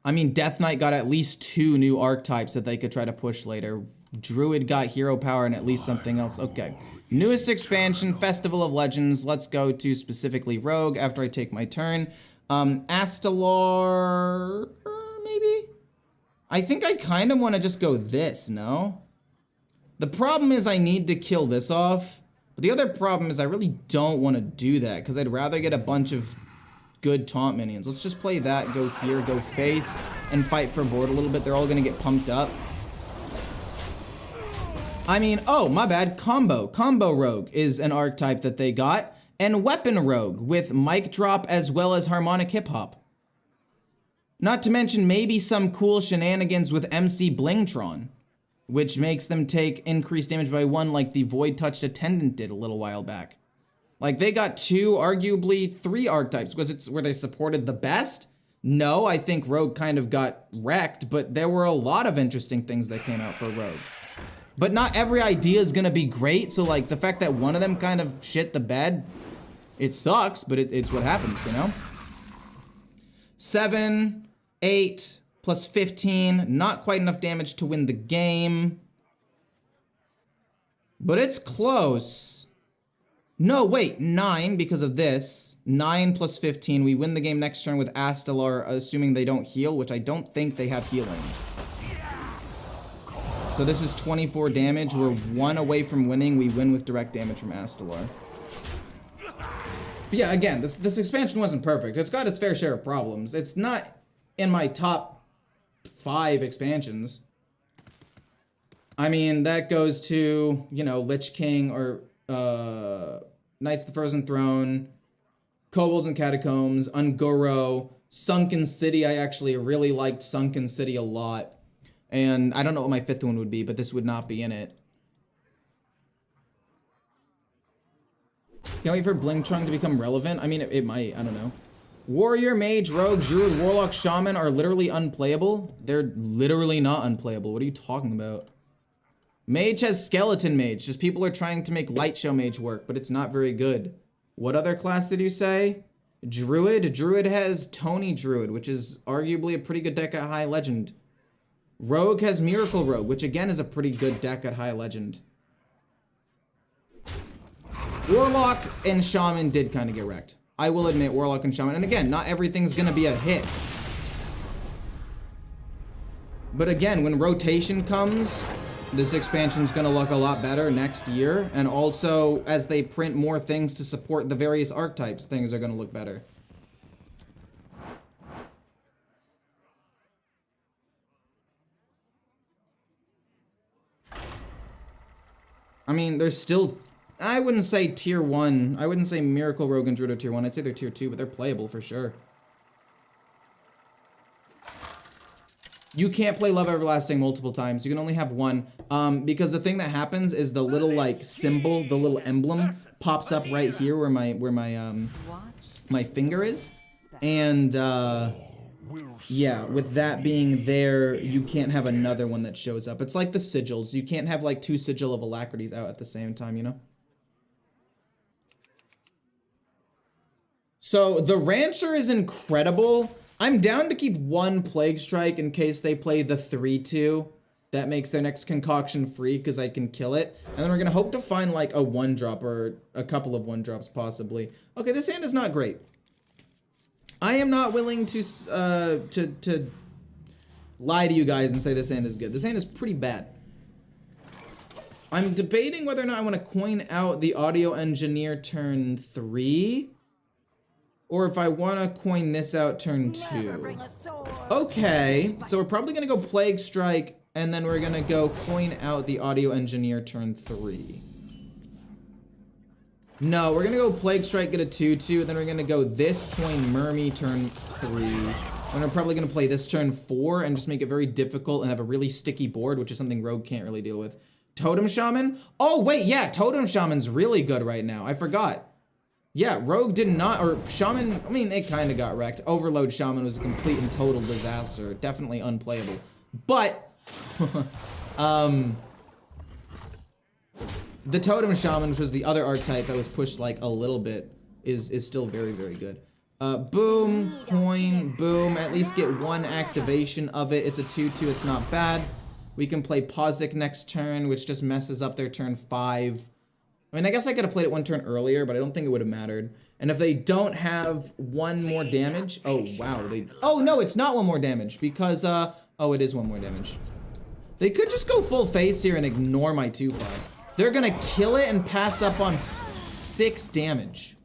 I mean, Death Knight got at least 2 new archetypes that they could try to push later. Druid got hero power and at least something else. Okay. Newest expansion, Festival of Legends. Let's go to specifically Rogue after I take my turn. Astalar, maybe? I think I kind of want to just go this, no? The problem is I need to kill this off. But the other problem is I really don't want to do that because I'd rather get a bunch of good taunt minions. Let's just play that, go here, go face, and fight for board a little bit. They're all going to get pumped up. I mean, oh, my bad, Combo. Combo Rogue is an archetype that they got. And Weapon Rogue with Mic Drop as well as Harmonic Hip Hop. Not to mention maybe some cool shenanigans with MC Blingtron, which makes them take increased damage by 1 like the Void Touched Attendant did a little while back. Like, they got 2, arguably 3 archetypes. Were they supported the best? No, I think Rogue kind of got wrecked, but there were a lot of interesting things that came out for Rogue. But not every idea is gonna be great, so like the fact that one of them kind of shit the bed, it sucks, but it's what happens, you know? 7, 8, plus 15, not quite enough damage to win the game. But it's close. No, wait, 9 because of this. 9 plus 15, we win the game next turn with Astalar, assuming they don't heal, which I don't think they have healing. So this is 24 damage. We're 1 away from winning. We win with direct damage from Astalar. But yeah, again, this expansion wasn't perfect. It's got its fair share of problems. It's not in my top 5 expansions. I mean, that goes to, you know, Lich King or Knights of the Frozen Throne, Kobolds and Catacombs, Ungoro, Sunken City. I actually really liked Sunken City a lot. And I don't know what my 5th one would be, but this would not be in it. Can't wait for Blinktrunk to become relevant. I mean, it might. I don't know. Warrior, Mage, Rogue, Druid, Warlock, Shaman are literally unplayable. They're literally not unplayable. What are you talking about? Mage has Skeleton Mage. Just people are trying to make Light Show Mage work, but it's not very good. What other class did you say? Druid. Druid has Tony Druid, which is arguably a pretty good deck at High Legend. Rogue has Miracle Rogue, which again is a pretty good deck at High Legend. Warlock and Shaman did kind of get wrecked. I will admit, Warlock and Shaman. And again, not everything's going to be a hit. But again, when rotation comes, this expansion's going to look a lot better next year. And also, as they print more things to support the various archetypes, things are going to look better. I mean, there's still... I wouldn't say tier 1. I wouldn't say Miracle Rogue and Druid are tier 1. I'd say they're tier 2, but they're playable for sure. You can't play Love Everlasting multiple times. You can only have one. Because the thing that happens is the little like symbol, the little emblem pops up right here where my finger is. And yeah, with that being there, you can't have another one that shows up. It's like the sigils. You can't have like 2 Sigil of Alacrities out at the same time, you know? So the Rancher is incredible. I'm down to keep 1 Plague Strike in case they play the 3/2. That makes their next concoction free because I can kill it. And then we're going to hope to find like a 1-drop or a couple of 1-drops possibly. Okay, this hand is not great. I am not willing to lie to you guys and say this hand is good. This hand is pretty bad. I'm debating whether or not I want to coin out the Audio Engineer turn 3. Or if I want to coin this out turn 2. Okay, so we're probably going to go Plague Strike, and then we're going to go coin out the Audio Engineer turn 3. No, we're going to go Plague Strike, get a 2/2, and then we're going to go this coin Mermy turn 3. And we're probably going to play this turn 4 and just make it very difficult and have a really sticky board, which is something Rogue can't really deal with. Totem Shaman? Oh, wait, yeah, Totem Shaman's really good right now. I forgot. Yeah, Rogue did not, or Shaman, I mean, it kind of got wrecked. Overload Shaman was a complete and total disaster. Definitely unplayable. But, the Totem Shaman, which was the other archetype that was pushed like a little bit, is still very, very good. Boom, coin, boom. At least get 1 activation of it. It's a 2/2, it's not bad. We can play Pozic next turn, which just messes up their turn 5. I mean, I guess I could have played it 1 turn earlier, but I don't think it would have mattered. And if they don't have 1 more damage... Oh, wow. Oh, no, it's not 1 more damage because... Oh, it is 1 more damage. They could just go full face here and ignore my 2/5. They're going to kill it and pass up on 6 damage.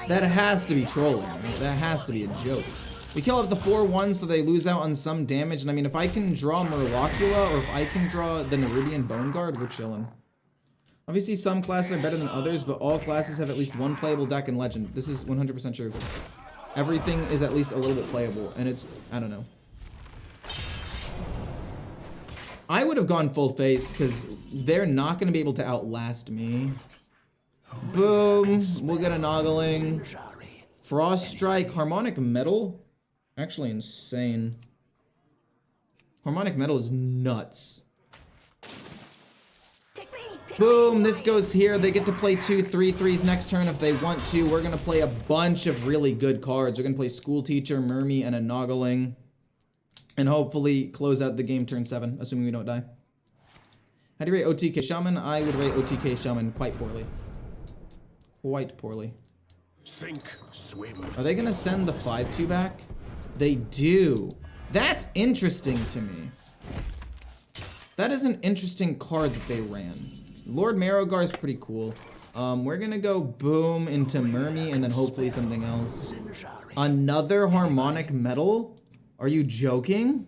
That has to be trolling. Right? That has to be a joke. We kill up the 4/1 so they lose out on some damage. And I mean, if I can draw Murlocula or if I can draw the Nerubian Bone Guard, we're chilling. Obviously, some classes are better than others, but all classes have at least 1 playable deck in Legend. This is 100% true. Everything is at least a little bit playable, and it's... I don't know. I would have gone full face, because they're not going to be able to outlast me. Boom. We'll get a Noggling. Frost Strike. Harmonic Metal? Actually insane. Harmonic Metal is nuts. Boom, this goes here. They get to play 2 3/3s next turn if they want to. We're going to play a bunch of really good cards. We're going to play School Teacher, Mermy, and a Noggling. And hopefully close out the game turn 7, assuming we don't die. How do you rate OTK Shaman? I would rate OTK Shaman quite poorly. Quite poorly. Sink, swim. Are they going to send the 5/2 back? They do. That's interesting to me. That is an interesting card that they ran. Lord Marrowgar is pretty cool. We're gonna go boom into Mermy and then hopefully something else. Another Harmonic Metal? Are you joking?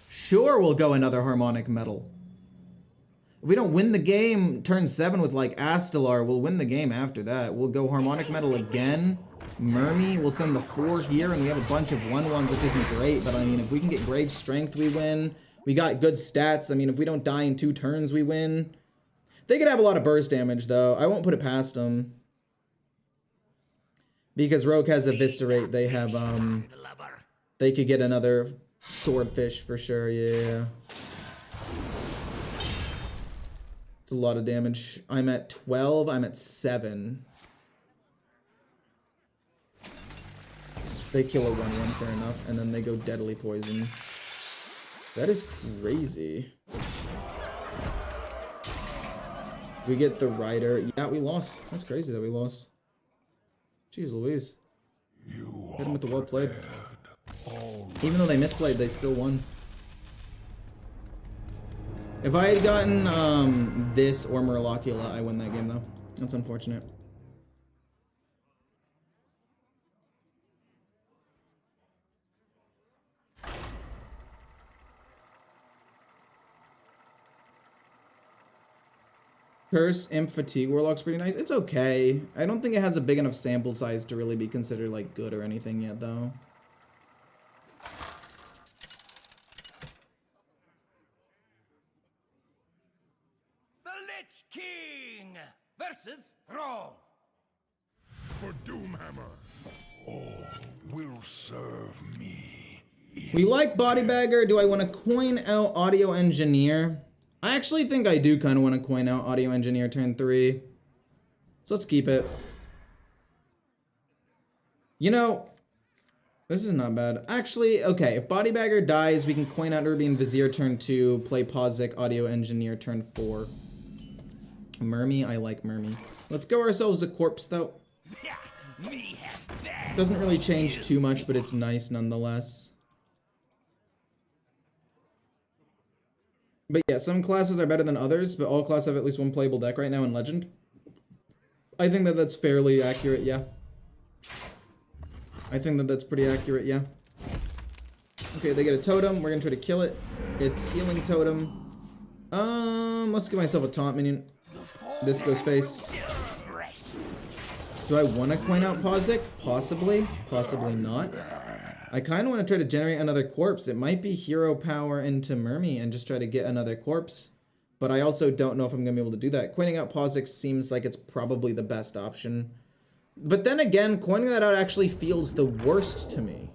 Sure, we'll go another Harmonic Metal. If we don't win the game turn 7 with like Astelar, we'll win the game after that. We'll go Harmonic Metal again. Mermy, we'll send the 4 here, and we have a bunch of 1/1s, which isn't great, but I mean, if we can get Grave Strength, we win. We got good stats. I mean, if we don't die in 2 turns, we win. They could have a lot of burst damage, though. I won't put it past them. Because Rogue has Eviscerate, they have, they could get another Swordfish for sure, yeah. It's a lot of damage. I'm at 12, I'm at 7. They kill a 1/1, fair enough, and then they go Deadly Poison. That is crazy. We get the Rider. Yeah, we lost. That's crazy that we lost. Jeez Louise. Hit him with the well played. Even though they misplayed, they still won. If I had gotten this or Murlocula, I win that game though. That's unfortunate. Curse, Imp, Fatigue, Warlock's pretty nice. It's okay. I don't think it has a big enough sample size to really be considered like good or anything yet though. The Lich King versus Thrall. For Doomhammer, all will serve me. We like Bodybagger. Do I want to coin out Audio Engineer? I actually think I do kind of want to coin out Audio Engineer turn 3. So let's keep it. You know, this is not bad. Actually, okay, if Bodybagger dies, we can coin out Urbian Vizier turn 2, play Pozic, Audio Engineer turn 4. Mermy, I like Mermy. Let's go ourselves a corpse though. Doesn't really change too much, but it's nice nonetheless. But yeah, some classes are better than others, but all classes have at least one playable deck right now in Legend. I think that that's fairly accurate, yeah. I think that that's pretty accurate, yeah. Okay, they get a totem. We're gonna try to kill it. It's healing totem. Let's give myself a taunt minion. This goes face. Do I want to coin out Pozic? Possibly. Possibly not. I kind of want to try to generate another corpse. It might be hero power into Mermy and just try to get another corpse. But I also don't know if I'm going to be able to do that. Coining out Pozic seems like it's probably the best option. But then again, coining that out actually feels the worst to me.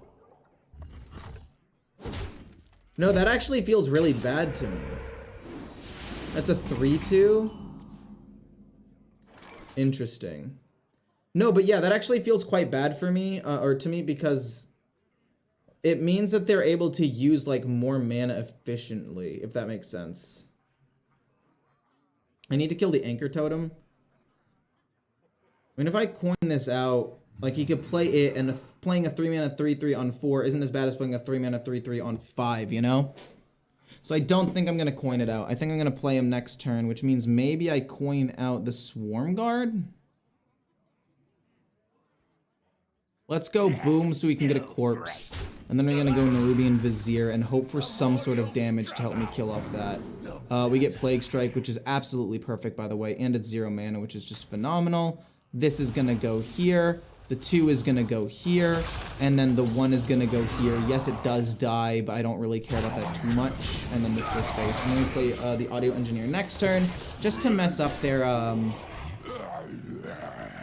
No, that actually feels really bad to me. That's a 3/2. Interesting. No, but yeah, that actually feels quite bad for me, or to me, because it means that they're able to use like more mana efficiently, if that makes sense. I need to kill the Anchor Totem. I mean, if I coin this out, like he could play it, and playing a 3-mana 3/3 on 4 isn't as bad as playing a 3-mana 3/3 on 5, you know? So I don't think I'm going to coin it out. I think I'm going to play him next turn, which means maybe I coin out the Swarm Guard. Let's go boom so we can get a corpse. And then we're going to go Nerubian Vizier and hope for some sort of damage to help me kill off that. We get Plague Strike, which is absolutely perfect, by the way. And it's 0 mana, which is just phenomenal. This is going to go here. The 2 is going to go here. And then the 1 is going to go here. Yes, it does die, but I don't really care about that too much. And then this goes face. I'm going to play the Audio Engineer next turn, just to mess up their...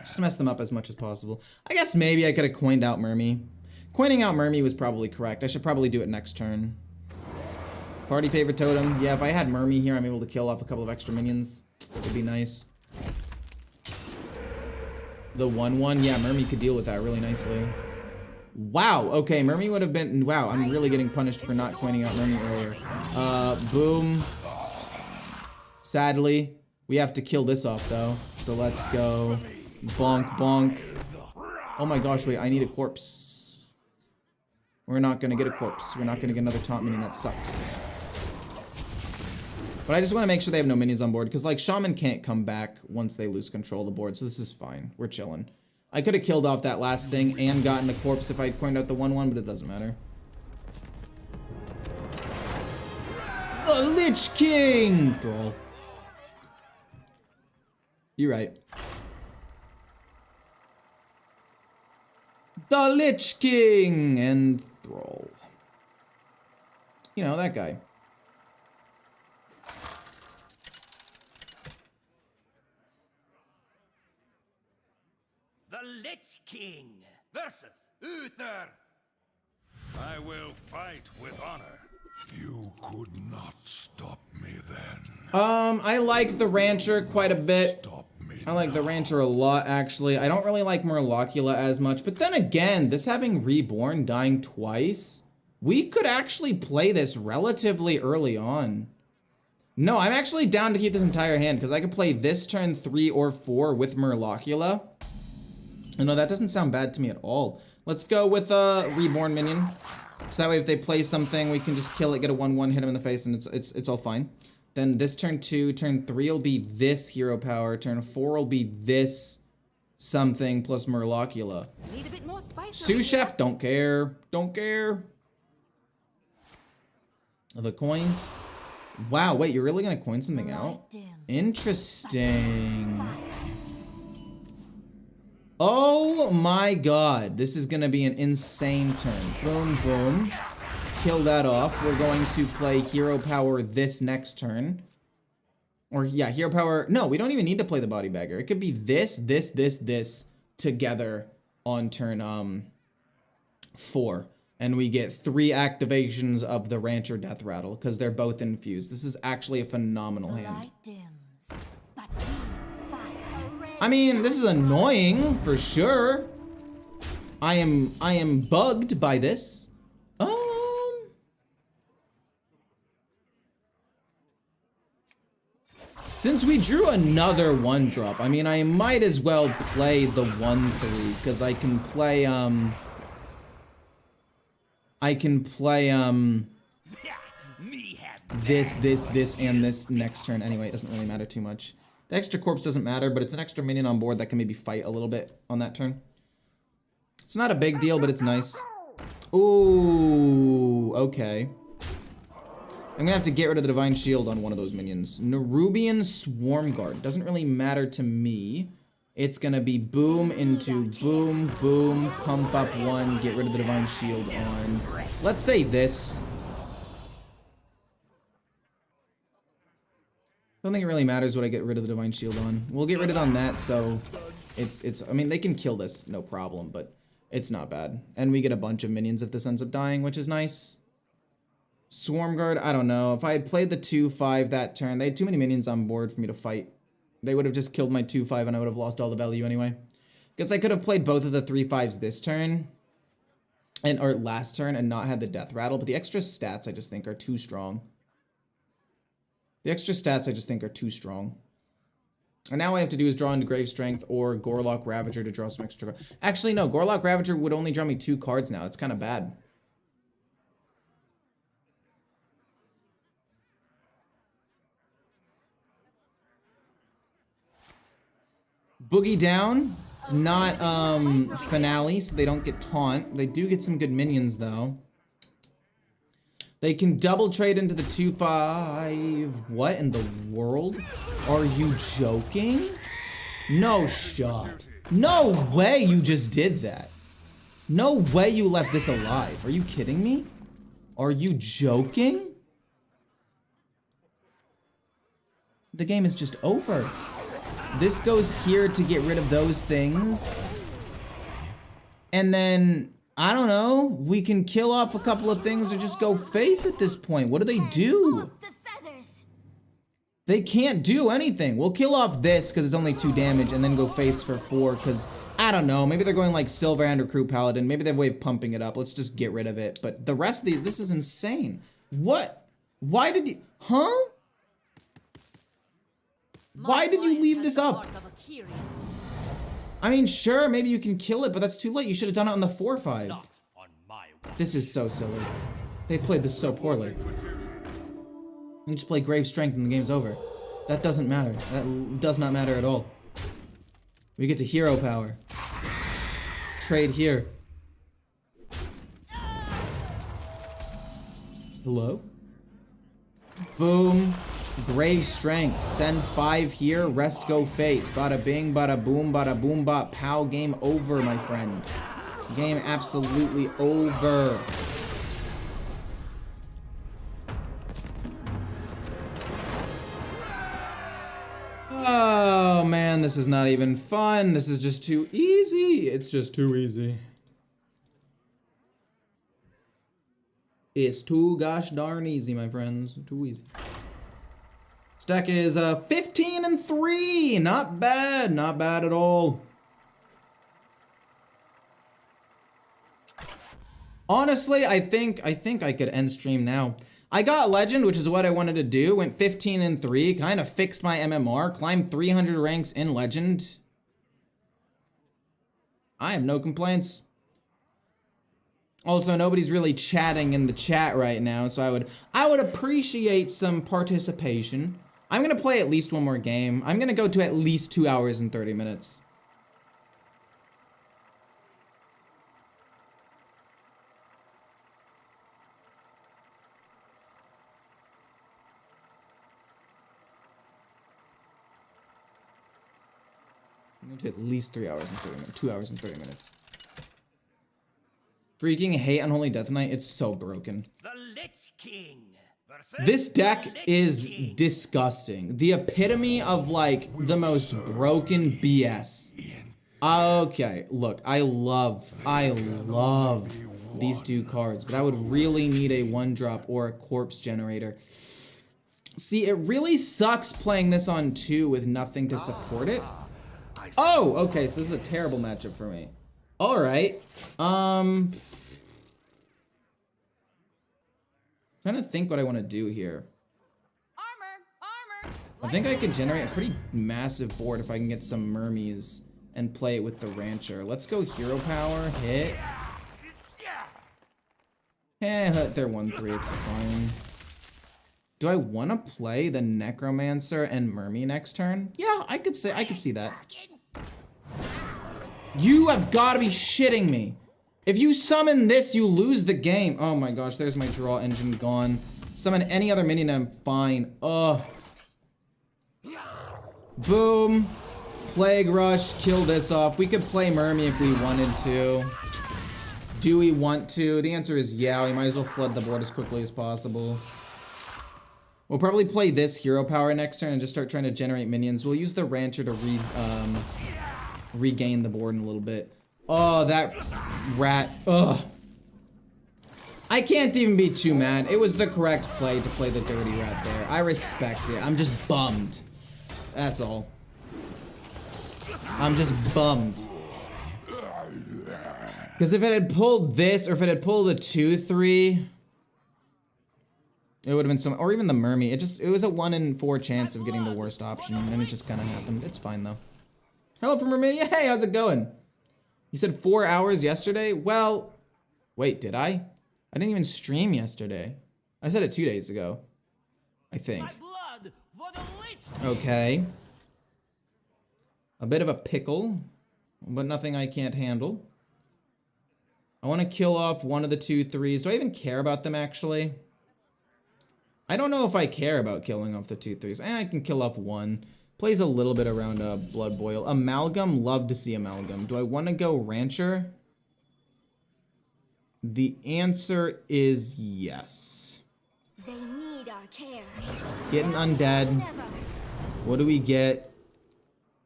just to mess them up as much as possible. I guess maybe I could have coined out Mermy. Coining out Mermy was probably correct. I should probably do it next turn. Party favorite totem. Yeah, if I had Mermy here, I'm able to kill off a couple of extra minions. It would be nice. The 1/1. Yeah, Mermy could deal with that really nicely. Wow. Okay, Mermy would have been... Wow, I'm really getting punished for not coining out Mermy earlier. Boom. Sadly, we have to kill this off, though. So let's go. Bonk, bonk. Oh my gosh, wait, I need a corpse. We're not gonna get a corpse. We're not gonna get another taunt minion. That sucks. But I just want to make sure they have no minions on board, because like Shaman can't come back once they lose control of the board, so this is fine. We're chilling. I could have killed off that last thing and gotten a corpse if I'd coined out the 1/1, but it doesn't matter. The Lich King! Thrall. You're right. The Lich King and Thrall. You know, that guy. The Lich King versus Uther. I will fight with honor. You could not stop me then. I like the Rancher quite a bit. Stop me. I like the Rancher a lot, actually. I don't really like Murloccula as much, but then again, this having Reborn dying twice, we could actually play this relatively early on. No, I'm actually down to keep this entire hand, because I could play this turn 3 or 4 with Murloccula. No, that doesn't sound bad to me at all. Let's go with a Reborn minion. So that way if they play something, we can just kill it, get a 1/1, hit him in the face, and it's all fine. Then this turn 2, turn 3 will be this hero power, turn 4 will be this something plus Murloccula. Need a bit more spice. Sous Chef, don't care. Don't care. The coin. Wow, wait, you're really gonna coin something out? Interesting. Oh my god, this is gonna be an insane turn. Boom, boom. Kill that off. We're going to play hero power this next turn. Or yeah, hero power. No, we don't even need to play the body bagger. It could be this together on turn 4. And we get 3 activations of the Rancher Death Rattle because they're both infused. This is actually a phenomenal hand. I mean, this is annoying for sure. I am bugged by this. Since we drew another 1-drop, I mean, I might as well play the 1/3 because I can play this, and this next turn. Anyway, it doesn't really matter too much. The extra corpse doesn't matter, but it's an extra minion on board that can maybe fight a little bit on that turn. It's not a big deal, but it's nice. Ooh, okay. I'm gonna have to get rid of the Divine Shield on one of those minions. Nerubian Swarmguard. Doesn't really matter to me. It's gonna be boom into boom, boom, pump up 1, get rid of the Divine Shield on. Let's say this. I don't think it really matters what I get rid of the Divine Shield on. We'll get rid of it on that, so I mean, they can kill this, no problem, but it's not bad. And we get a bunch of minions if this ends up dying, which is nice. Swarmguard, I don't know. If I had played the 2/5 that turn, they had too many minions on board for me to fight. They would have just killed my 2/5 and I would have lost all the value anyway. Guess I could have played both of the 3/5s this turn, or last turn, and not had the Death Rattle, but the extra stats I just think are too strong. The extra stats I just think are too strong. And now all I have to do is draw into Grave Strength or Gorlock Ravager to draw some extra. Actually, no, Gorlock Ravager would only draw me 2 cards now. It's kind of bad. Boogie Down. It's not Finale, so they don't get Taunt. They do get some good minions, though. They can double trade into the 2/5. What in the world? Are you joking? No shot. No way you just did that. No way you left this alive. Are you kidding me? Are you joking? The game is just over. This goes here to get rid of those things. And then, I don't know, we can kill off a couple of things or just go face at this point. What do they do? They can't do anything. We'll kill off this because it's only 2 damage and then go face for 4 because, I don't know, maybe they're going like Silverhand or Crew Paladin. Maybe they have a way of pumping it up. Let's just get rid of it. But the rest of these, this is insane. What? Why did you, huh? Why did you leave this up? I mean, sure, maybe you can kill it, but that's too late. You should have done it on the 4/5. This is so silly. They played this so poorly. You just play Grave Strength and the game's over. That doesn't matter. That does not matter at all. We get to hero power. trade here. Hello? Boom. Grave Strength. Send 5 here. Rest go face. Bada bing, bada boom, bot. Pow. Game over, my friend. Game absolutely over. Oh man, this is not even fun. This is just too easy. It's just too easy. It's too gosh darn easy, my friends. Too easy. This deck is 15-3. Not bad. Not bad at all. Honestly, I think I could end stream now. I got Legend, which is what I wanted to do. Went 15-3. Kind of fixed my MMR. Climbed 300 ranks in Legend. I have no complaints. Also, nobody's really chatting in the chat right now, so I would appreciate some participation. I'm gonna play at least one more game. I'm gonna go to at least 2 hours and 30 minutes. I'm going to at least 3 hours and 30 minutes. 2 hours and 30 minutes. Freaking hate Unholy Death Knight. It's so broken. The Lich King versus This deck the Lich is King. disgusting. The epitome of like the most broken BS. Okay, look, I love these 2 cards, but I would really need a 1-drop or a corpse generator. See, it really sucks playing this on 2 with nothing to support it. Oh, okay, so this is a terrible matchup for me. All right. Trying to think what I want to do here. Armor! I think I could generate a pretty massive board if I can get some Mermies and play it with the Rancher. Let's go Hero Power, hit. They're 1-3, it's fine. Do I want to play the Necromancer and Mermy next turn? Yeah, I could see that. You have got to be shitting me. If you summon this, you lose the game. Oh my gosh, there's my draw engine gone. Summon any other minion, I'm fine. Ugh. Boom. Plague Rush, kill this off. We could play Mermy if we wanted to. Do we want to? The answer is yeah, we might as well flood the board as quickly as possible. We'll probably play this Hero Power next turn and just start trying to generate minions. We'll use the Rancher to regain the board in a little bit. Oh, that rat. Ugh. I can't even be too mad. It was the correct play to play the dirty rat there. I respect it. I'm just bummed. That's all. I'm just bummed. Because if it had pulled this, or if it had pulled a 2-3, it would have been so, or even the Mermy. It was a 1 in 4 chance of getting the worst option, and it just kind of happened. It's fine though. Hello from Romania. Hey, how's it going? You said 4 hours yesterday? Well, wait, did I? I didn't even stream yesterday. I said it 2 days ago, I think. My blood for the Lich King. Okay. A bit of a pickle, but nothing I can't handle. I want to kill off one of the 2-3s. Do I even care about them, actually? I don't know if I care about killing off the 2-3s. I can kill off one. Plays a little bit around Blood Boil. Amalgam, love to see Amalgam. Do I want to go Rancher? The answer is yes. They need our care. Getting Undead. What do we get?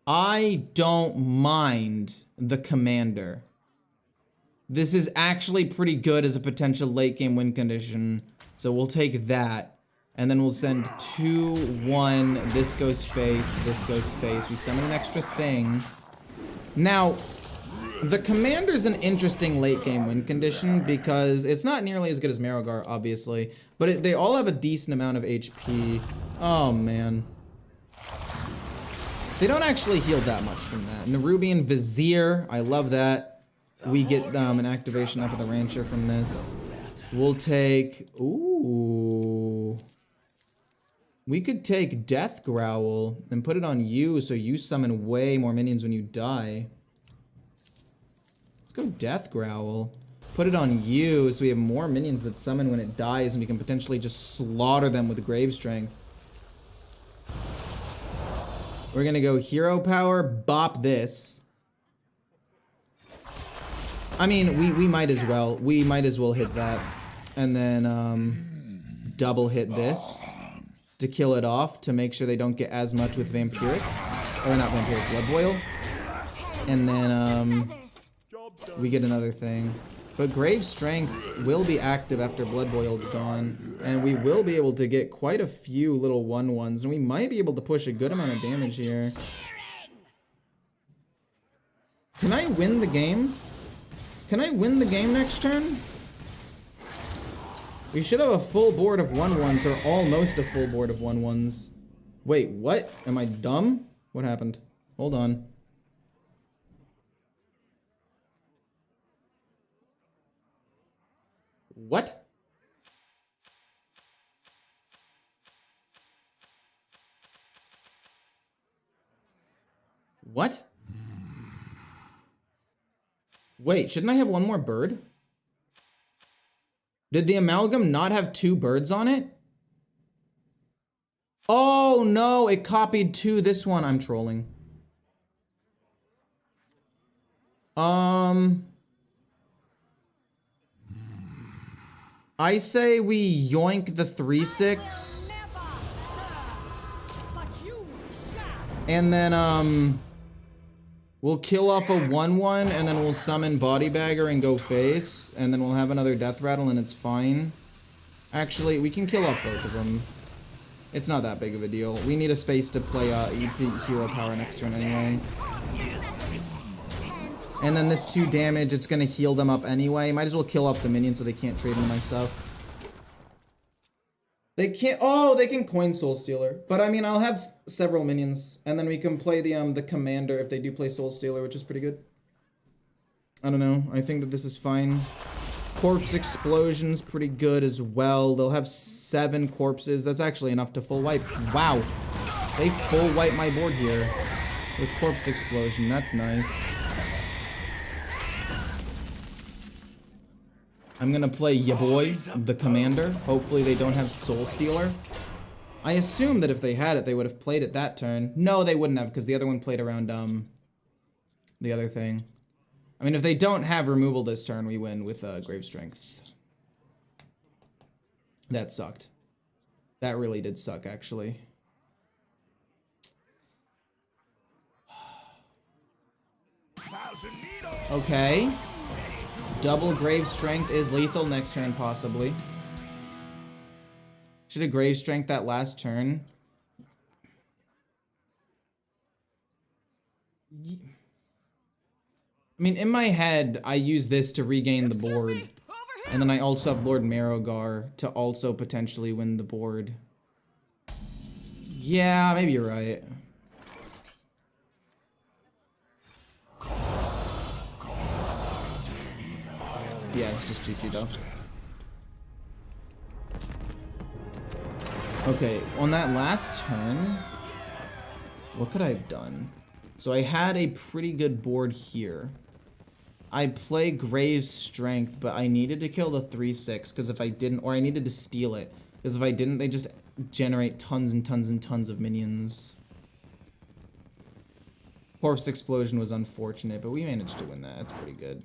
I don't mind the Commander. This is actually pretty good as a potential late game win condition. So we'll take that. And then we'll send 2-1. This goes face. This goes face. We summon an extra thing. Now, the Commander's an interesting late game win condition because it's not nearly as good as Marogar, obviously. But they all have a decent amount of HP. Oh, man. They don't actually heal that much from that. Nerubian Vizier. I love that. We get an activation off of the Rancher from this. We'll take... Ooh... We could take Death Growl and put it on you so you summon way more minions when you die. Let's go Death Growl. Put it on you so we have more minions that summon when it dies and we can potentially just slaughter them with Grave Strength. We're gonna go Hero Power, bop this. I mean, we might as well. We might as well hit that. And then double hit this to kill it off to make sure they don't get as much with Vampiric. Or not Vampiric, Blood Boil. And then we get another thing. But Grave Strength will be active after Blood Boil's gone. And we will be able to get quite a few little 1/1s. And we might be able to push a good amount of damage here. Can I win the game? Can I win the game next turn? We should have a full board of 1/1s or almost a full board of 1/1s. Wait, what? Am I dumb? What happened? Hold on. What? What? Wait, shouldn't I have one more bird? Did the amalgam not have 2 birds on it? Oh no, it copied to this one. I'm trolling. I say we yoink the 3/6. And then we'll kill off a 1/1 and then we'll summon Body Bagger and go face. And then we'll have another Death Rattle and it's fine. Actually, we can kill off both of them. It's not that big of a deal. We need a space to play Hero Power next turn anyway. And then this 2 damage, it's gonna heal them up anyway. Might as well kill off the minions so they can't trade into my stuff. They can't, oh, they can coin Soul Stealer. But I mean, I'll have several minions. And then we can play the commander if they do play Soul Stealer, which is pretty good. I don't know, I think that this is fine. Corpse Explosion's pretty good as well. They'll have 7 corpses. That's actually enough to full wipe. Wow. They full wipe my board here with Corpse Explosion. That's nice. I'm gonna play ya boy, the commander. Hopefully they don't have Soul Stealer. I assume that if they had it, they would have played it that turn. No, they wouldn't have, because the other one played around the other thing. I mean, if they don't have removal this turn, we win with Grave Strength. That sucked. That really did suck, actually. Okay. Double Grave Strength is lethal next turn, possibly. Should have Grave Strength that last turn. I mean, in my head, I use this to regain the board. And then I also have Lord Marrowgar to also potentially win the board. Yeah, maybe you're right. Yeah, it's just GG though. Okay, on that last turn, what could I have done? So I had a pretty good board here. I play Grave Strength, but I needed to kill the 3/6 because if I didn't, or I needed to steal it because if I didn't, they just generate tons and tons and tons of minions. Corpse Explosion was unfortunate, but we managed to win that. That's pretty good.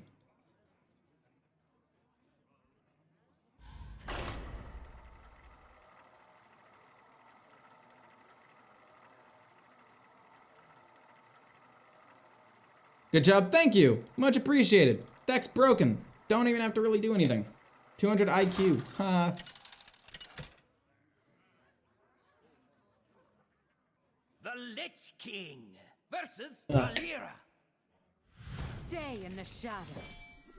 Good job, thank you. Much appreciated. Deck's broken. Don't even have to really do anything. 200 IQ. Ha. The Lich King versus Valera. Stay in the shadows.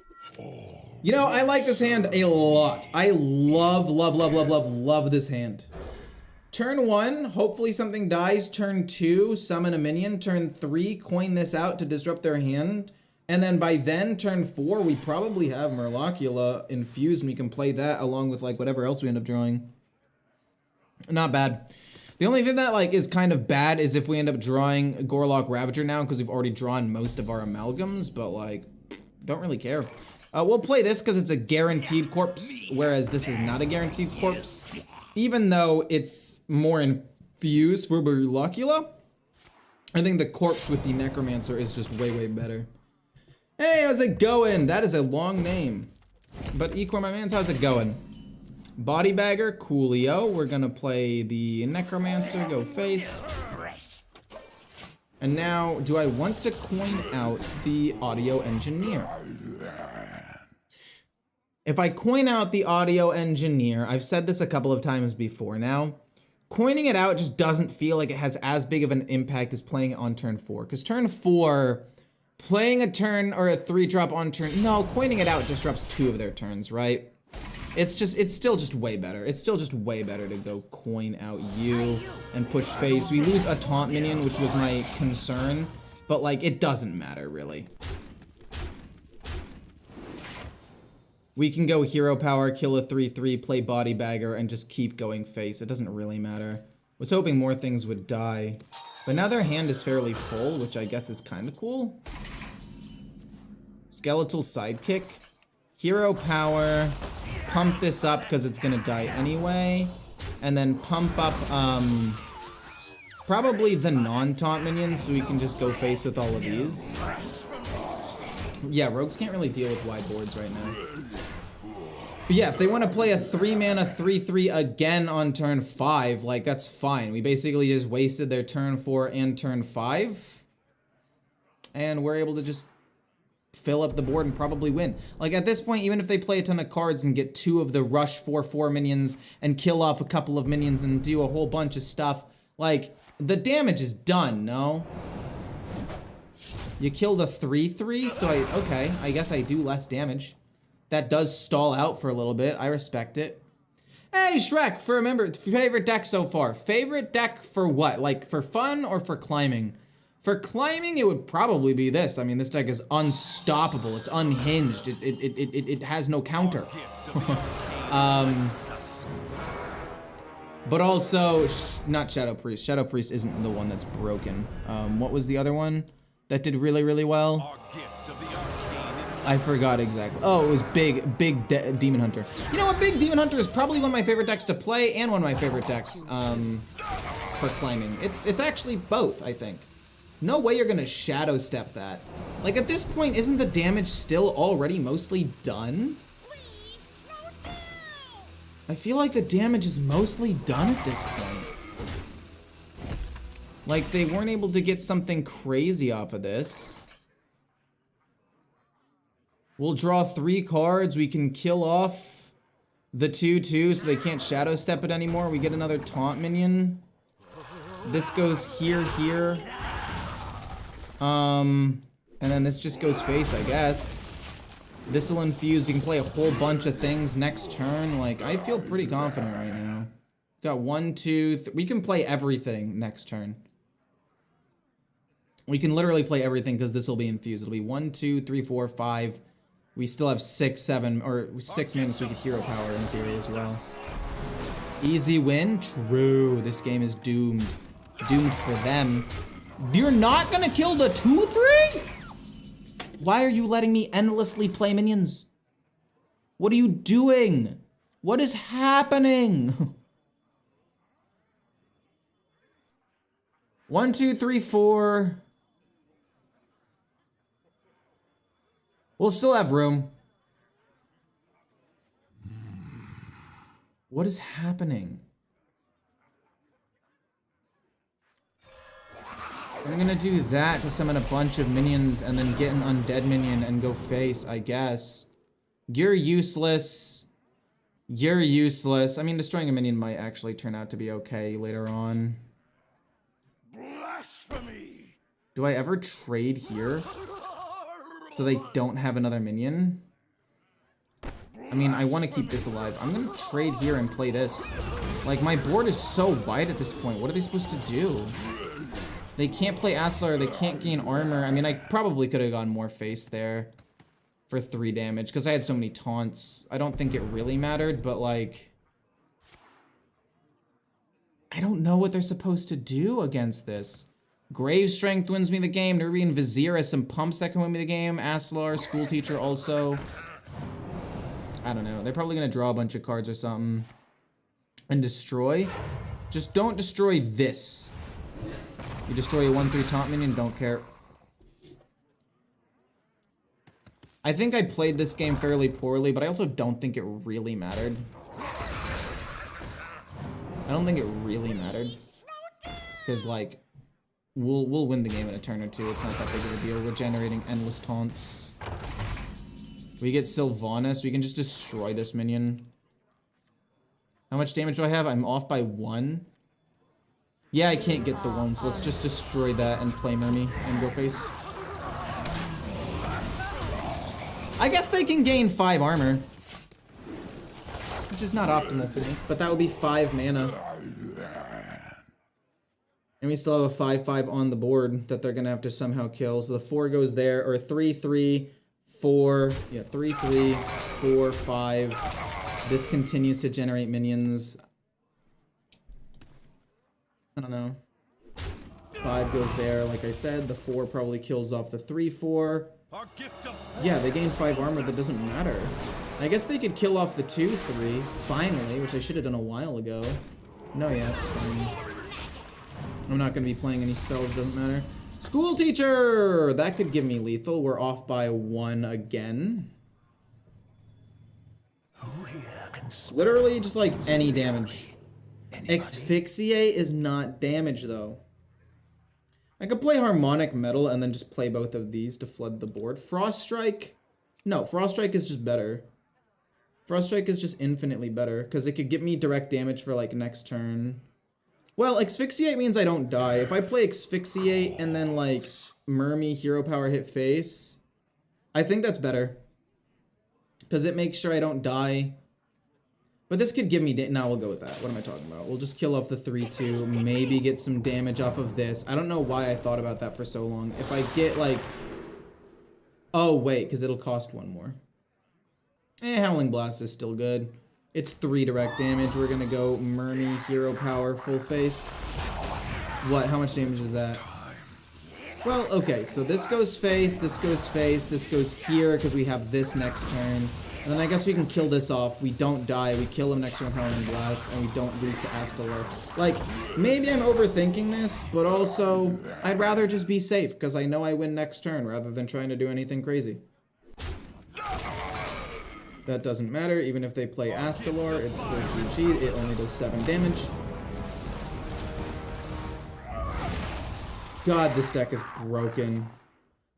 You know, I like this hand a lot. I love this hand. Turn 1, hopefully something dies. Turn 2, summon a minion. Turn 3, coin this out to disrupt their hand. And then by then, turn 4, we probably have Murloccula infused and we can play that along with like whatever else we end up drawing. Not bad. The only thing that like is kind of bad is if we end up drawing Gorlock Ravager now because we've already drawn most of our amalgams, but like Don't really care. We'll play this because it's a guaranteed corpse, whereas this is not a guaranteed corpse. Even though it's more infused for Berlocula, I think the corpse with the Necromancer is just way, way better. Hey, how's it going? That is a long name. But Ecore, my mans, how's it going? Body Bagger, coolio. We're gonna play the Necromancer, go face. And now, do I want to coin out the Audio Engineer? If I coin out the Audio Engineer, I've said this a couple of times before now, coining it out just doesn't feel like it has as big of an impact as playing it on turn 4. Because turn 4, playing a turn or a 3-drop on turn, no, coining it out just drops 2 of their turns, right? It's still just way better. It's still just way better to go coin out you and push face. We lose a taunt minion, which was my concern, but like, it doesn't matter really. We can go hero power, kill a 3/3, play body bagger, and just keep going face. It doesn't really matter. Was hoping more things would die, but now their hand is fairly full, which I guess is kind of cool. Skeletal sidekick, hero power, pump this up because it's gonna die anyway, and then pump up probably the non-taunt minions so we can just go face with all of these. Yeah, rogues can't really deal with wide boards right now. But yeah, if they want to play a 3-mana 3/3 again on turn 5, like, that's fine. We basically just wasted their turn 4 and turn 5. And we're able to just fill up the board and probably win. Like, at this point, even if they play a ton of cards and get 2 of the rush 4/4 minions and kill off a couple of minions and do a whole bunch of stuff, like, the damage is done, no? You killed a 3/3, so okay, I guess I do less damage. That does stall out for a little bit. I respect it. Hey, Shrek, favorite deck so far. Favorite deck for what? Like, for fun or for climbing? For climbing, it would probably be this. I mean, this deck is unstoppable. It's unhinged. It has no counter. But also, not Shadow Priest. Shadow Priest isn't the one that's broken. What was the other one that did really, really well? I forgot exactly. Oh, it was Big Demon Hunter. You know what? Big Demon Hunter is probably one of my favorite decks to play and one of my favorite decks for climbing. It's actually both, I think. No way you're gonna Shadow Step that. Like, at this point, isn't the damage still already mostly done? I feel like the damage is mostly done at this point. Like, they weren't able to get something crazy off of this. We'll draw 3 cards. We can kill off the 2/2 so they can't Shadow Step it anymore. We get another taunt minion. This goes here. And then this just goes face, I guess. This'll infuse. You can play a whole bunch of things next turn. Like, I feel pretty confident right now. Got 1, 2, we can play everything next turn. We can literally play everything because this will be infused. It'll be 1, 2, 3, 4, 5. We still have 6, 7, or 6 mana, so we get hero power in theory as well. Easy win? True. This game is doomed. Doomed for them. You're not gonna kill the 2/3? Why are you letting me endlessly play minions? What are you doing? What is happening? 1, 2, 3, 4. We'll still have room. What is happening? I'm gonna do that to summon a bunch of minions and then get an undead minion and go face, I guess. You're useless. You're useless. I mean, destroying a minion might actually turn out to be okay later on. Blasphemy! Do I ever trade here so they don't have another minion? I mean, I want to keep this alive. I'm gonna trade here and play this. Like, my board is so wide at this point. What are they supposed to do? They can't play Aslar, they can't gain armor. I mean, I probably could have gone more face there for 3 damage because I had so many taunts. I don't think it really mattered, but like, I don't know what they're supposed to do against this. Grave Strength wins me the game. Nubian Vizier has some pumps that can win me the game. Aslar, School Teacher also. I don't know. They're probably going to draw a bunch of cards or something. And destroy. Just don't destroy this. You destroy a 1/3 taunt minion, don't care. I think I played this game fairly poorly, but I also don't think it really mattered. I don't think it really mattered. Because, like, we'll win the game in a turn or two. It's not that big of a deal. We're generating endless taunts. We get Sylvanas. We can just destroy this minion. How much damage do I have? I'm off by 1. Yeah, I can't get the 1, so let's just destroy that and play Mermy and go face. I guess they can gain 5 armor. Which is not optimal for me. But that would be 5 mana. And we still have a 5/5 on the board that they're going to have to somehow kill. So the 4 goes there. Or 3/3, 4. Yeah, 3/3, 4, 5. This continues to generate minions. I don't know. 5 goes there, like I said. The 4 probably kills off the 3/4. Yeah, they gain 5 armor. That doesn't matter. I guess they could kill off the 2/3 finally, which I should have done a while ago. No, yeah, it's fine. I'm not going to be playing any spells. Doesn't matter. School Teacher! That could give me lethal. We're off by 1 again. Literally just like any damage. Asphyxiate is not damage though. I could play Harmonic Metal and then just play both of these to flood the board. Frost Strike. No, Frost Strike is just better. Frost Strike is just infinitely better because it could get me direct damage for like next turn. Well, Asphyxiate means I don't die. If I play Asphyxiate and then like Mermy Hero Power hit face, I think that's better. Because it makes sure I don't die. But this could give me... Now we'll go with that. What am I talking about? We'll just kill off the 3/2. Maybe get some damage off of this. I don't know why I thought about that for so long. If I get like... Oh, wait. Because it'll cost 1 more. Howling Blast is still good. It's 3 direct damage. We're going to go Mermy, Hero Power, full face. What? How much damage is that? Well, okay. So this goes face. This goes face. This goes here because we have this next turn. And then I guess we can kill this off. We don't die. We kill him next turn with Howling Blast, and we don't lose to Astalor. Like, maybe I'm overthinking this, but also, I'd rather just be safe, because I know I win next turn, rather than trying to do anything crazy. That doesn't matter. Even if they play Astalor, it's still GG. It only does 7 damage. God, this deck is broken.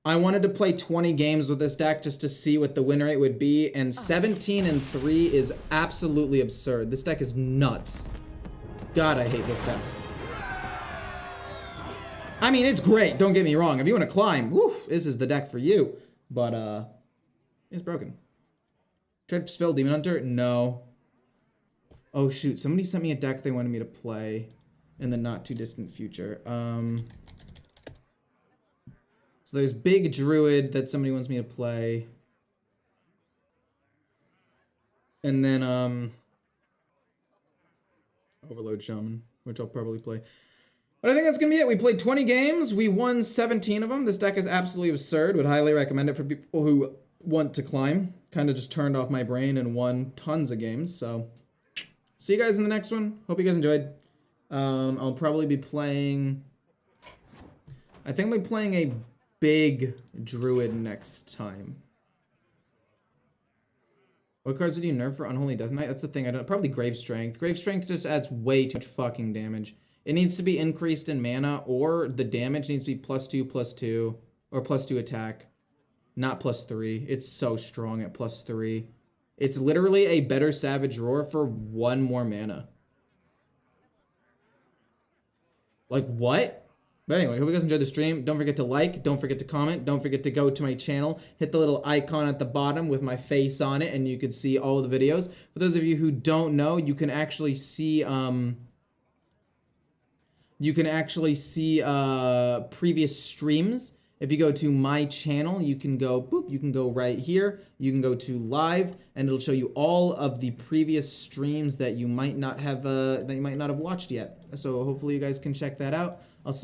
I wanted to play 20 games with this deck just to see what the win rate would be, and 17-3 is absolutely absurd. This deck is nuts. God, I hate this deck. I mean, it's great, don't get me wrong. If you want to climb, woo, this is the deck for you. But, it's broken. Tried to spell Demon Hunter? No. Oh, shoot. Somebody sent me a deck they wanted me to play in the not-too-distant future. So there's Big Druid that somebody wants me to play. And then, Overload Shaman, which I'll probably play. But I think that's going to be it. We played 20 games. We won 17 of them. This deck is absolutely absurd. Would highly recommend it for people who want to climb. Kind of just turned off my brain and won tons of games. So, see you guys in the next one. Hope you guys enjoyed. I'll probably be playing... I think I'll be playing a big Druid next time. What cards did you nerf for Unholy Death Knight? That's the thing. I don't. Probably Grave Strength. Grave Strength just adds way too much fucking damage. It needs to be increased in mana, or the damage needs to be +2/+2, or +2 attack, not +3. It's so strong at +3. It's literally a better Savage Roar for 1 more mana. Like what? But anyway, hope you guys enjoyed the stream. Don't forget to like, don't forget to comment, don't forget to go to my channel, hit the little icon at the bottom with my face on it, and you can see all the videos. For those of you who don't know, you can actually see previous streams. If you go to my channel, you can go boop, you can go right here, you can go to live, and it'll show you all of the previous streams that you might not have watched yet. So hopefully you guys can check that out.